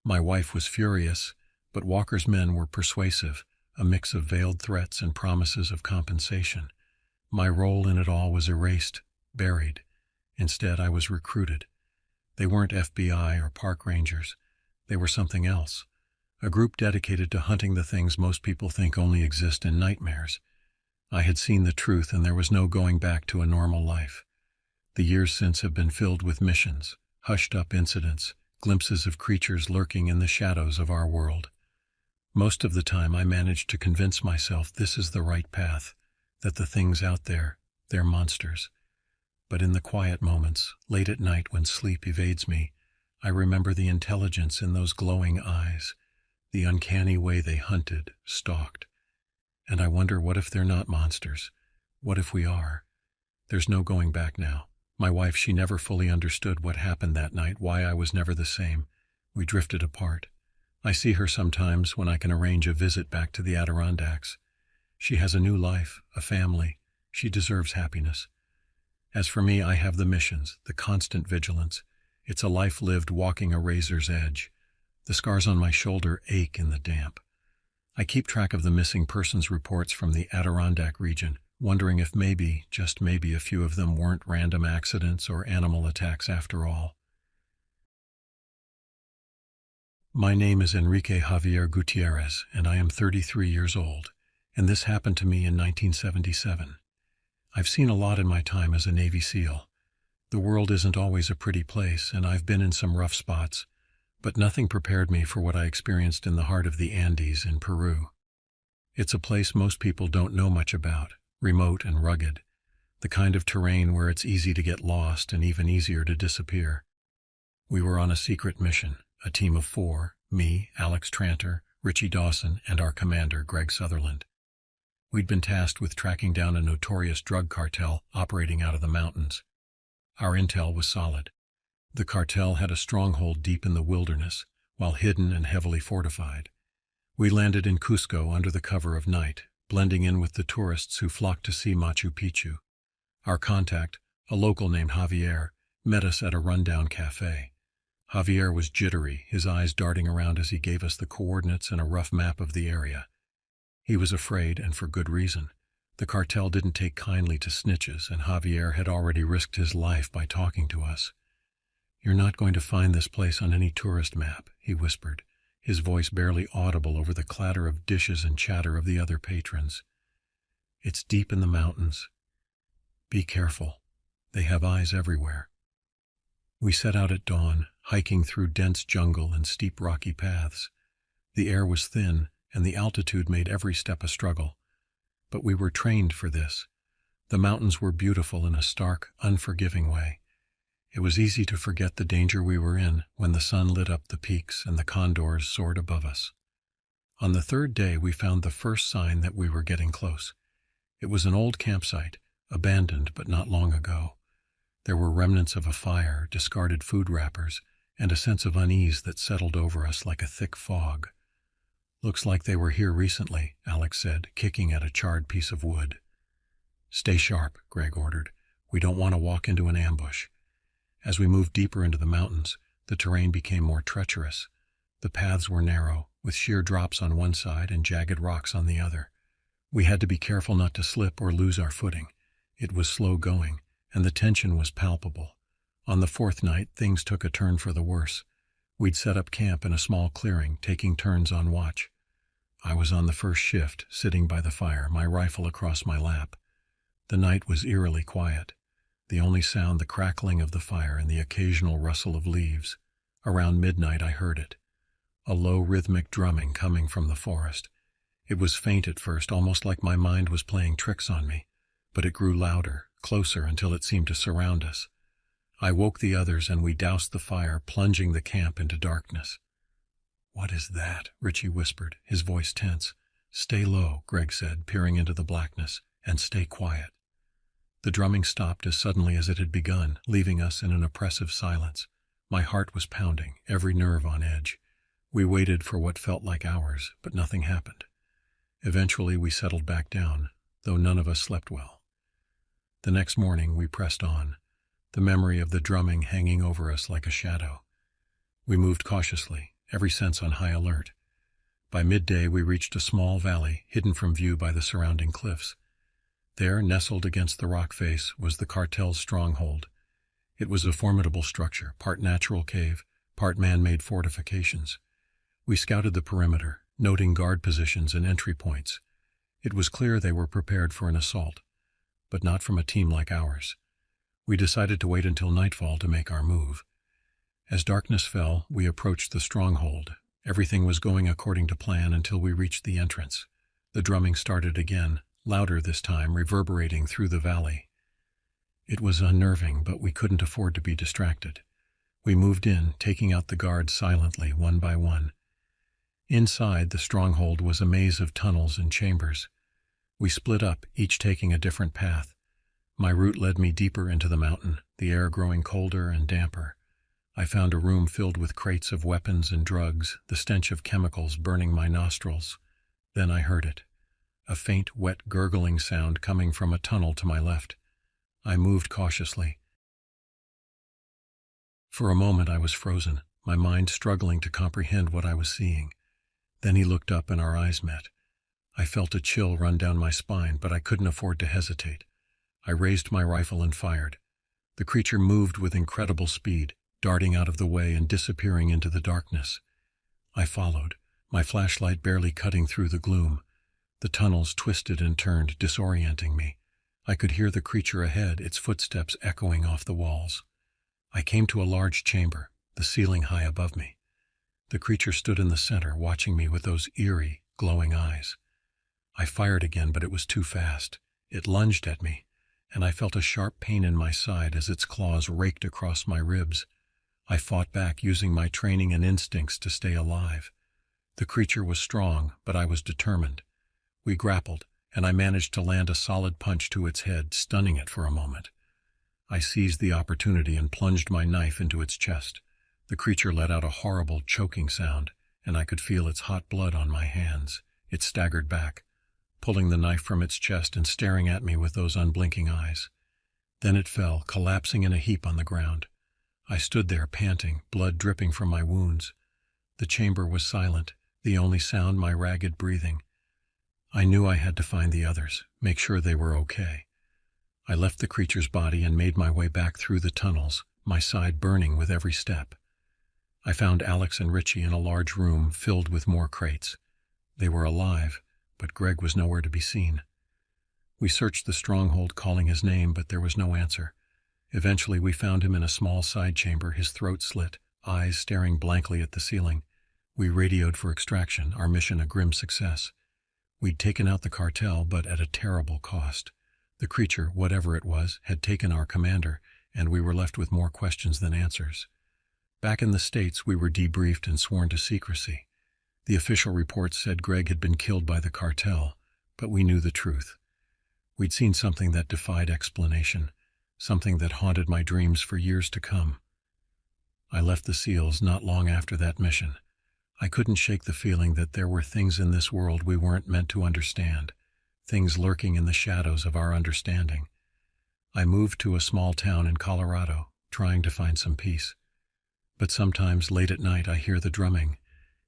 My wife was furious, but Walker's men were persuasive, a mix of veiled threats and promises of compensation. My role in it all was erased, buried. Instead, I was recruited. They weren't FBI or park rangers. They were something else. A group dedicated to hunting the things most people think only exist in nightmares. I had seen the truth, and there was no going back to a normal life. The years since have been filled with missions, hushed-up incidents, glimpses of creatures lurking in the shadows of our world. Most of the time I managed to convince myself this is the right path, that the things out there, they're monsters. But in the quiet moments, late at night when sleep evades me, I remember the intelligence in those glowing eyes, the uncanny way they hunted, stalked. And I wonder, what if they're not monsters? What if we are? There's no going back now. My wife, she never fully understood what happened that night, why I was never the same. We drifted apart. I see her sometimes when I can arrange a visit back to the Adirondacks. She has a new life, a family. She deserves happiness. As for me, I have the missions, the constant vigilance. It's a life lived walking a razor's edge. The scars on my shoulder ache in the damp. I keep track of the missing persons reports from the Adirondack region, wondering if maybe, just maybe, a few of them weren't random accidents or animal attacks after all. My name is Enrique Javier Gutierrez, and I am 33 years old, and this happened to me in 1977. I've seen a lot in my time as a Navy SEAL. The world isn't always a pretty place, and I've been in some rough spots, but nothing prepared me for what I experienced in the heart of the Andes in Peru. It's a place most people don't know much about, remote and rugged, the kind of terrain where it's easy to get lost and even easier to disappear. We were on a secret mission, a team of 4, me, Alex Tranter, Richie Dawson, and our commander, Greg Sutherland. We'd been tasked with tracking down a notorious drug cartel operating out of the mountains. Our intel was solid. The cartel had a stronghold deep in the wilderness, while hidden and heavily fortified. We landed in Cusco under the cover of night, blending in with the tourists who flocked to see Machu Picchu. Our contact, a local named Javier, met us at a rundown cafe. Javier was jittery, his eyes darting around as he gave us the coordinates and a rough map of the area. He was afraid, and for good reason. The cartel didn't take kindly to snitches, and Javier had already risked his life by talking to us. "You're not going to find this place on any tourist map," he whispered, his voice barely audible over the clatter of dishes and chatter of the other patrons. "It's deep in the mountains. Be careful. They have eyes everywhere." We set out at dawn, hiking through dense jungle and steep rocky paths. The air was thin, and the altitude made every step a struggle. But we were trained for this. The mountains were beautiful in a stark, unforgiving way. It was easy to forget the danger we were in when the sun lit up the peaks and the condors soared above us. On the 3rd day, we found the first sign that we were getting close. It was an old campsite, abandoned but not long ago. There were remnants of a fire, discarded food wrappers, and a sense of unease that settled over us like a thick fog. "Looks like they were here recently," Alex said, kicking at a charred piece of wood. "Stay sharp," Greg ordered. "We don't want to walk into an ambush." As we moved deeper into the mountains, the terrain became more treacherous. The paths were narrow, with sheer drops on one side and jagged rocks on the other. We had to be careful not to slip or lose our footing. It was slow going, and the tension was palpable. On the 4th night, things took a turn for the worse. We'd set up camp in a small clearing, taking turns on watch. I was on the first shift, sitting by the fire, my rifle across my lap. The night was eerily quiet. The only sound the crackling of the fire and the occasional rustle of leaves. Around midnight I heard it. A low rhythmic drumming coming from the forest. It was faint at first, almost like my mind was playing tricks on me, but it grew louder, closer, until it seemed to surround us. I woke the others and we doused the fire, plunging the camp into darkness. "What is that?" Richie whispered, his voice tense. "Stay low," Greg said, peering into the blackness, "and stay quiet." The drumming stopped as suddenly as it had begun, leaving us in an oppressive silence. My heart was pounding, every nerve on edge. We waited for what felt like hours, but nothing happened. Eventually we settled back down, though none of us slept well. The next morning we pressed on, the memory of the drumming hanging over us like a shadow. We moved cautiously, every sense on high alert. By midday we reached a small valley, hidden from view by the surrounding cliffs. There, nestled against the rock face, was the cartel's stronghold. It was a formidable structure, part natural cave, part man-made fortifications. We scouted the perimeter, noting guard positions and entry points. It was clear they were prepared for an assault, but not from a team like ours. We decided to wait until nightfall to make our move. As darkness fell, we approached the stronghold. Everything was going according to plan until we reached the entrance. The drumming started again, louder this time, reverberating through the valley. It was unnerving, but we couldn't afford to be distracted. We moved in, taking out the guards silently, one by one. Inside, the stronghold was a maze of tunnels and chambers. We split up, each taking a different path. My route led me deeper into the mountain, the air growing colder and damper. I found a room filled with crates of weapons and drugs, the stench of chemicals burning my nostrils. Then I heard it. A faint, wet, gurgling sound coming from a tunnel to my left. I moved cautiously. For a moment I was frozen, my mind struggling to comprehend what I was seeing. Then he looked up and our eyes met. I felt a chill run down my spine, but I couldn't afford to hesitate. I raised my rifle and fired. The creature moved with incredible speed, darting out of the way and disappearing into the darkness. I followed, my flashlight barely cutting through the gloom. The tunnels twisted and turned, disorienting me. I could hear the creature ahead, its footsteps echoing off the walls. I came to a large chamber, the ceiling high above me. The creature stood in the center, watching me with those eerie, glowing eyes. I fired again, but it was too fast. It lunged at me, and I felt a sharp pain in my side as its claws raked across my ribs. I fought back, using my training and instincts to stay alive. The creature was strong, but I was determined. We grappled, and I managed to land a solid punch to its head, stunning it for a moment. I seized the opportunity and plunged my knife into its chest. The creature let out a horrible, choking sound, and I could feel its hot blood on my hands. It staggered back, pulling the knife from its chest and staring at me with those unblinking eyes. Then it fell, collapsing in a heap on the ground. I stood there, panting, blood dripping from my wounds. The chamber was silent, the only sound my ragged breathing. I knew I had to find the others, make sure they were okay. I left the creature's body and made my way back through the tunnels, my side burning with every step. I found Alex and Richie in a large room filled with more crates. They were alive, but Greg was nowhere to be seen. We searched the stronghold, calling his name, but there was no answer. Eventually we found him in a small side chamber, his throat slit, eyes staring blankly at the ceiling. We radioed for extraction, our mission a grim success. We'd taken out the cartel, but at a terrible cost. The creature, whatever it was, had taken our commander, and we were left with more questions than answers. Back in the States, we were debriefed and sworn to secrecy. The official reports said Greg had been killed by the cartel, but we knew the truth. We'd seen something that defied explanation, something that haunted my dreams for years to come. I left the SEALs not long after that mission. I couldn't shake the feeling that there were things in this world we weren't meant to understand, things lurking in the shadows of our understanding. I moved to a small town in Colorado, trying to find some peace. But sometimes, late at night, I hear the drumming.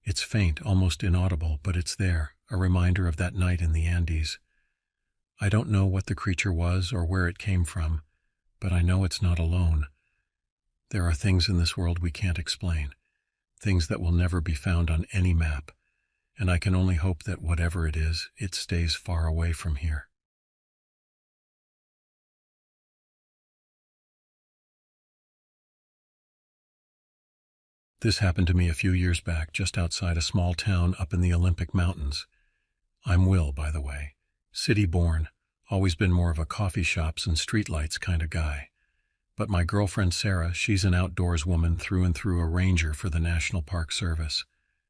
It's faint, almost inaudible, but it's there, a reminder of that night in the Andes. I don't know what the creature was or where it came from, but I know it's not alone. There are things in this world we can't explain, things that will never be found on any map, and I can only hope that whatever it is, it stays far away from here. This happened to me a few years back, just outside a small town up in the Olympic Mountains. I'm Will, by the way. City-born, always been more of a coffee shops and streetlights kind of guy. But my girlfriend Sarah, she's an outdoors woman through and through, a ranger for the National Park Service.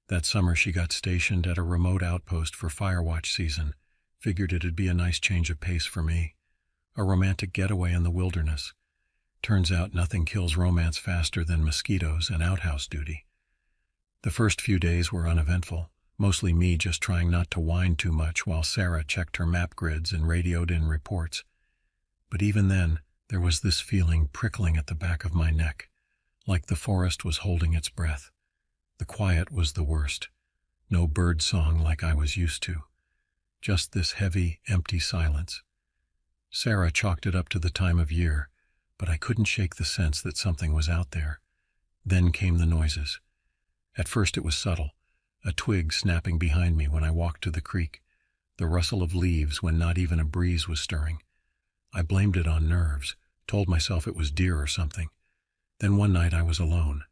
That summer she got stationed at a remote outpost for firewatch season. Figured it'd be a nice change of pace for me. A romantic getaway in the wilderness. Turns out nothing kills romance faster than mosquitoes and outhouse duty. The first few days were uneventful, mostly me just trying not to whine too much while Sarah checked her map grids and radioed in reports. But even then, there was this feeling prickling at the back of my neck, like the forest was holding its breath. The quiet was the worst. No bird song like I was used to. Just this heavy, empty silence. Sarah chalked it up to the time of year, but I couldn't shake the sense that something was out there. Then came the noises. At first it was subtle, a twig snapping behind me when I walked to the creek, the rustle of leaves when not even a breeze was stirring. I blamed it on nerves, told myself it was deer or something. Then one night I was alone.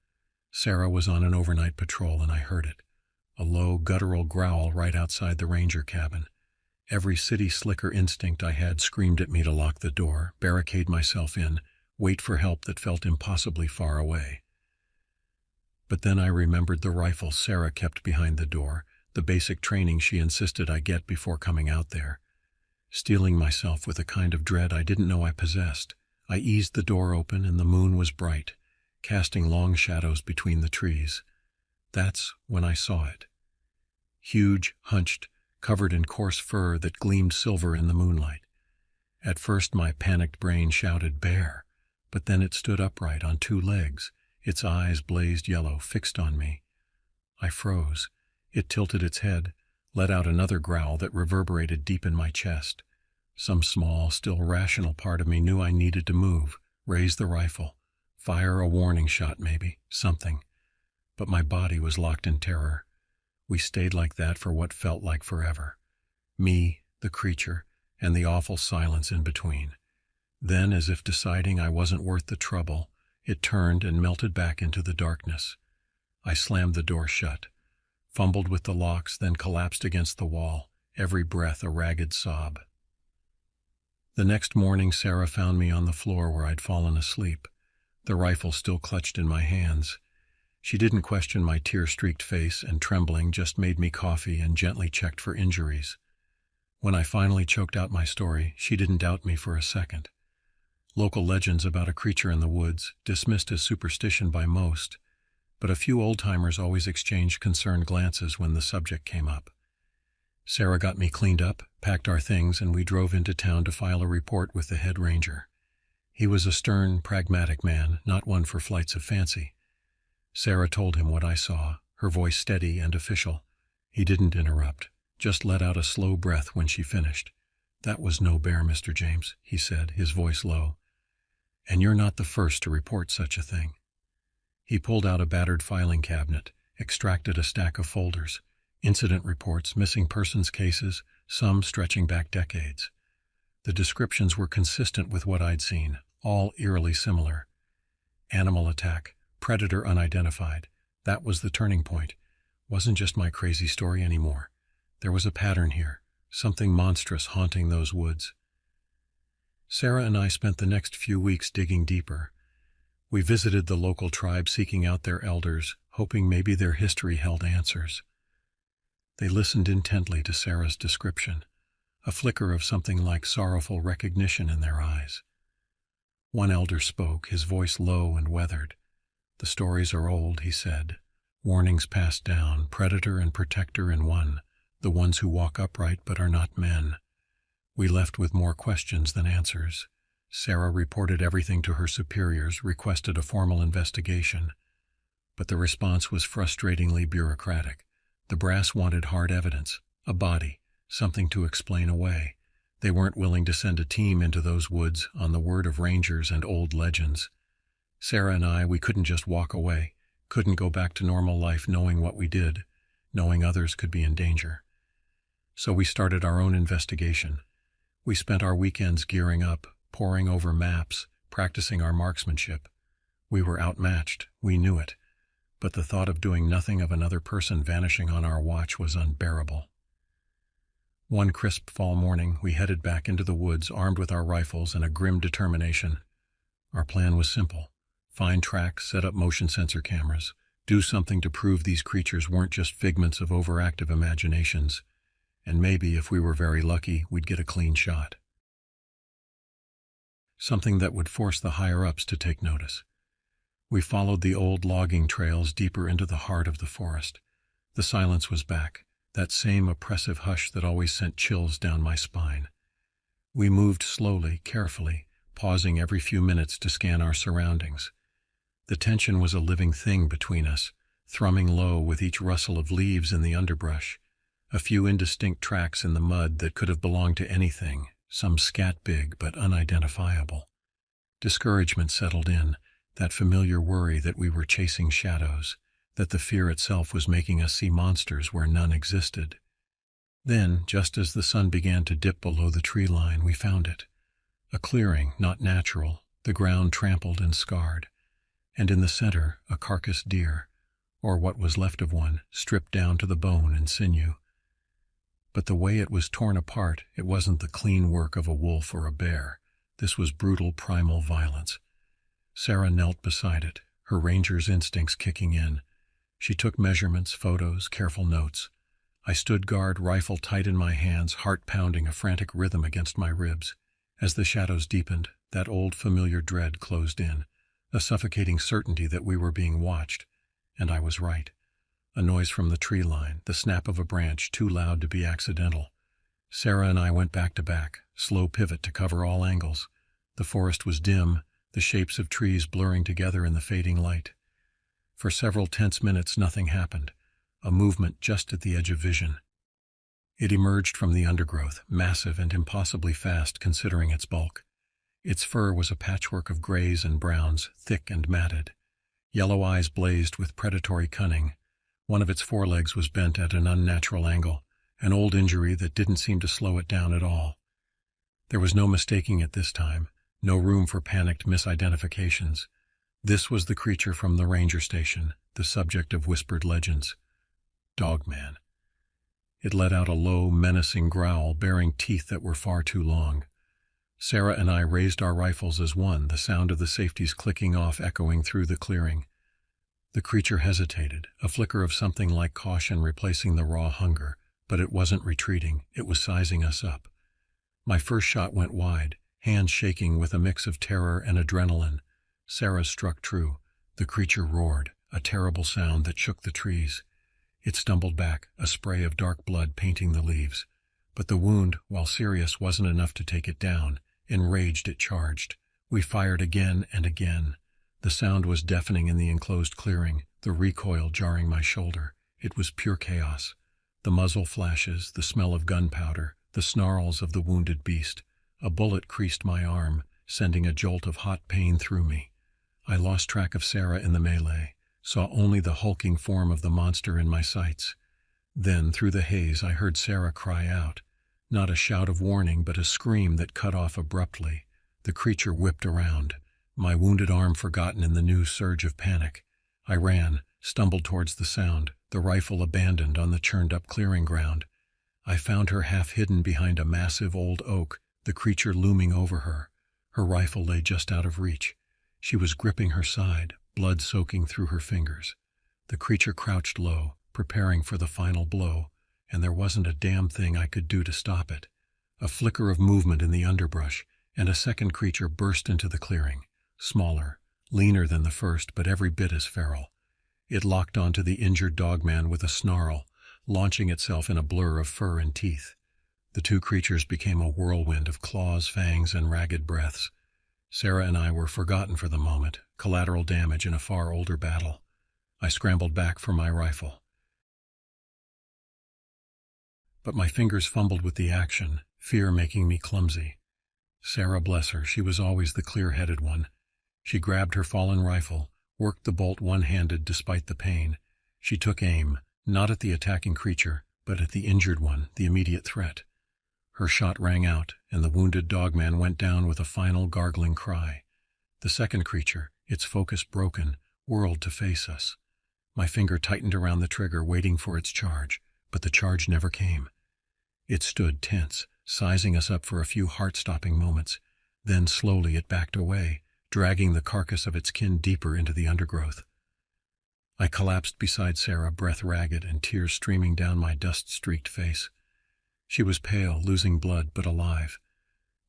Sarah was on an overnight patrol and I heard it, a low, guttural growl right outside the ranger cabin. Every city slicker instinct I had screamed at me to lock the door, barricade myself in, wait for help that felt impossibly far away. But then I remembered the rifle Sarah kept behind the door, the basic training she insisted I get before coming out there. Steeling myself with a kind of dread I didn't know I possessed, I eased the door open and the moon was bright, casting long shadows between the trees. That's when I saw it. Huge, hunched, covered in coarse fur that gleamed silver in the moonlight. At first my panicked brain shouted, "Bear!" But then it stood upright on two legs, its eyes blazed yellow, fixed on me. I froze. It tilted its head, let out another growl that reverberated deep in my chest. Some small, still rational part of me knew I needed to move, raise the rifle, fire a warning shot maybe, something. But my body was locked in terror. We stayed like that for what felt like forever. Me, the creature, and the awful silence in between. Then, as if deciding I wasn't worth the trouble, it turned and melted back into the darkness. I slammed the door shut, fumbled with the locks, then collapsed against the wall, every breath a ragged sob. The next morning, Sarah found me on the floor where I'd fallen asleep, the rifle still clutched in my hands. She didn't question my tear-streaked face and trembling, just made me coffee and gently checked for injuries. When I finally choked out my story, she didn't doubt me for a second. Local legends about a creature in the woods, dismissed as superstition by most, but a few old-timers always exchanged concerned glances when the subject came up. Sarah got me cleaned up, packed our things, and we drove into town to file a report with the head ranger. He was a stern, pragmatic man, not one for flights of fancy. Sarah told him what I saw, her voice steady and official. He didn't interrupt, just let out a slow breath when she finished. "That was no bear, Mr. James," he said, his voice low. "And you're not the first to report such a thing." He pulled out a battered filing cabinet, extracted a stack of folders, incident reports, missing persons cases, some stretching back decades. The descriptions were consistent with what I'd seen, all eerily similar. Animal attack, predator unidentified. That was the turning point. Wasn't just my crazy story anymore. There was a pattern here, something monstrous haunting those woods. Sarah and I spent the next few weeks digging deeper. We visited the local tribe seeking out their elders, hoping maybe their history held answers. They listened intently to Sarah's description, a flicker of something like sorrowful recognition in their eyes. One elder spoke, his voice low and weathered. "The stories are old," he said. "Warnings passed down, predator and protector in one, the ones who walk upright but are not men." We left with more questions than answers. Sarah reported everything to her superiors, requested a formal investigation. But the response was frustratingly bureaucratic. The brass wanted hard evidence, a body, something to explain away. They weren't willing to send a team into those woods on the word of rangers and old legends. Sarah and I, we couldn't just walk away, couldn't go back to normal life knowing what we did, knowing others could be in danger. So we started our own investigation. We spent our weekends gearing up, poring over maps, practicing our marksmanship. We were outmatched, we knew it, but the thought of doing nothing of another person vanishing on our watch was unbearable. One crisp fall morning, we headed back into the woods armed with our rifles and a grim determination. Our plan was simple. Find tracks, set up motion sensor cameras, do something to prove these creatures weren't just figments of overactive imaginations, and maybe, if we were very lucky, we'd get a clean shot. Something that would force the higher-ups to take notice. We followed the old logging trails deeper into the heart of the forest. The silence was back, that same oppressive hush that always sent chills down my spine. We moved slowly, carefully, pausing every few minutes to scan our surroundings. The tension was a living thing between us, thrumming low with each rustle of leaves in the underbrush. A few indistinct tracks in the mud that could have belonged to anything, some scat big but unidentifiable. Discouragement settled in, that familiar worry that we were chasing shadows, that the fear itself was making us see monsters where none existed. Then, just as the sun began to dip below the tree line, we found it. A clearing, not natural, the ground trampled and scarred, and in the center, a carcass deer, or what was left of one, stripped down to the bone and sinew. But the way it was torn apart, it wasn't the clean work of a wolf or a bear. This was brutal primal violence. Sarah knelt beside it, her ranger's instincts kicking in. She took measurements, photos, careful notes. I stood guard, rifle tight in my hands, heart pounding a frantic rhythm against my ribs. As the shadows deepened, that old familiar dread closed in, a suffocating certainty that we were being watched. And I was right. A noise from the tree line, the snap of a branch too loud to be accidental. Sarah and I went back to back, slow pivot to cover all angles. The forest was dim, the shapes of trees blurring together in the fading light. For several tense minutes nothing happened, a movement just at the edge of vision. It emerged from the undergrowth, massive and impossibly fast considering its bulk. Its fur was a patchwork of grays and browns, thick and matted. Yellow eyes blazed with predatory cunning. One of its forelegs was bent at an unnatural angle, an old injury that didn't seem to slow it down at all. There was no mistaking it this time, no room for panicked misidentifications. This was the creature from the ranger station, the subject of whispered legends. Dogman. It let out a low, menacing growl, baring teeth that were far too long. Sarah and I raised our rifles as one, the sound of the safeties clicking off echoing through the clearing. The creature hesitated, a flicker of something like caution replacing the raw hunger, but it wasn't retreating, it was sizing us up. My first shot went wide, hands shaking with a mix of terror and adrenaline. Sarah's struck true. The creature roared, a terrible sound that shook the trees. It stumbled back, a spray of dark blood painting the leaves. But the wound, while serious, wasn't enough to take it down. Enraged, it charged. We fired again and again. The sound was deafening in the enclosed clearing, the recoil jarring my shoulder. It was pure chaos. The muzzle flashes, the smell of gunpowder, the snarls of the wounded beast. A bullet creased my arm, sending a jolt of hot pain through me. I lost track of Sarah in the melee, saw only the hulking form of the monster in my sights. Then, through the haze, I heard Sarah cry out. Not a shout of warning, but a scream that cut off abruptly. The creature whipped around, my wounded arm forgotten in the new surge of panic. I ran, stumbled towards the sound, the rifle abandoned on the churned-up clearing ground. I found her half hidden behind a massive old oak, the creature looming over her. Her rifle lay just out of reach. She was gripping her side, blood soaking through her fingers. The creature crouched low, preparing for the final blow, and there wasn't a damn thing I could do to stop it. A flicker of movement in the underbrush, and a second creature burst into the clearing. Smaller, leaner than the first, but every bit as feral. It locked onto the injured dogman with a snarl, launching itself in a blur of fur and teeth. The two creatures became a whirlwind of claws, fangs, and ragged breaths. Sarah and I were forgotten for the moment, collateral damage in a far older battle. I scrambled back for my rifle. But my fingers fumbled with the action, fear making me clumsy. Sarah, bless her, she was always the clear-headed one. She grabbed her fallen rifle, worked the bolt one-handed despite the pain. She took aim, not at the attacking creature, but at the injured one, the immediate threat. Her shot rang out, and the wounded dogman went down with a final gargling cry. The second creature, its focus broken, whirled to face us. My finger tightened around the trigger, waiting for its charge, but the charge never came. It stood tense, sizing us up for a few heart-stopping moments. Then slowly it backed away, dragging the carcass of its kin deeper into the undergrowth. I collapsed beside Sarah, breath ragged and tears streaming down my dust-streaked face. She was pale, losing blood, but alive.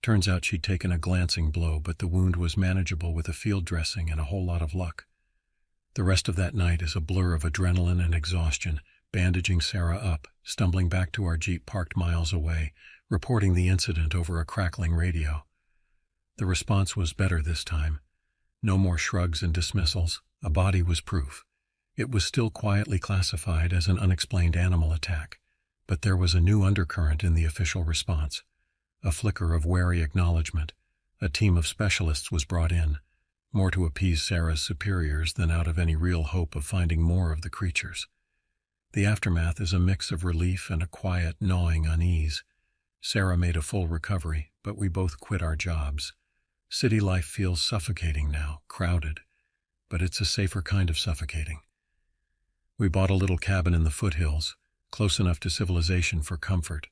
Turns out she'd taken a glancing blow, but the wound was manageable with a field dressing and a whole lot of luck. The rest of that night is a blur of adrenaline and exhaustion, bandaging Sarah up, stumbling back to our Jeep parked miles away, reporting the incident over a crackling radio. The response was better this time. No more shrugs and dismissals. A body was proof. It was still quietly classified as an unexplained animal attack, but there was a new undercurrent in the official response. A flicker of wary acknowledgement. A team of specialists was brought in, more to appease Sarah's superiors than out of any real hope of finding more of the creatures. The aftermath is a mix of relief and a quiet, gnawing unease. Sarah made a full recovery, but we both quit our jobs. City life feels suffocating now, crowded, but it's a safer kind of suffocating. We bought a little cabin in the foothills, close enough to civilization for comfort,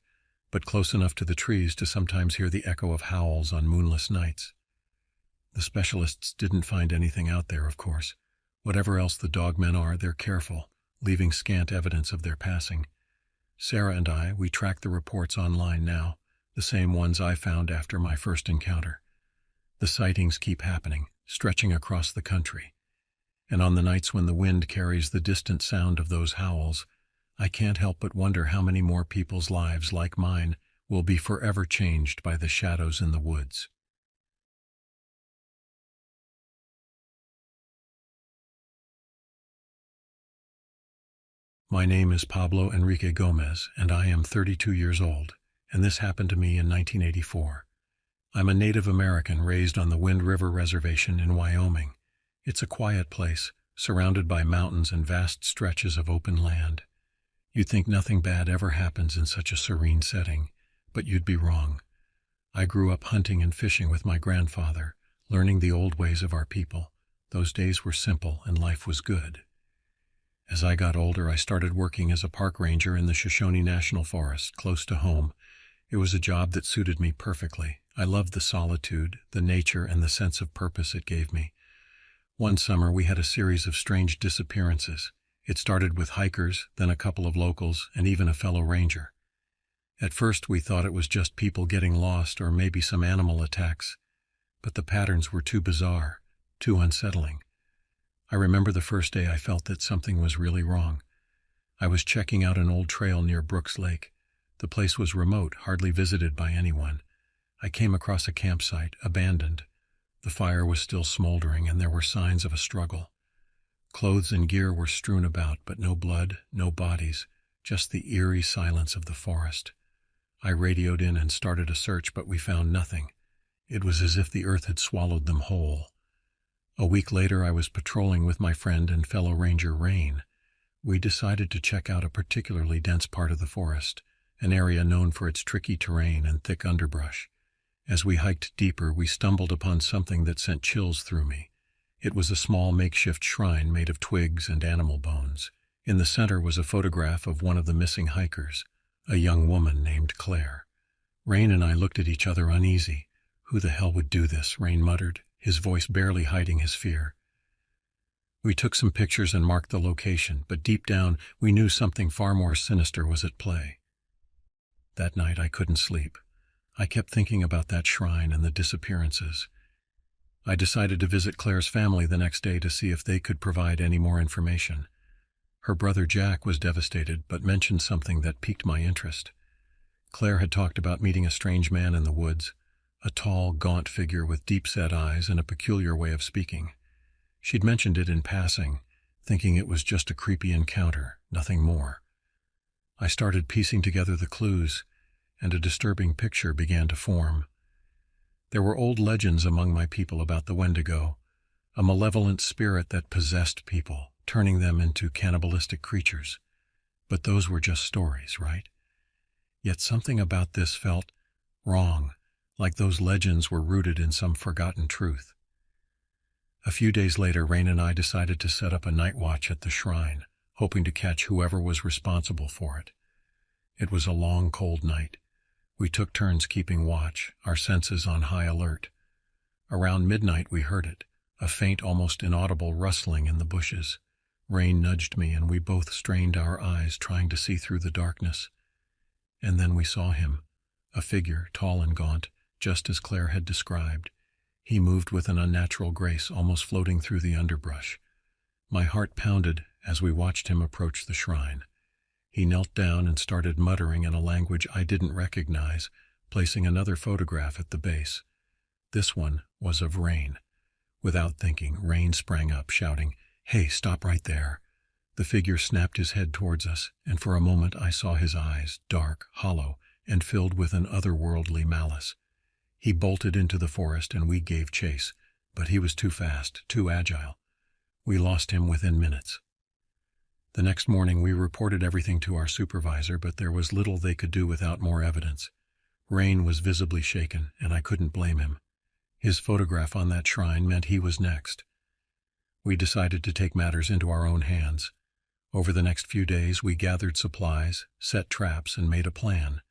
but close enough to the trees to sometimes hear the echo of howls on moonless nights. The specialists didn't find anything out there, of course. Whatever else the dogmen are, they're careful, leaving scant evidence of their passing. Sarah and we track the reports online now, the same ones I found after my first encounter. The sightings keep happening, stretching across the country. And on the nights when the wind carries the distant sound of those howls, I can't help but wonder how many more people's lives, like mine, will be forever changed by the shadows in the woods. My name is Pablo Enrique Gomez, and I am 32 years old, and this happened to me in 1984. I'm a Native American raised on the Wind River Reservation in Wyoming. It's a quiet place, surrounded by mountains and vast stretches of open land. You'd think nothing bad ever happens in such a serene setting, but you'd be wrong. I grew up hunting and fishing with my grandfather, learning the old ways of our people. Those days were simple and life was good. As I got older, I started working as a park ranger in the Shoshone National Forest, close to home. It was a job that suited me perfectly. I loved the solitude, the nature, and the sense of purpose it gave me. One summer, we had a series of strange disappearances. It started with hikers, then a couple of locals, and even a fellow ranger. At first, we thought it was just people getting lost or maybe some animal attacks, but the patterns were too bizarre, too unsettling. I remember the first day I felt that something was really wrong. I was checking out an old trail near Brooks Lake. The place was remote, hardly visited by anyone. I came across a campsite, abandoned. The fire was still smoldering, and there were signs of a struggle. Clothes and gear were strewn about, but no blood, no bodies, just the eerie silence of the forest. I radioed in and started a search, but we found nothing. It was as if the earth had swallowed them whole. A week later, I was patrolling with my friend and fellow ranger Rain. We decided to check out a particularly dense part of the forest, an area known for its tricky terrain and thick underbrush. As we hiked deeper, we stumbled upon something that sent chills through me. It was a small makeshift shrine made of twigs and animal bones. In the center was a photograph of one of the missing hikers, a young woman named Claire. Rain and I looked at each other uneasy. "Who the hell would do this?" Rain muttered, his voice barely hiding his fear. We took some pictures and marked the location, but deep down we knew something far more sinister was at play. That night I couldn't sleep. I kept thinking about that shrine and the disappearances. I decided to visit Claire's family the next day to see if they could provide any more information. Her brother Jack was devastated, but mentioned something that piqued my interest. Claire had talked about meeting a strange man in the woods, a tall, gaunt figure with deep-set eyes and a peculiar way of speaking. She'd mentioned it in passing, thinking it was just a creepy encounter, nothing more. I started piecing together the clues, and a disturbing picture began to form. There were old legends among my people about the Wendigo, a malevolent spirit that possessed people, turning them into cannibalistic creatures. But those were just stories, right? Yet something about this felt wrong, like those legends were rooted in some forgotten truth. A few days later, Rain and I decided to set up a night watch at the shrine, hoping to catch whoever was responsible for it. It was a long, cold night. We took turns keeping watch, our senses on high alert. Around midnight we heard it, a faint, almost inaudible rustling in the bushes. Rain nudged me, and we both strained our eyes, trying to see through the darkness. And then we saw him, a figure, tall and gaunt, just as Claire had described. He moved with an unnatural grace, almost floating through the underbrush. My heart pounded as we watched him approach the shrine. He knelt down and started muttering in a language I didn't recognize, placing another photograph at the base. This one was of Rain. Without thinking, Rain sprang up, shouting, "Hey, stop right there." The figure snapped his head towards us, and for a moment I saw his eyes, dark, hollow, and filled with an otherworldly malice. He bolted into the forest, and we gave chase, but he was too fast, too agile. We lost him within minutes. The next morning we reported everything to our supervisor, but there was little they could do without more evidence. Rain was visibly shaken, and I couldn't blame him. His photograph on that shrine meant he was next. We decided to take matters into our own hands. Over the next few days we gathered supplies, set traps, and made a plan.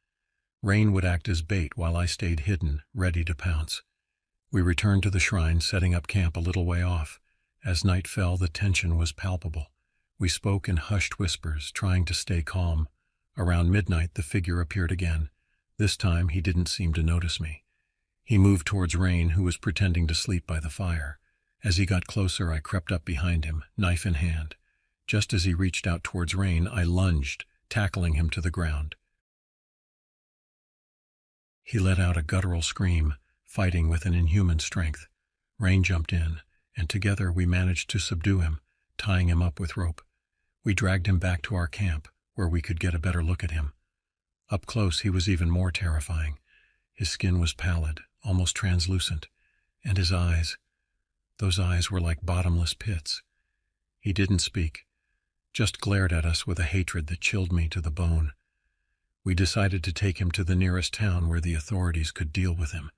Rain would act as bait while I stayed hidden, ready to pounce. We returned to the shrine, setting up camp a little way off. As night fell, the tension was palpable. We spoke in hushed whispers, trying to stay calm. Around midnight, the figure appeared again. This time, he didn't seem to notice me. He moved towards Rain, who was pretending to sleep by the fire. As he got closer, I crept up behind him, knife in hand. Just as he reached out towards Rain, I lunged, tackling him to the ground. He let out a guttural scream, fighting with an inhuman strength. Rain jumped in, and together we managed to subdue him, tying him up with rope. We dragged him back to our camp, where we could get a better look at him. Up close, he was even more terrifying. His skin was pallid, almost translucent, and his eyes, those eyes were like bottomless pits. He didn't speak, just glared at us with a hatred that chilled me to the bone. We decided to take him to the nearest town where the authorities could deal with him.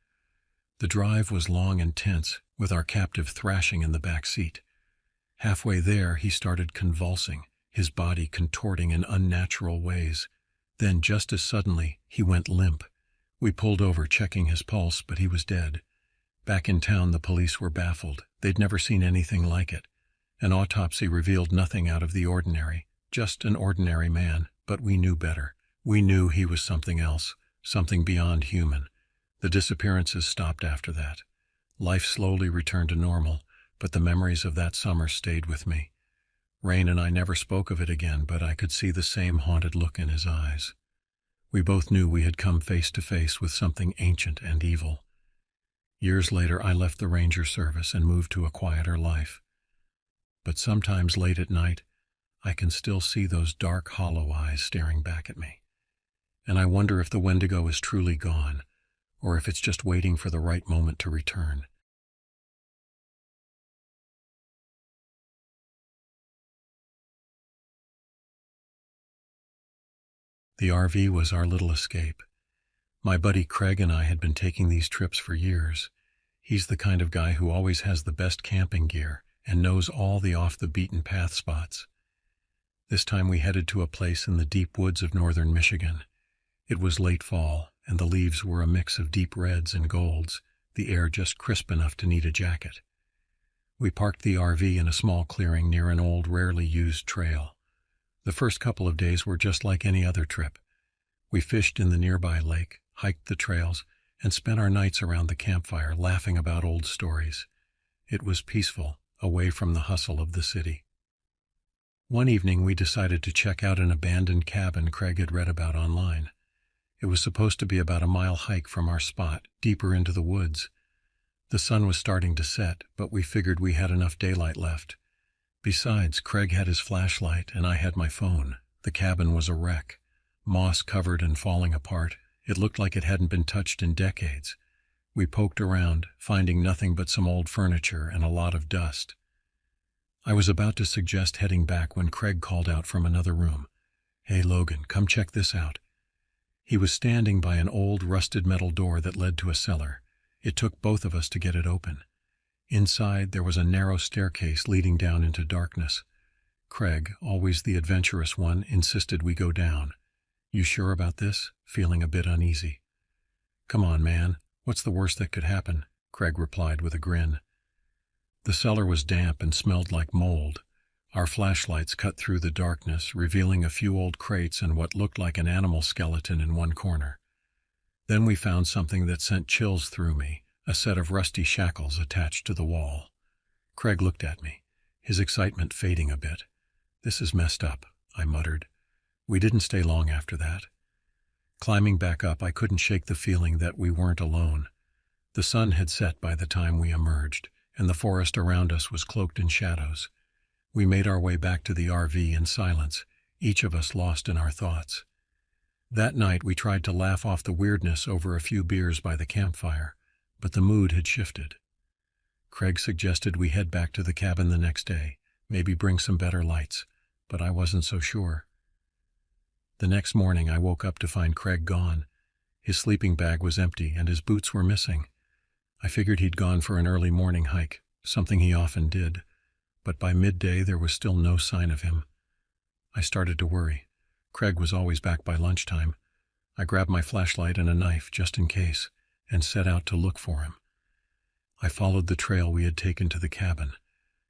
The drive was long and tense, with our captive thrashing in the back seat. Halfway there, he started convulsing, his body contorting in unnatural ways. Then, just as suddenly, he went limp. We pulled over, checking his pulse, but he was dead. Back in town, the police were baffled. They'd never seen anything like it. An autopsy revealed nothing out of the ordinary, just an ordinary man, but we knew better. We knew he was something else, something beyond human. The disappearances stopped after that. Life slowly returned to normal, but the memories of that summer stayed with me. Rain and I never spoke of it again, but I could see the same haunted look in his eyes. We both knew we had come face to face with something ancient and evil. Years later, I left the Ranger service and moved to a quieter life. But sometimes late at night, I can still see those dark, hollow eyes staring back at me. And I wonder if the Wendigo is truly gone, or if it's just waiting for the right moment to return. The RV was our little escape. My buddy Craig and I had been taking these trips for years. He's the kind of guy who always has the best camping gear and knows all the off-the-beaten-path spots. This time we headed to a place in the deep woods of northern Michigan. It was late fall, and the leaves were a mix of deep reds and golds, the air just crisp enough to need a jacket. We parked the RV in a small clearing near an old, rarely used trail. The first couple of days were just like any other trip. We fished in the nearby lake, hiked the trails, and spent our nights around the campfire laughing about old stories. It was peaceful, away from the hustle of the city. One evening we decided to check out an abandoned cabin Craig had read about online. It was supposed to be about a mile hike from our spot, deeper into the woods. The sun was starting to set, but we figured we had enough daylight left. Besides, Craig had his flashlight and I had my phone. The cabin was a wreck, moss-covered and falling apart. It looked like it hadn't been touched in decades. We poked around, finding nothing but some old furniture and a lot of dust. I was about to suggest heading back when Craig called out from another room. "Hey, Logan, come check this out." He was standing by an old, rusted metal door that led to a cellar. It took both of us to get it open. Inside, there was a narrow staircase leading down into darkness. Craig, always the adventurous one, insisted we go down. "You sure about this?" Feeling a bit uneasy. "Come on, man. What's the worst that could happen?" Craig replied with a grin. The cellar was damp and smelled like mold. Our flashlights cut through the darkness, revealing a few old crates and what looked like an animal skeleton in one corner. Then we found something that sent chills through me, a set of rusty shackles attached to the wall. Craig looked at me, his excitement fading a bit. "This is messed up," I muttered. We didn't stay long after that. Climbing back up, I couldn't shake the feeling that we weren't alone. The sun had set by the time we emerged, and the forest around us was cloaked in shadows. We made our way back to the RV in silence, each of us lost in our thoughts. That night we tried to laugh off the weirdness over a few beers by the campfire, but the mood had shifted. Craig suggested we head back to the cabin the next day, maybe bring some better lights, but I wasn't so sure. The next morning I woke up to find Craig gone. His sleeping bag was empty and his boots were missing. I figured he'd gone for an early morning hike, something he often did, but by midday there was still no sign of him. I started to worry. Craig was always back by lunchtime. I grabbed my flashlight and a knife just in case, and set out to look for him. I followed the trail we had taken to the cabin.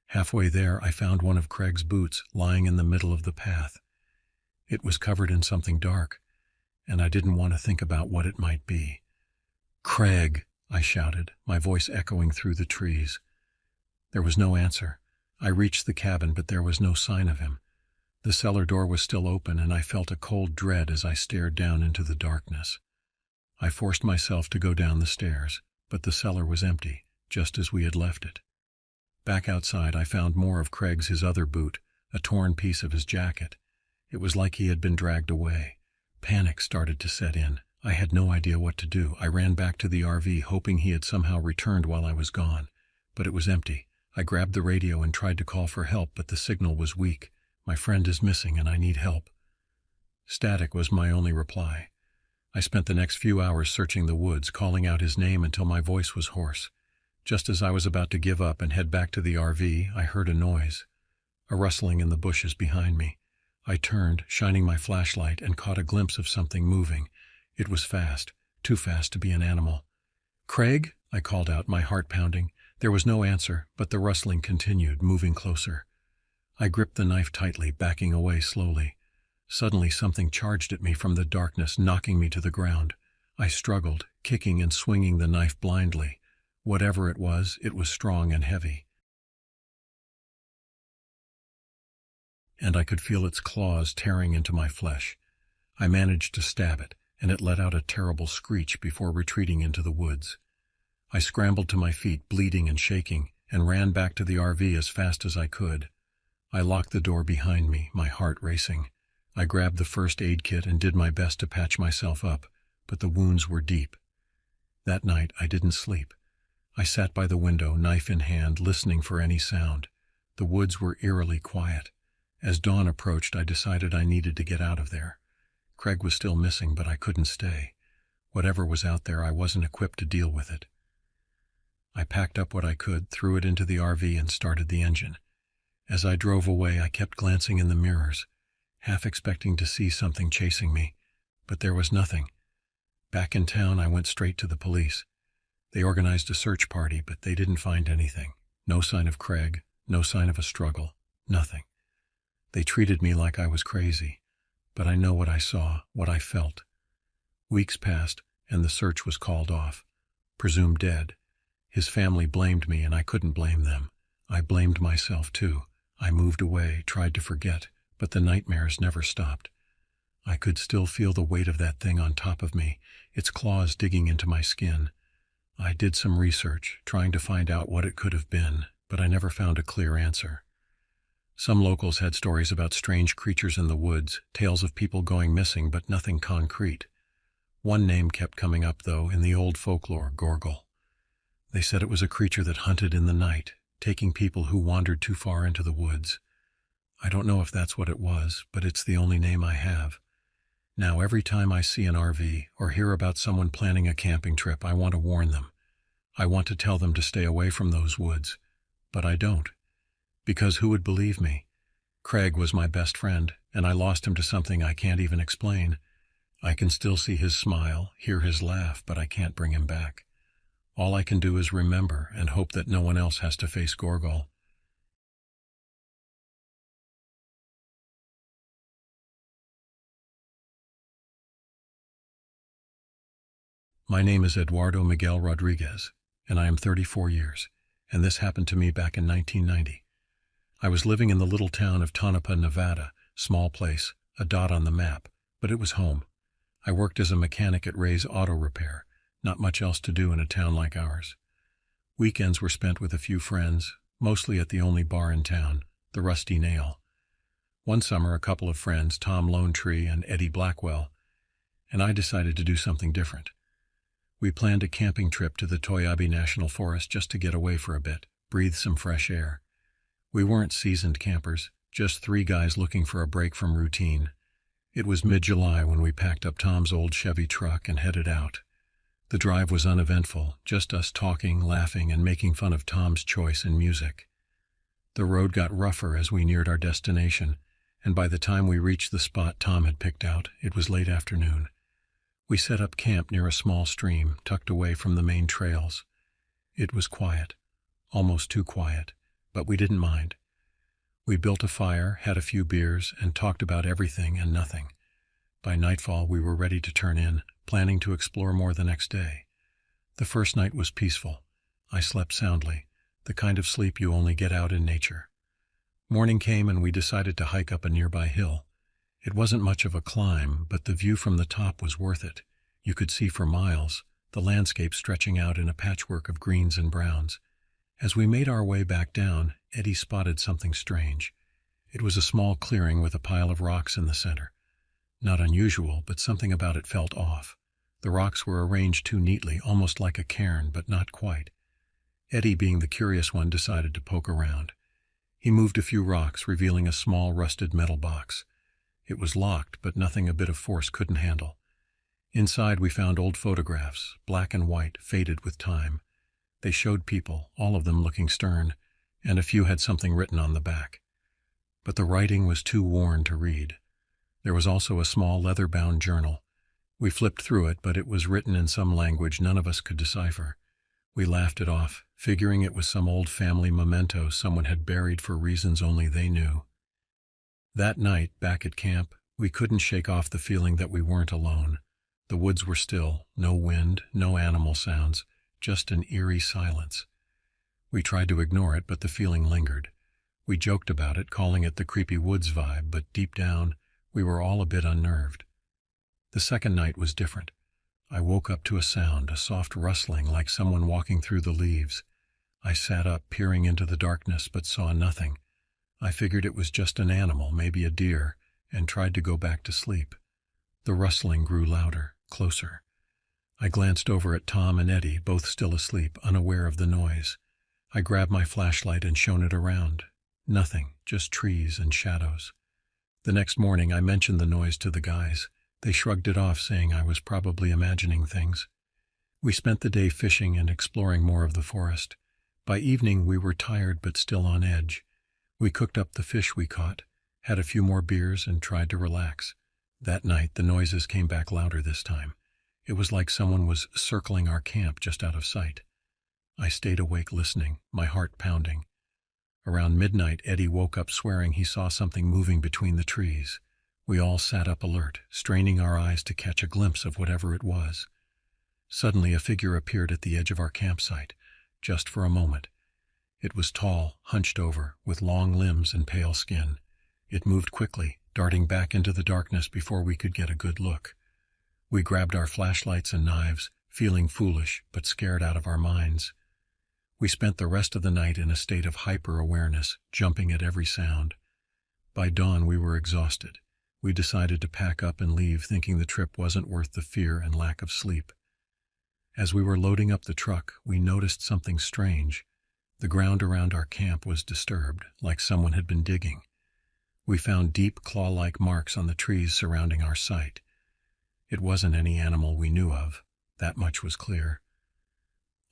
Halfway there, I found one of Craig's boots lying in the middle of the path. It was covered in something dark, and I didn't want to think about what it might be. "Craig!" I shouted, my voice echoing through the trees. There was no answer. I reached the cabin, but there was no sign of him. The cellar door was still open, and I felt a cold dread as I stared down into the darkness. I forced myself to go down the stairs, but the cellar was empty, just as we had left it. Back outside, I found more of his other boot, a torn piece of his jacket. It was like he had been dragged away. Panic started to set in. I had no idea what to do. I ran back to the RV, hoping he had somehow returned while I was gone. But it was empty. I grabbed the radio and tried to call for help, but the signal was weak. "My friend is missing and I need help." Static was my only reply. I spent the next few hours searching the woods, calling out his name until my voice was hoarse. Just as I was about to give up and head back to the RV, I heard a noise, a rustling in the bushes behind me. I turned, shining my flashlight, and caught a glimpse of something moving. It was fast, too fast to be an animal. "Craig?" I called out, my heart pounding. There was no answer, but the rustling continued, moving closer. I gripped the knife tightly, backing away slowly. Suddenly something charged at me from the darkness, knocking me to the ground. I struggled, kicking and swinging the knife blindly. Whatever it was strong and heavy. And I could feel its claws tearing into my flesh. I managed to stab it, and it let out a terrible screech before retreating into the woods. I scrambled to my feet, bleeding and shaking, and ran back to the RV as fast as I could. I locked the door behind me, my heart racing. I grabbed the first aid kit and did my best to patch myself up, but the wounds were deep. That night I didn't sleep. I sat by the window, knife in hand, listening for any sound. The woods were eerily quiet. As dawn approached, I decided I needed to get out of there. Craig was still missing, but I couldn't stay. Whatever was out there, I wasn't equipped to deal with it. I packed up what I could, threw it into the RV, and started the engine. As I drove away, I kept glancing in the mirrors, half expecting to see something chasing me, but there was nothing. Back in town, I went straight to the police. They organized a search party, but they didn't find anything. No sign of Craig, no sign of a struggle, nothing. They treated me like I was crazy, but I know what I saw, what I felt. Weeks passed, and the search was called off. Presumed dead. His family blamed me, and I couldn't blame them. I blamed myself, too. I moved away, tried to forget, but the nightmares never stopped. I could still feel the weight of that thing on top of me, its claws digging into my skin. I did some research, trying to find out what it could have been, but I never found a clear answer. Some locals had stories about strange creatures in the woods, tales of people going missing, but nothing concrete. One name kept coming up, though, in the old folklore, Gorgol. They said it was a creature that hunted in the night, taking people who wandered too far into the woods. I don't know if that's what it was, but it's the only name I have. Now, every time I see an RV or hear about someone planning a camping trip, I want to warn them. I want to tell them to stay away from those woods, but I don't. Because who would believe me? Craig was my best friend, and I lost him to something I can't even explain. I can still see his smile, hear his laugh, but I can't bring him back. All I can do is remember and hope that no one else has to face Gorgol. My name is Eduardo Miguel Rodriguez, and I am 34 years, and this happened to me back in 1990. I was living in the little town of Tonopah, Nevada, small place, a dot on the map, but it was home. I worked as a mechanic at Ray's Auto Repair, not much else to do in a town like ours. Weekends were spent with a few friends, mostly at the only bar in town, the Rusty Nail. One summer, a couple of friends, Tom Lone Tree and Eddie Blackwell, and I decided to do something different. We planned a camping trip to the Toyabe National Forest just to get away for a bit, breathe some fresh air. We weren't seasoned campers, just three guys looking for a break from routine. It was mid-July when we packed up Tom's old Chevy truck and headed out. The drive was uneventful, just us talking, laughing, and making fun of Tom's choice in music. The road got rougher as we neared our destination, and by the time we reached the spot Tom had picked out, it was late afternoon. We set up camp near a small stream, tucked away from the main trails. It was quiet, almost too quiet, but we didn't mind. We built a fire, had a few beers, and talked about everything and nothing. By nightfall, we were ready to turn in, planning to explore more the next day. The first night was peaceful. I slept soundly, the kind of sleep you only get out in nature. Morning came and we decided to hike up a nearby hill. It wasn't much of a climb, but the view from the top was worth it. You could see for miles, the landscape stretching out in a patchwork of greens and browns. As we made our way back down, Eddie spotted something strange. It was a small clearing with a pile of rocks in the center. Not unusual, but something about it felt off. The rocks were arranged too neatly, almost like a cairn, but not quite. Eddie, being the curious one, decided to poke around. He moved a few rocks, revealing a small rusted metal box. It was locked, but nothing a bit of force couldn't handle. Inside we found old photographs, black and white, faded with time. They showed people, all of them looking stern, and a few had something written on the back. but the writing was too worn to read. There was also a small leather-bound journal. We flipped through it, but it was written in some language none of us could decipher. We laughed it off, figuring it was some old family memento someone had buried for reasons only they knew. That night, back at camp, we couldn't shake off the feeling that we weren't alone. The woods were still, no wind, no animal sounds, just an eerie silence. We tried to ignore it, but the feeling lingered. We joked about it, calling it the creepy woods vibe, but deep down, we were all a bit unnerved. The second night was different. I woke up to a sound, a soft rustling like someone walking through the leaves. I sat up, peering into the darkness, but saw nothing. I figured it was just an animal, maybe a deer, and tried to go back to sleep. The rustling grew louder, closer. I glanced over at Tom and Eddie, both still asleep, unaware of the noise. I grabbed my flashlight and shone it around. Nothing, just trees and shadows. The next morning I mentioned the noise to the guys. They shrugged it off, saying I was probably imagining things. We spent the day fishing and exploring more of the forest. By evening we were tired but still on edge. We cooked up the fish we caught, had a few more beers, and tried to relax. That night the noises came back louder this time. It was like someone was circling our camp just out of sight. I stayed awake listening, my heart pounding. Around midnight, Eddie woke up swearing he saw something moving between the trees. We all sat up alert, straining our eyes to catch a glimpse of whatever it was. Suddenly a figure appeared at the edge of our campsite, just for a moment. It was tall, hunched over, with long limbs and pale skin. It moved quickly, darting back into the darkness before we could get a good look. We grabbed our flashlights and knives, feeling foolish but scared out of our minds. We spent the rest of the night in a state of hyper-awareness, jumping at every sound. By dawn we were exhausted. We decided to pack up and leave, thinking the trip wasn't worth the fear and lack of sleep. As we were loading up the truck, we noticed something strange. The ground around our camp was disturbed, like someone had been digging. We found deep claw-like marks on the trees surrounding our site. It wasn't any animal we knew of. That much was clear.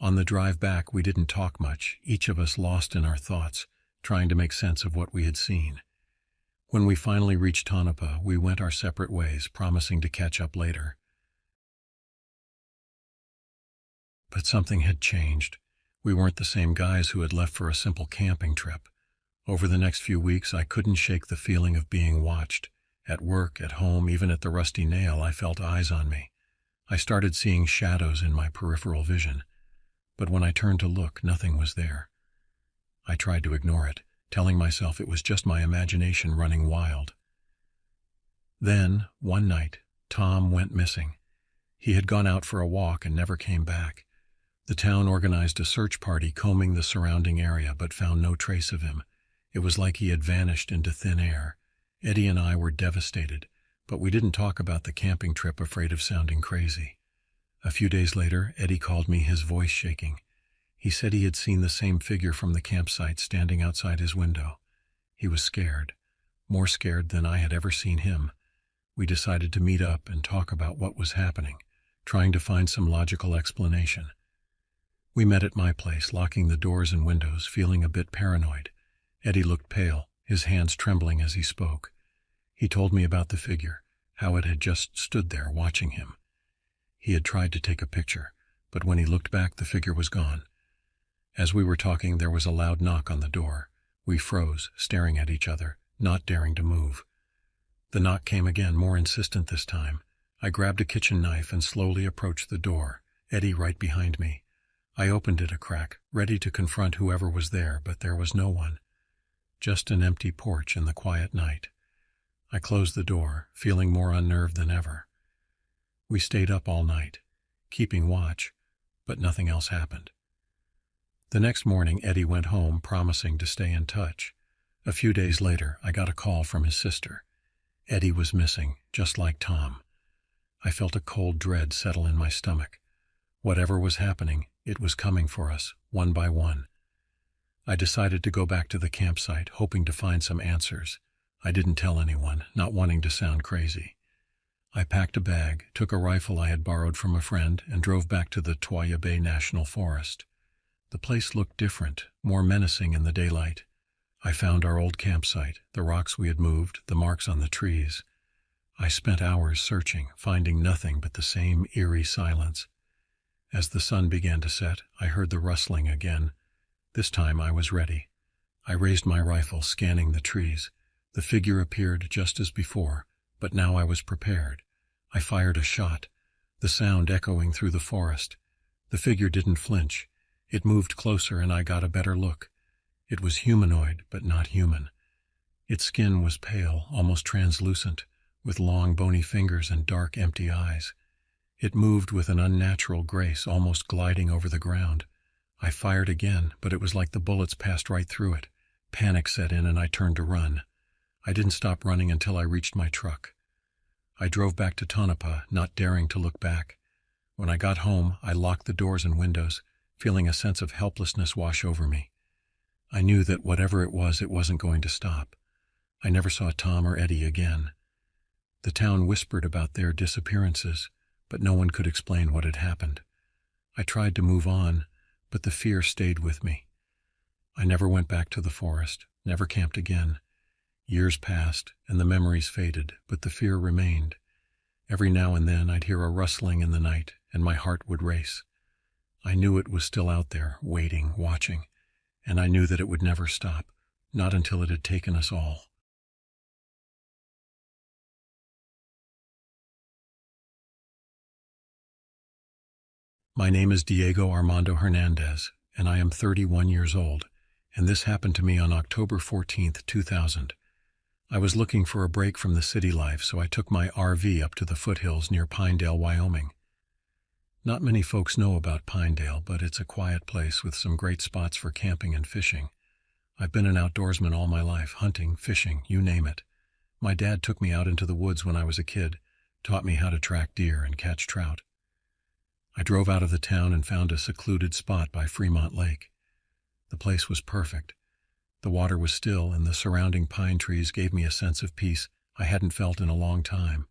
On the drive back, we didn't talk much, each of us lost in our thoughts, trying to make sense of what we had seen. When we finally reached Tonopah, we went our separate ways, promising to catch up later. But something had changed. We weren't the same guys who had left for a simple camping trip. Over the next few weeks, I couldn't shake the feeling of being watched. At work, at home, even at the Rusty Nail, I felt eyes on me. I started seeing shadows in my peripheral vision. But when I turned to look, nothing was there. I tried to ignore it, telling myself it was just my imagination running wild. Then, one night, Tom went missing. He had gone out for a walk and never came back. The town organized a search party combing the surrounding area but found no trace of him. It was like he had vanished into thin air. Eddie and I were devastated, but we didn't talk about the camping trip, afraid of sounding crazy. A few days later, Eddie called me, his voice shaking. He said he had seen the same figure from the campsite standing outside his window. He was scared, more scared than I had ever seen him. We decided to meet up and talk about what was happening, trying to find some logical explanation. We met at my place, locking the doors and windows, feeling a bit paranoid. Eddie looked pale, his hands trembling as he spoke. He told me about the figure, how it had just stood there watching him. He had tried to take a picture, but when he looked back, the figure was gone. As we were talking, there was a loud knock on the door. We froze, staring at each other, not daring to move. The knock came again, more insistent this time. I grabbed a kitchen knife and slowly approached the door, Eddie right behind me. I opened it a crack, ready to confront whoever was there, but there was no one. Just an empty porch in the quiet night. I closed the door, feeling more unnerved than ever. We stayed up all night, keeping watch, but nothing else happened. The next morning, Eddie went home, promising to stay in touch. A few days later, I got a call from his sister. Eddie was missing, just like Tom. I felt a cold dread settle in my stomach. Whatever was happening, it was coming for us, one by one. I decided to go back to the campsite, hoping to find some answers. I didn't tell anyone, not wanting to sound crazy. I packed a bag, took a rifle I had borrowed from a friend, and drove back to the Tuaya Bay National Forest. The place looked different, more menacing in the daylight. I found our old campsite, the rocks we had moved, the marks on the trees. I spent hours searching, finding nothing but the same eerie silence. As the sun began to set, I heard the rustling again. This time I was ready. I raised my rifle, scanning the trees. The figure appeared just as before, but now I was prepared. I fired a shot, the sound echoing through the forest. The figure didn't flinch. It moved closer and I got a better look. It was humanoid, but not human. Its skin was pale, almost translucent, with long bony fingers and dark empty eyes. It moved with an unnatural grace, almost gliding over the ground. I fired again, but it was like the bullets passed right through it. Panic set in and I turned to run. I didn't stop running until I reached my truck. I drove back to Tonopah, not daring to look back. When I got home, I locked the doors and windows, feeling a sense of helplessness wash over me. I knew that whatever it wasn't going to stop. I never saw Tom or Eddie again. The town whispered about their disappearances, but no one could explain what had happened. I tried to move on, but the fear stayed with me. I never went back to the forest, never camped again. Years passed, and the memories faded, but the fear remained. Every now and then I'd hear a rustling in the night, and my heart would race. I knew it was still out there, waiting, watching, and I knew that it would never stop, not until it had taken us all. My name is Diego Armando Hernandez, and I am 31 years old, and this happened to me on October 14th, 2000. I was looking for a break from the city life, so I took my RV up to the foothills near Pinedale, Wyoming. Not many folks know about Pinedale, but it's a quiet place with some great spots for camping and fishing. I've been an outdoorsman all my life, hunting, fishing, you name it. My dad took me out into the woods when I was a kid, taught me how to track deer and catch trout. I drove out of the town and found a secluded spot by Fremont Lake. The place was perfect. The water was still, and the surrounding pine trees gave me a sense of peace I hadn't felt in a long time.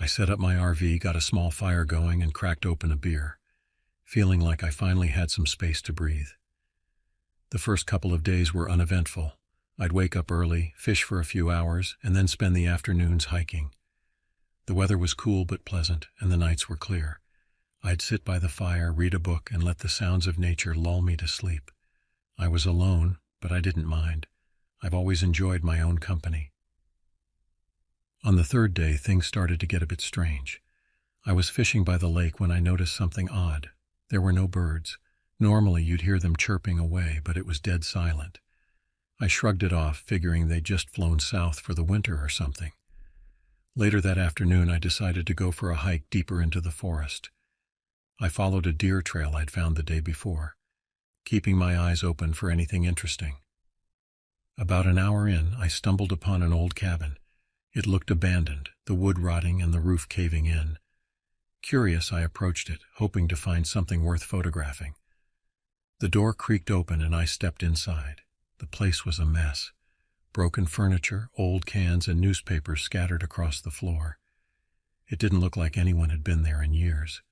I set up my RV, got a small fire going, and cracked open a beer, feeling like I finally had some space to breathe. The first couple of days were uneventful. I'd wake up early, fish for a few hours, and then spend the afternoons hiking. The weather was cool but pleasant, and the nights were clear. I'd sit by the fire, read a book, and let the sounds of nature lull me to sleep. I was alone, but I didn't mind. I've always enjoyed my own company. On the third day, things started to get a bit strange. I was fishing by the lake when I noticed something odd. There were no birds. Normally you'd hear them chirping away, but it was dead silent. I shrugged it off, figuring they'd just flown south for the winter or something. Later that afternoon, I decided to go for a hike deeper into the forest. I followed a deer trail I'd found the day before, keeping my eyes open for anything interesting. About an hour in, I stumbled upon an old cabin. It looked abandoned, the wood rotting and the roof caving in. Curious, I approached it, hoping to find something worth photographing. The door creaked open and I stepped inside. The place was a mess. Broken furniture, old cans, and newspapers scattered across the floor. It didn't look like anyone had been there in years.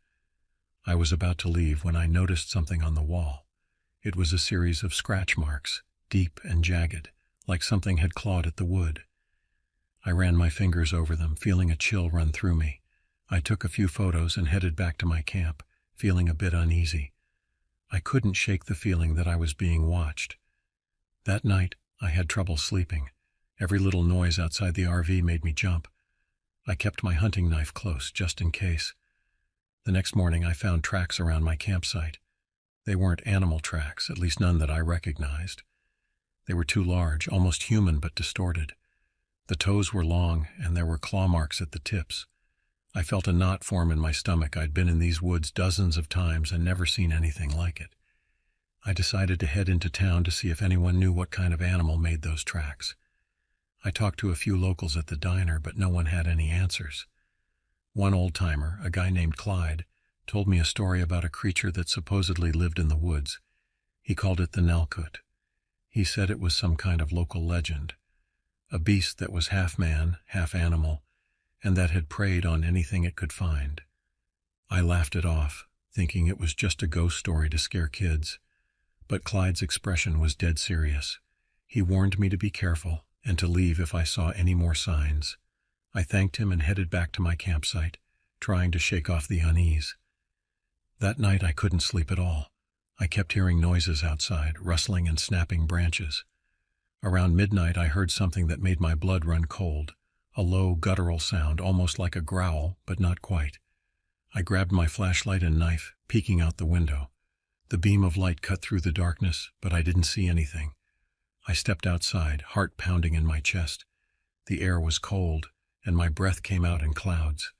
I was about to leave when I noticed something on the wall. It was a series of scratch marks, deep and jagged, like something had clawed at the wood. I ran my fingers over them, feeling a chill run through me. I took a few photos and headed back to my camp, feeling a bit uneasy. I couldn't shake the feeling that I was being watched. That night, I had trouble sleeping. Every little noise outside the RV made me jump. I kept my hunting knife close, just in case. The next morning, I found tracks around my campsite. They weren't animal tracks, at least none that I recognized. They were too large, almost human but distorted. The toes were long, and there were claw marks at the tips. I felt a knot form in my stomach. I'd been in these woods dozens of times and never seen anything like it. I decided to head into town to see if anyone knew what kind of animal made those tracks. I talked to a few locals at the diner, but no one had any answers. One old-timer, a guy named Clyde, told me a story about a creature that supposedly lived in the woods. He called it the Nalkut. He said it was some kind of local legend. A beast that was half man, half animal, and that had preyed on anything it could find. I laughed it off, thinking it was just a ghost story to scare kids. But Clyde's expression was dead serious. He warned me to be careful and to leave if I saw any more signs. I thanked him and headed back to my campsite, trying to shake off the unease. That night I couldn't sleep at all. I kept hearing noises outside, rustling and snapping branches. Around midnight I heard something that made my blood run cold, a low, guttural sound, almost like a growl, but not quite. I grabbed my flashlight and knife, peeking out the window. The beam of light cut through the darkness, but I didn't see anything. I stepped outside, heart pounding in my chest. The air was cold, and my breath came out in clouds.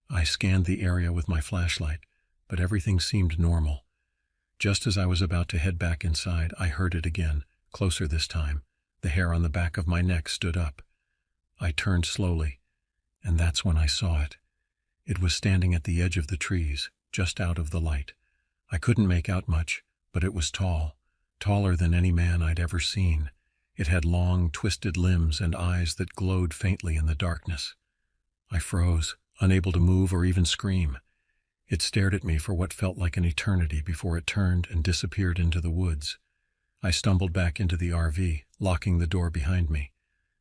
I scanned the area with my flashlight, but everything seemed normal. Just as I was about to head back inside, I heard it again, closer this time. The hair on the back of my neck stood up. I turned slowly, and that's when I saw it. It was standing at the edge of the trees, just out of the light. I couldn't make out much, but it was tall, taller than any man I'd ever seen. It had long, twisted limbs and eyes that glowed faintly in the darkness. I froze, unable to move or even scream. It stared at me for what felt like an eternity before it turned and disappeared into the woods. I stumbled back into the RV, locking the door behind me.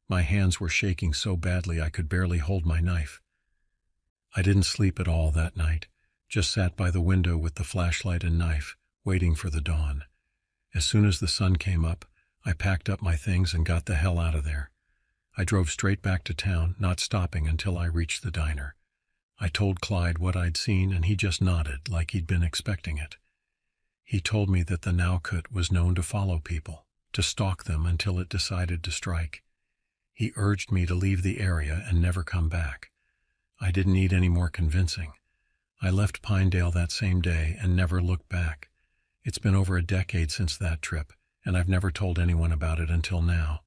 My hands were shaking so badly I could barely hold my knife. I didn't sleep at all that night, just sat by the window with the flashlight and knife, waiting for the dawn. As soon as the sun came up, I packed up my things and got the hell out of there. I drove straight back to town, not stopping until I reached the diner. I told Clyde what I'd seen, and he just nodded like he'd been expecting it. He told me that the Naukut was known to follow people, to stalk them until it decided to strike. He urged me to leave the area and never come back. I didn't need any more convincing. I left Pinedale that same day and never looked back. It's been over a decade since that trip, and I've never told anyone about it until now.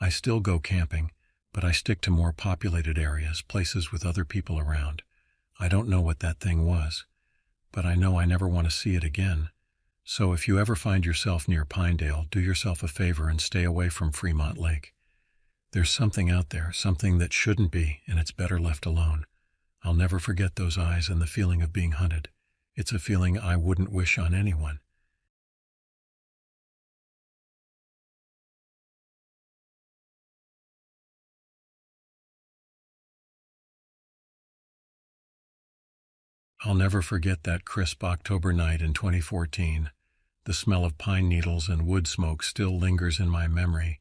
I still go camping, but I stick to more populated areas, places with other people around. I don't know what that thing was, but I know I never want to see it again. So if you ever find yourself near Pinedale, do yourself a favor and stay away from Fremont Lake. There's something out there, something that shouldn't be, and it's better left alone. I'll never forget those eyes and the feeling of being hunted. It's a feeling I wouldn't wish on anyone. I'll never forget that crisp October night in 2014. The smell of pine needles and wood smoke still lingers in my memory,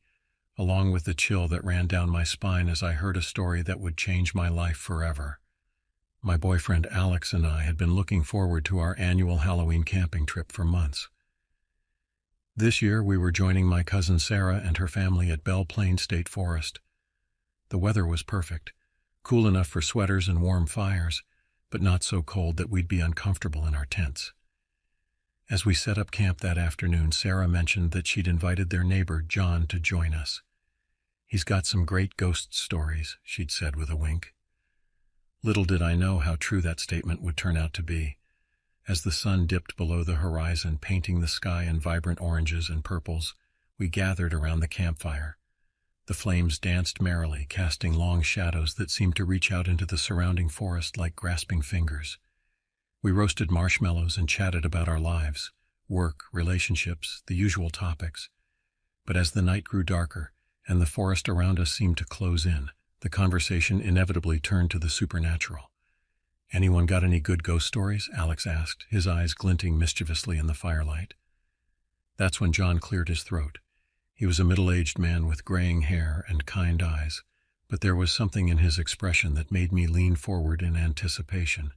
along with the chill that ran down my spine as I heard a story that would change my life forever. My boyfriend Alex and I had been looking forward to our annual Halloween camping trip for months. This year we were joining my cousin Sarah and her family at Belle Plaine State Forest. The weather was perfect, cool enough for sweaters and warm fires, but not so cold that we'd be uncomfortable in our tents. As we set up camp that afternoon, Sarah mentioned that she'd invited their neighbor, John, to join us. "He's got some great ghost stories," she'd said with a wink. Little did I know how true that statement would turn out to be. As the sun dipped below the horizon, painting the sky in vibrant oranges and purples, we gathered around the campfire. The flames danced merrily, casting long shadows that seemed to reach out into the surrounding forest like grasping fingers. We roasted marshmallows and chatted about our lives, work, relationships, the usual topics. But as the night grew darker and the forest around us seemed to close in, the conversation inevitably turned to the supernatural. "Anyone got any good ghost stories?" Alex asked, his eyes glinting mischievously in the firelight. That's when John cleared his throat. He was a middle-aged man with graying hair and kind eyes, but there was something in his expression that made me lean forward in anticipation.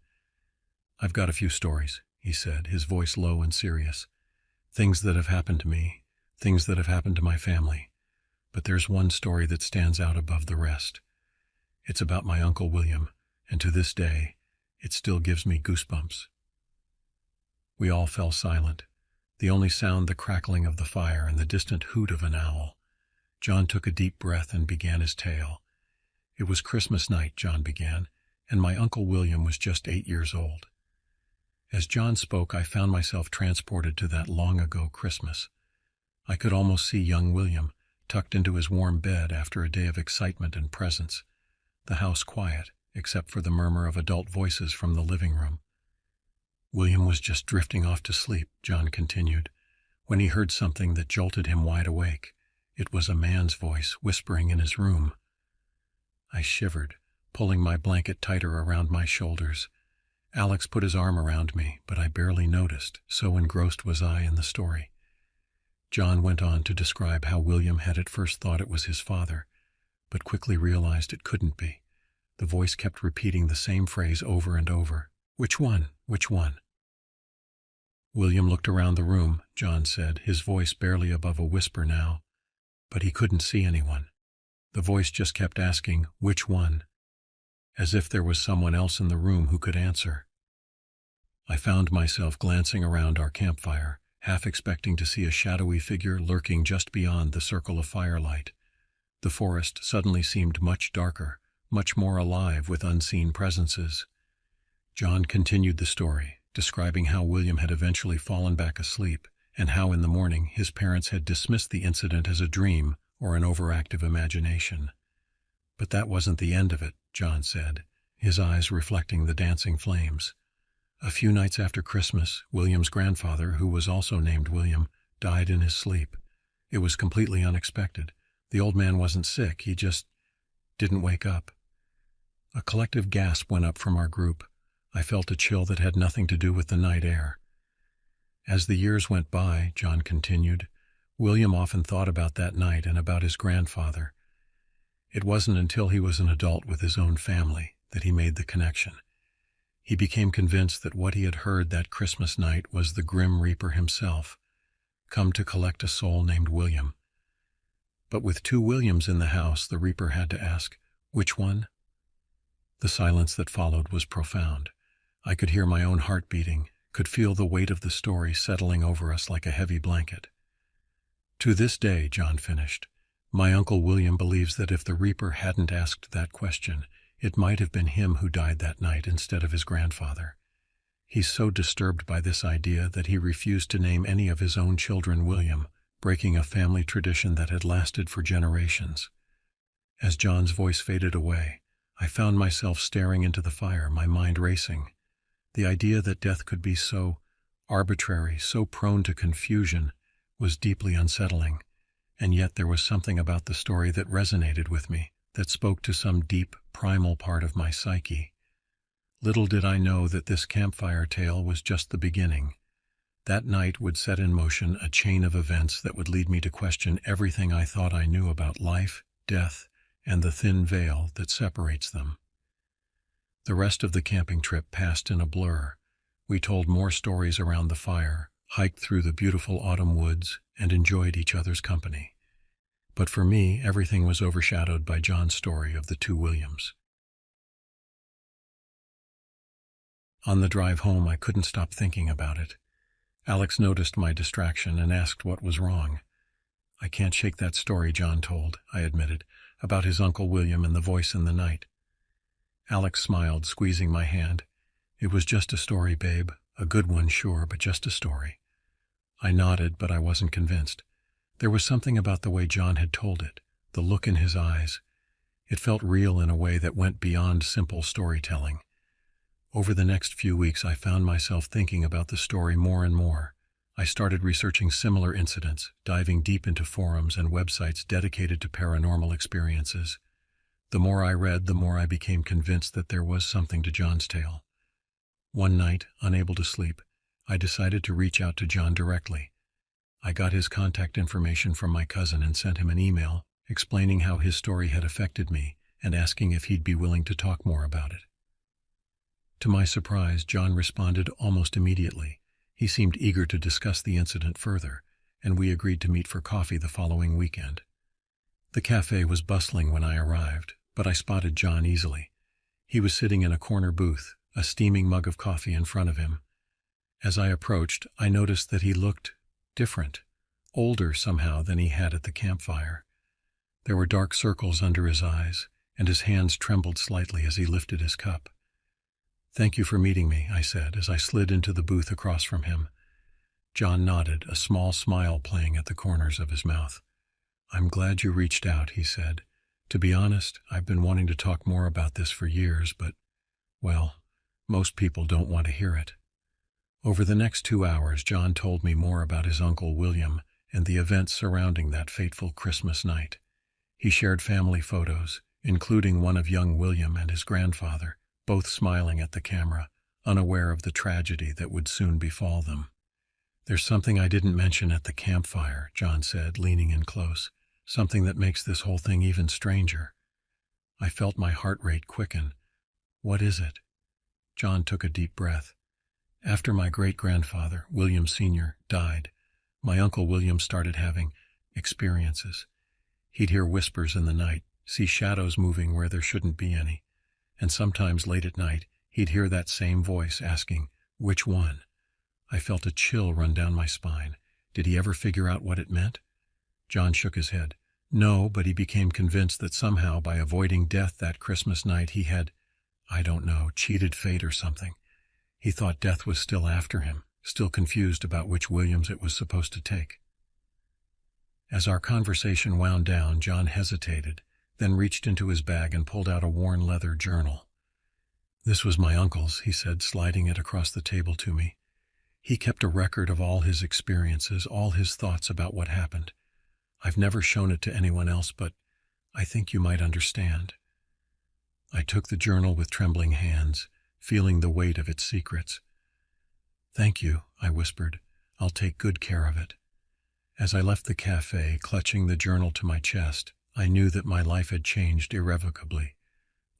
"I've got a few stories," he said, his voice low and serious. "Things that have happened to me, things that have happened to my family. But there's one story that stands out above the rest. It's about my Uncle William, and to this day, it still gives me goosebumps." We all fell silent, the only sound the crackling of the fire and the distant hoot of an owl. John took a deep breath and began his tale. "It was Christmas night," John began, "and my Uncle William was just 8 years old." As John spoke, I found myself transported to that long-ago Christmas. I could almost see young William, tucked into his warm bed after a day of excitement and presents. The house quiet, except for the murmur of adult voices from the living room. "William was just drifting off to sleep," John continued, "when he heard something that jolted him wide awake. It was a man's voice whispering in his room. I shivered, pulling my blanket tighter around my shoulders. Alex put his arm around me, but I barely noticed, so engrossed was I in the story. John went on to describe how William had at first thought it was his father, but quickly realized it couldn't be. The voice kept repeating the same phrase over and over. "Which one? Which one?" William looked around the room, John said, his voice barely above a whisper now. But he couldn't see anyone. The voice just kept asking, "Which one?" as if there was someone else in the room who could answer. I found myself glancing around our campfire, half expecting to see a shadowy figure lurking just beyond the circle of firelight. The forest suddenly seemed much darker, much more alive with unseen presences. John continued the story, describing how William had eventually fallen back asleep, and how in the morning his parents had dismissed the incident as a dream or an overactive imagination. But that wasn't the end of it, John said, his eyes reflecting the dancing flames. A few nights after Christmas, William's grandfather, who was also named William, died in his sleep. It was completely unexpected. The old man wasn't sick, he just didn't wake up. A collective gasp went up from our group. I felt a chill that had nothing to do with the night air. As the years went by, John continued, William often thought about that night and about his grandfather. It wasn't until he was an adult with his own family that he made the connection. He became convinced that what he had heard that Christmas night was the Grim Reaper himself, come to collect a soul named William. But with two Williams in the house, the Reaper had to ask, "Which one?" The silence that followed was profound. I could hear my own heart beating, could feel the weight of the story settling over us like a heavy blanket. To this day, John finished, my Uncle William believes that if the Reaper hadn't asked that question, it might have been him who died that night instead of his grandfather. He's so disturbed by this idea that he refused to name any of his own children William, breaking a family tradition that had lasted for generations. As John's voice faded away, I found myself staring into the fire, my mind racing. The idea that death could be so arbitrary, so prone to confusion, was deeply unsettling, and yet there was something about the story that resonated with me, that spoke to some deep, primal part of my psyche. Little did I know that this campfire tale was just the beginning. That night would set in motion a chain of events that would lead me to question everything I thought I knew about life, death, and the thin veil that separates them. The rest of the camping trip passed in a blur. We told more stories around the fire, hiked through the beautiful autumn woods, and enjoyed each other's company. But for me, everything was overshadowed by John's story of the two Williams. On the drive home, I couldn't stop thinking about it. Alex noticed my distraction and asked what was wrong. "I can't shake that story John told," I admitted, about his Uncle William and the voice in the night. Alex smiled, squeezing my hand. "It was just a story, babe. A good one, sure, but just a story." I nodded, but I wasn't convinced. There was something about the way John had told it, the look in his eyes. It felt real in a way that went beyond simple storytelling. Over the next few weeks, I found myself thinking about the story more and more. I started researching similar incidents, diving deep into forums and websites dedicated to paranormal experiences. The more I read, the more I became convinced that there was something to John's tale. One night, unable to sleep, I decided to reach out to John directly. I got his contact information from my cousin and sent him an email, explaining how his story had affected me and asking if he'd be willing to talk more about it. To my surprise, John responded almost immediately. He seemed eager to discuss the incident further, and we agreed to meet for coffee the following weekend. The cafe was bustling when I arrived, but I spotted John easily. He was sitting in a corner booth, a steaming mug of coffee in front of him. As I approached, I noticed that he looked different, older somehow than he had at the campfire. There were dark circles under his eyes, and his hands trembled slightly as he lifted his cup. "Thank you for meeting me," I said as I slid into the booth across from him. John nodded, a small smile playing at the corners of his mouth. "I'm glad you reached out," he said. "To be honest, I've been wanting to talk more about this for years, but, well, most people don't want to hear it." Over the next 2 hours, John told me more about his Uncle William and the events surrounding that fateful Christmas night. He shared family photos, including one of young William and his grandfather, both smiling at the camera, unaware of the tragedy that would soon befall them. "There's something I didn't mention at the campfire," John said, leaning in close. "Something that makes this whole thing even stranger." I felt my heart rate quicken. "What is it?" John took a deep breath. "After my great-grandfather, William Sr., died, my Uncle William started having experiences. He'd hear whispers in the night, see shadows moving where there shouldn't be any, and sometimes late at night he'd hear that same voice asking, 'Which one?' I felt a chill run down my spine. Did he ever figure out what it meant?" John shook his head. "No, but he became convinced that somehow by avoiding death that Christmas night he had, I don't know, cheated fate or something. He thought death was still after him, still confused about which Williams it was supposed to take." As our conversation wound down, John hesitated, then reached into his bag and pulled out a worn leather journal. "This was my uncle's," he said, sliding it across the table to me. "He kept a record of all his experiences, all his thoughts about what happened. I've never shown it to anyone else, but I think you might understand." I took the journal with trembling hands, feeling the weight of its secrets. "Thank you," I whispered. "I'll take good care of it." As I left the cafe, clutching the journal to my chest, I knew that my life had changed irrevocably.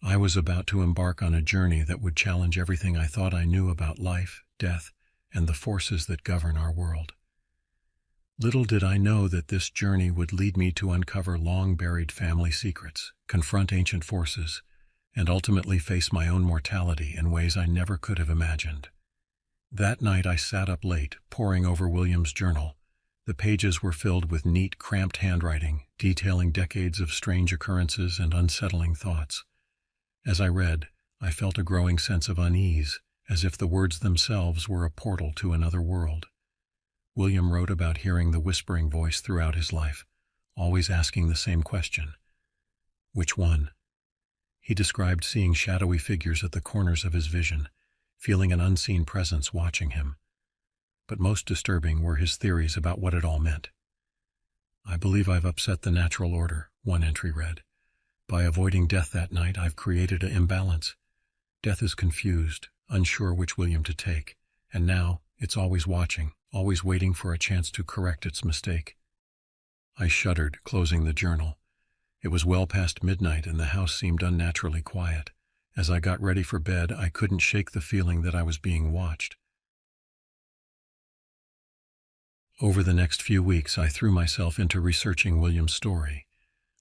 I was about to embark on a journey that would challenge everything I thought I knew about life, death, and the forces that govern our world. Little did I know that this journey would lead me to uncover long-buried family secrets, confront ancient forces, and ultimately face my own mortality in ways I never could have imagined. That night I sat up late, poring over William's journal. The pages were filled with neat, cramped handwriting, detailing decades of strange occurrences and unsettling thoughts. As I read, I felt a growing sense of unease, as if the words themselves were a portal to another world. William wrote about hearing the whispering voice throughout his life, always asking the same question: "Which one?" He described seeing shadowy figures at the corners of his vision, feeling an unseen presence watching him. But most disturbing were his theories about what it all meant. "I believe I've upset the natural order," one entry read. "By avoiding death that night, I've created an imbalance. Death is confused, unsure which William to take, and now it's always watching, always waiting for a chance to correct its mistake." I shuddered, closing the journal. It was well past midnight and the house seemed unnaturally quiet. As I got ready for bed, I couldn't shake the feeling that I was being watched. Over the next few weeks, I threw myself into researching William's story.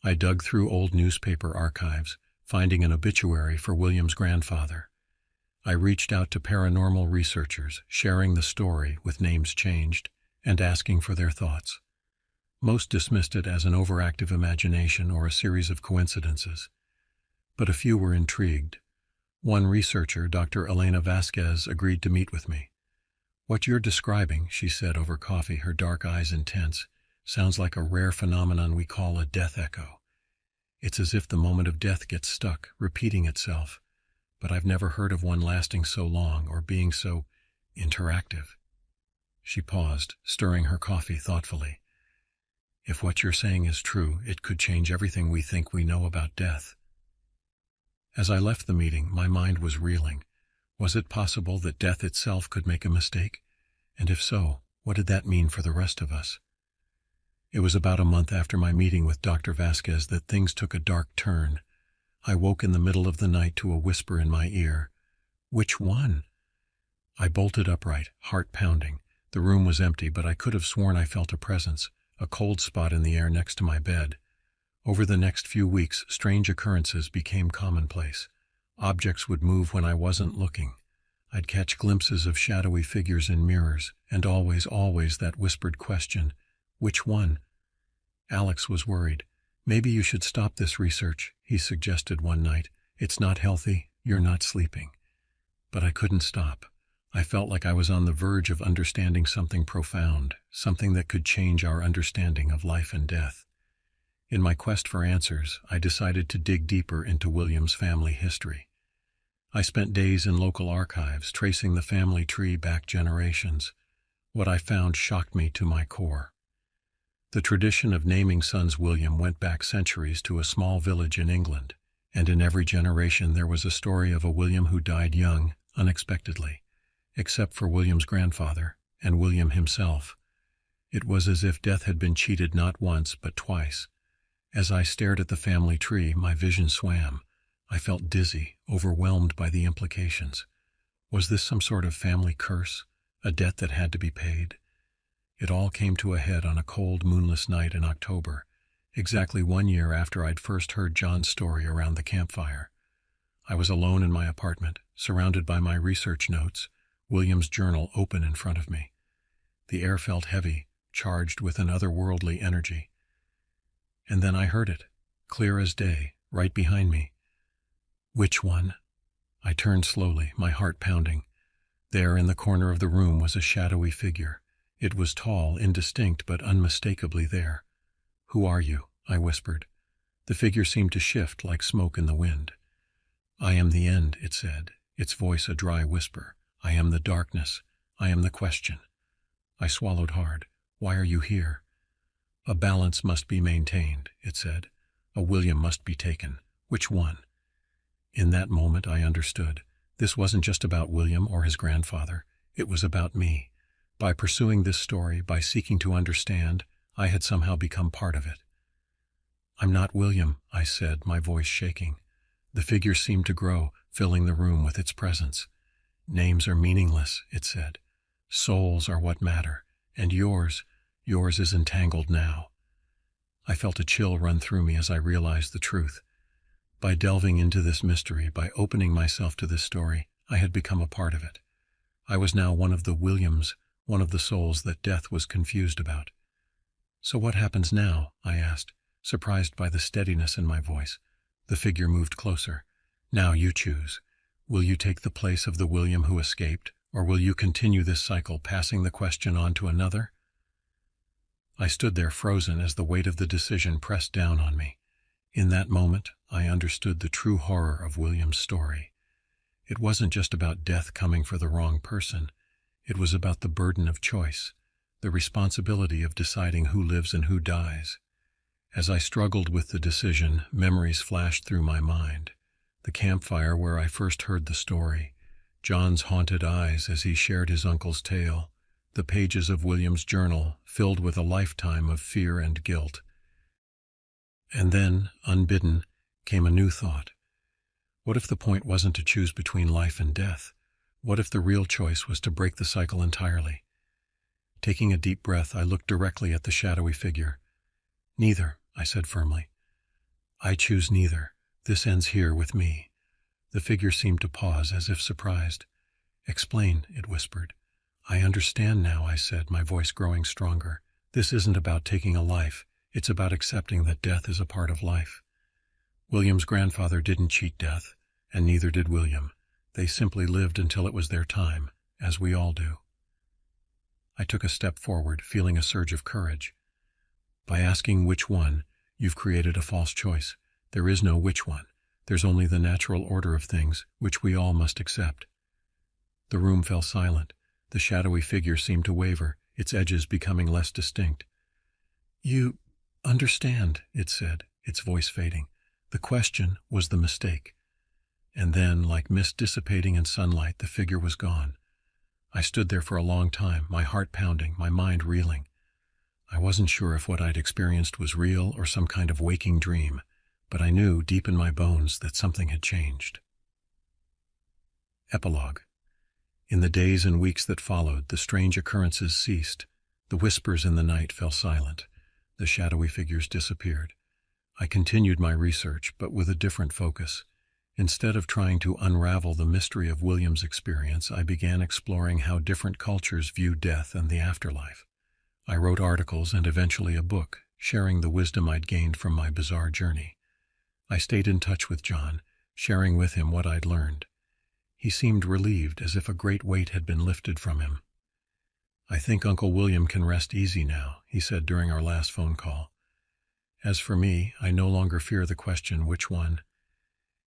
I dug through old newspaper archives, finding an obituary for William's grandfather. I reached out to paranormal researchers, sharing the story with names changed, and asking for their thoughts. Most dismissed it as an overactive imagination or a series of coincidences, but a few were intrigued. One researcher, Dr. Elena Vasquez, agreed to meet with me. "What you're describing," she said over coffee, her dark eyes intense, "sounds like a rare phenomenon we call a death echo. It's as if the moment of death gets stuck, repeating itself, but I've never heard of one lasting so long or being so interactive." She paused, stirring her coffee thoughtfully. "If what you're saying is true, it could change everything we think we know about death." As I left the meeting, my mind was reeling. Was it possible that death itself could make a mistake? And if so, what did that mean for the rest of us? It was about a month after my meeting with Dr. Vasquez that things took a dark turn. I woke in the middle of the night to a whisper in my ear. "Which one?" I bolted upright, heart pounding. The room was empty, but I could have sworn I felt a presence, a cold spot in the air next to my bed. Over the next few weeks, strange occurrences became commonplace. Objects would move when I wasn't looking. I'd catch glimpses of shadowy figures in mirrors, and always that whispered question, "Which one?" Alex was worried. "Maybe you should stop this research," he suggested one night. "It's not healthy, you're not sleeping." But I couldn't stop. I felt like I was on the verge of understanding something profound, something that could change our understanding of life and death. In my quest for answers, I decided to dig deeper into William's family history. I spent days in local archives, tracing the family tree back generations. What I found shocked me to my core. The tradition of naming sons William went back centuries to a small village in England, and in every generation there was a story of a William who died young, unexpectedly, except for William's grandfather and William himself. It was as if death had been cheated not once but twice. As I stared at the family tree, my vision swam. I felt dizzy, overwhelmed by the implications. Was this some sort of family curse, a debt that had to be paid? It all came to a head on a cold, moonless night in October, exactly 1 year after I'd first heard John's story around the campfire. I was alone in my apartment, surrounded by my research notes, William's journal open in front of me. The air felt heavy, charged with an otherworldly energy. And then I heard it, clear as day, right behind me. Which one? I turned slowly, my heart pounding. There in the corner of the room was a shadowy figure. It was tall, indistinct, but unmistakably there. "Who are you?" I whispered. The figure seemed to shift like smoke in the wind. "I am the end," it said, its voice a dry whisper. "I am the darkness. I am the question." I swallowed hard. "Why are you here?" "A balance must be maintained," it said. "A William must be taken. Which one?" In that moment I understood. This wasn't just about William or his grandfather. It was about me. By pursuing this story, by seeking to understand, I had somehow become part of it. "I'm not William," I said, my voice shaking. The figure seemed to grow, filling the room with its presence. "Names are meaningless," it said. "Souls are what matter, and yours is entangled now." I felt a chill run through me as I realized the truth. By delving into this mystery, by opening myself to this story, I had become a part of it. I was now one of the Williams, one of the souls that death was confused about. "So what happens now?" I asked, surprised by the steadiness in my voice. The figure moved closer. "Now you choose. Will you take the place of the William who escaped, or will you continue this cycle, passing the question on to another?" I stood there frozen as the weight of the decision pressed down on me. In that moment, I understood the true horror of William's story. It wasn't just about death coming for the wrong person. It was about the burden of choice, the responsibility of deciding who lives and who dies. As I struggled with the decision, memories flashed through my mind. The campfire where I first heard the story, John's haunted eyes as he shared his uncle's tale, the pages of William's journal filled with a lifetime of fear and guilt. And then, unbidden, came a new thought. What if the point wasn't to choose between life and death? What if the real choice was to break the cycle entirely? Taking a deep breath, I looked directly at the shadowy figure. "Neither," I said firmly. "I choose neither. This ends here with me." The figure seemed to pause, as if surprised. "Explain," it whispered. "I understand now," I said, my voice growing stronger. "This isn't about taking a life. It's about accepting that death is a part of life. William's grandfather didn't cheat death, and neither did William. They simply lived until it was their time, as we all do." I took a step forward, feeling a surge of courage. "By asking which one, you've created a false choice. There is no which one. There's only the natural order of things, which we all must accept." The room fell silent. The shadowy figure seemed to waver, its edges becoming less distinct. "You understand," it said, its voice fading. "The question was the mistake." And then, like mist dissipating in sunlight, the figure was gone. I stood there for a long time, my heart pounding, my mind reeling. I wasn't sure if what I'd experienced was real or some kind of waking dream, but I knew deep in my bones that something had changed. Epilogue. In the days and weeks that followed, the strange occurrences ceased. The whispers in the night fell silent. The shadowy figures disappeared. I continued my research, but with a different focus. Instead of trying to unravel the mystery of William's experience, I began exploring how different cultures viewed death and the afterlife. I wrote articles and eventually a book, sharing the wisdom I'd gained from my bizarre journey. I stayed in touch with John, sharing with him what I'd learned. He seemed relieved, as if a great weight had been lifted from him. "I think Uncle William can rest easy now," he said during our last phone call. As for me, I no longer fear the question, which one?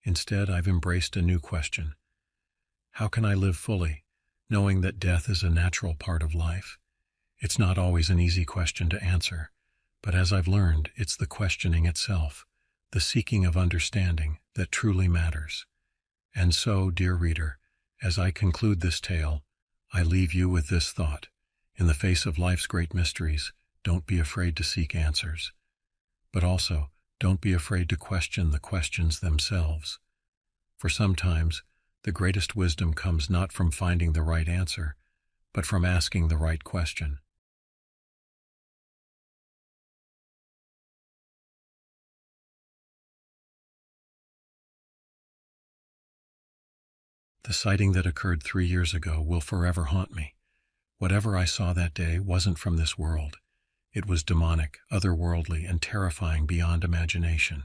Instead, I've embraced a new question. How can I live fully, knowing that death is a natural part of life? It's not always an easy question to answer, But as I've learned, it's the questioning itself, the seeking of understanding, that truly matters. And so, dear reader, as I conclude this tale, I leave you with this thought. In the face of life's great mysteries, don't be afraid to seek answers. But also, don't be afraid to question the questions themselves. For sometimes, the greatest wisdom comes not from finding the right answer, but from asking the right question. The sighting that occurred 3 years ago will forever haunt me. Whatever I saw that day wasn't from this world. It was demonic, otherworldly, and terrifying beyond imagination.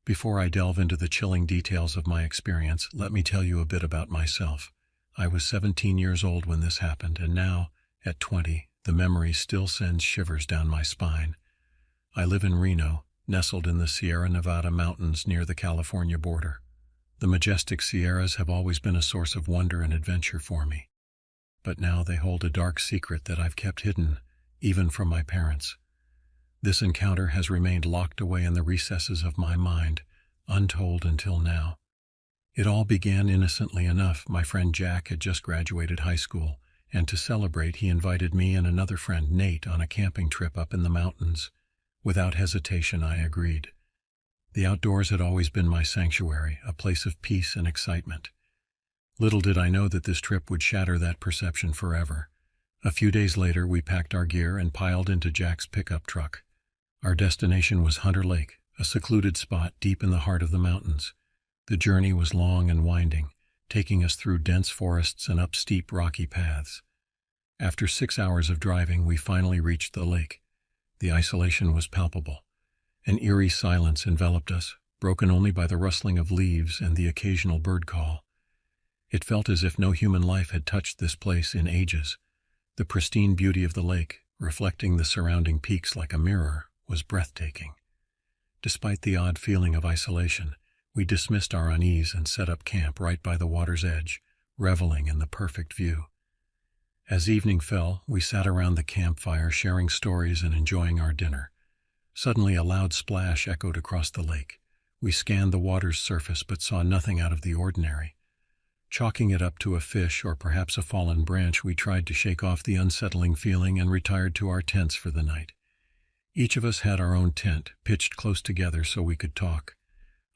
Before I delve into the chilling details of my experience, let me tell you a bit about myself. I was 17 years old when this happened, and now, at 20, the memory still sends shivers down my spine. I live in Reno, nestled in the Sierra Nevada mountains near the California border. The majestic Sierras have always been a source of wonder and adventure for me. But now they hold a dark secret that I've kept hidden, even from my parents. This encounter has remained locked away in the recesses of my mind, untold until now. It all began innocently enough. My friend Jack had just graduated high school, and to celebrate he invited me and another friend, Nate, on a camping trip up in the mountains. Without hesitation, I agreed. The outdoors had always been my sanctuary, a place of peace and excitement. Little did I know that this trip would shatter that perception forever. A few days later, we packed our gear and piled into Jack's pickup truck. Our destination was Hunter Lake, a secluded spot deep in the heart of the mountains. The journey was long and winding, taking us through dense forests and up steep rocky paths. After 6 hours of driving, we finally reached the lake. The isolation was palpable. An eerie silence enveloped us, broken only by the rustling of leaves and the occasional bird call. It felt as if no human life had touched this place in ages. The pristine beauty of the lake, reflecting the surrounding peaks like a mirror, was breathtaking. Despite the odd feeling of isolation, we dismissed our unease and set up camp right by the water's edge, reveling in the perfect view. As evening fell, we sat around the campfire, sharing stories and enjoying our dinner. Suddenly, a loud splash echoed across the lake. We scanned the water's surface but saw nothing out of the ordinary. Chalking it up to a fish or perhaps a fallen branch, we tried to shake off the unsettling feeling and retired to our tents for the night. Each of us had our own tent, pitched close together so we could talk.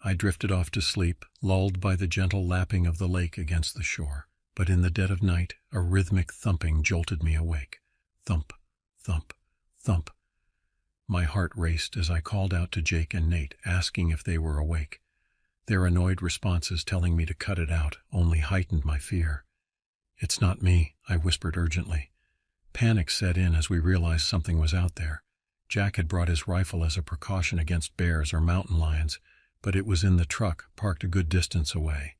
I drifted off to sleep, lulled by the gentle lapping of the lake against the shore. But in the dead of night, a rhythmic thumping jolted me awake. Thump, thump, thump. My heart raced as I called out to Jake and Nate, asking if they were awake. Their annoyed responses telling me to cut it out only heightened my fear. "It's not me," I whispered urgently. Panic set in as we realized something was out there. Jack had brought his rifle as a precaution against bears or mountain lions, but it was in the truck, parked a good distance away.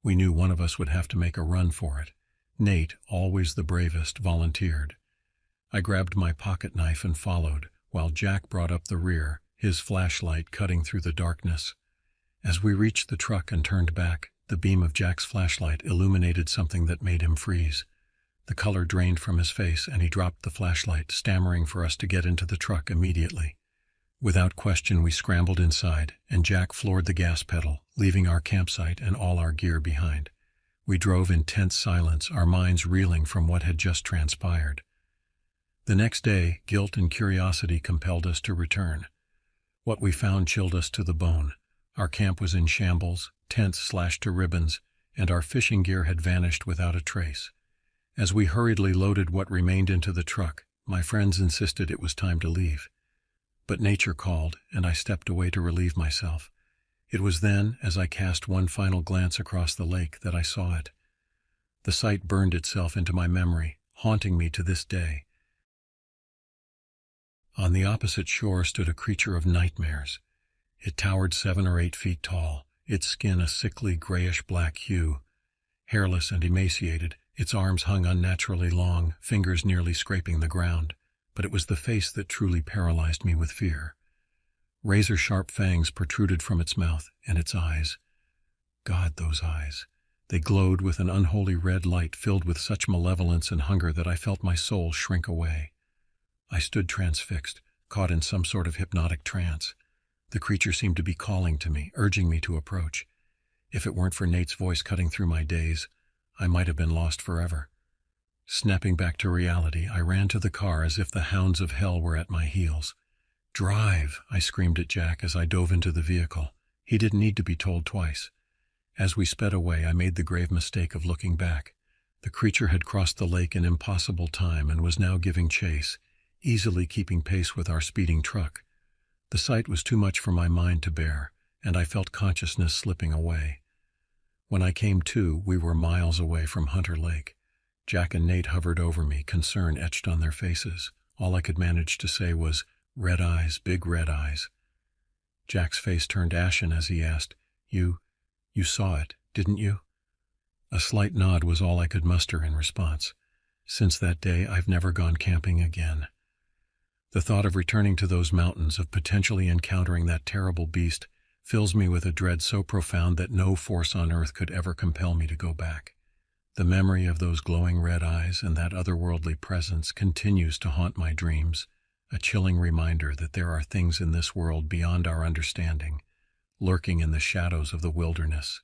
We knew one of us would have to make a run for it. Nate, always the bravest, volunteered. I grabbed my pocket knife and followed, while Jack brought up the rear, his flashlight cutting through the darkness. As we reached the truck and turned back, the beam of Jack's flashlight illuminated something that made him freeze. The color drained from his face, and he dropped the flashlight, stammering for us to get into the truck immediately. Without question, we scrambled inside, and Jack floored the gas pedal, leaving our campsite and all our gear behind. We drove in tense silence, our minds reeling from what had just transpired. The next day, guilt and curiosity compelled us to return. What we found chilled us to the bone. Our camp was in shambles, tents slashed to ribbons, and our fishing gear had vanished without a trace. As we hurriedly loaded what remained into the truck, my friends insisted it was time to leave. But nature called, and I stepped away to relieve myself. It was then, as I cast one final glance across the lake, that I saw it. The sight burned itself into my memory, haunting me to this day. On the opposite shore stood a creature of nightmares. It towered 7 or 8 feet tall, its skin a sickly grayish-black hue. Hairless and emaciated, its arms hung unnaturally long, fingers nearly scraping the ground. But it was the face that truly paralyzed me with fear. Razor-sharp fangs protruded from its mouth, and its eyes. God, those eyes! They glowed with an unholy red light filled with such malevolence and hunger that I felt my soul shrink away. I stood transfixed, caught in some sort of hypnotic trance. The creature seemed to be calling to me, urging me to approach. If it weren't for Nate's voice cutting through my daze, I might have been lost forever. Snapping back to reality, I ran to the car as if the hounds of hell were at my heels. "Drive!" I screamed at Jack as I dove into the vehicle. He didn't need to be told twice. As we sped away, I made the grave mistake of looking back. The creature had crossed the lake in impossible time and was now giving chase, easily keeping pace with our speeding truck. The sight was too much for my mind to bear, and I felt consciousness slipping away. When I came to, we were miles away from Hunter Lake. Jack and Nate hovered over me, concern etched on their faces. All I could manage to say was, "Red eyes, big red eyes." Jack's face turned ashen as he asked, You saw it, didn't you?" A slight nod was all I could muster in response. Since that day, I've never gone camping again. The thought of returning to those mountains, of potentially encountering that terrible beast, fills me with a dread so profound that no force on earth could ever compel me to go back. The memory of those glowing red eyes and that otherworldly presence continues to haunt my dreams, a chilling reminder that there are things in this world beyond our understanding, lurking in the shadows of the wilderness.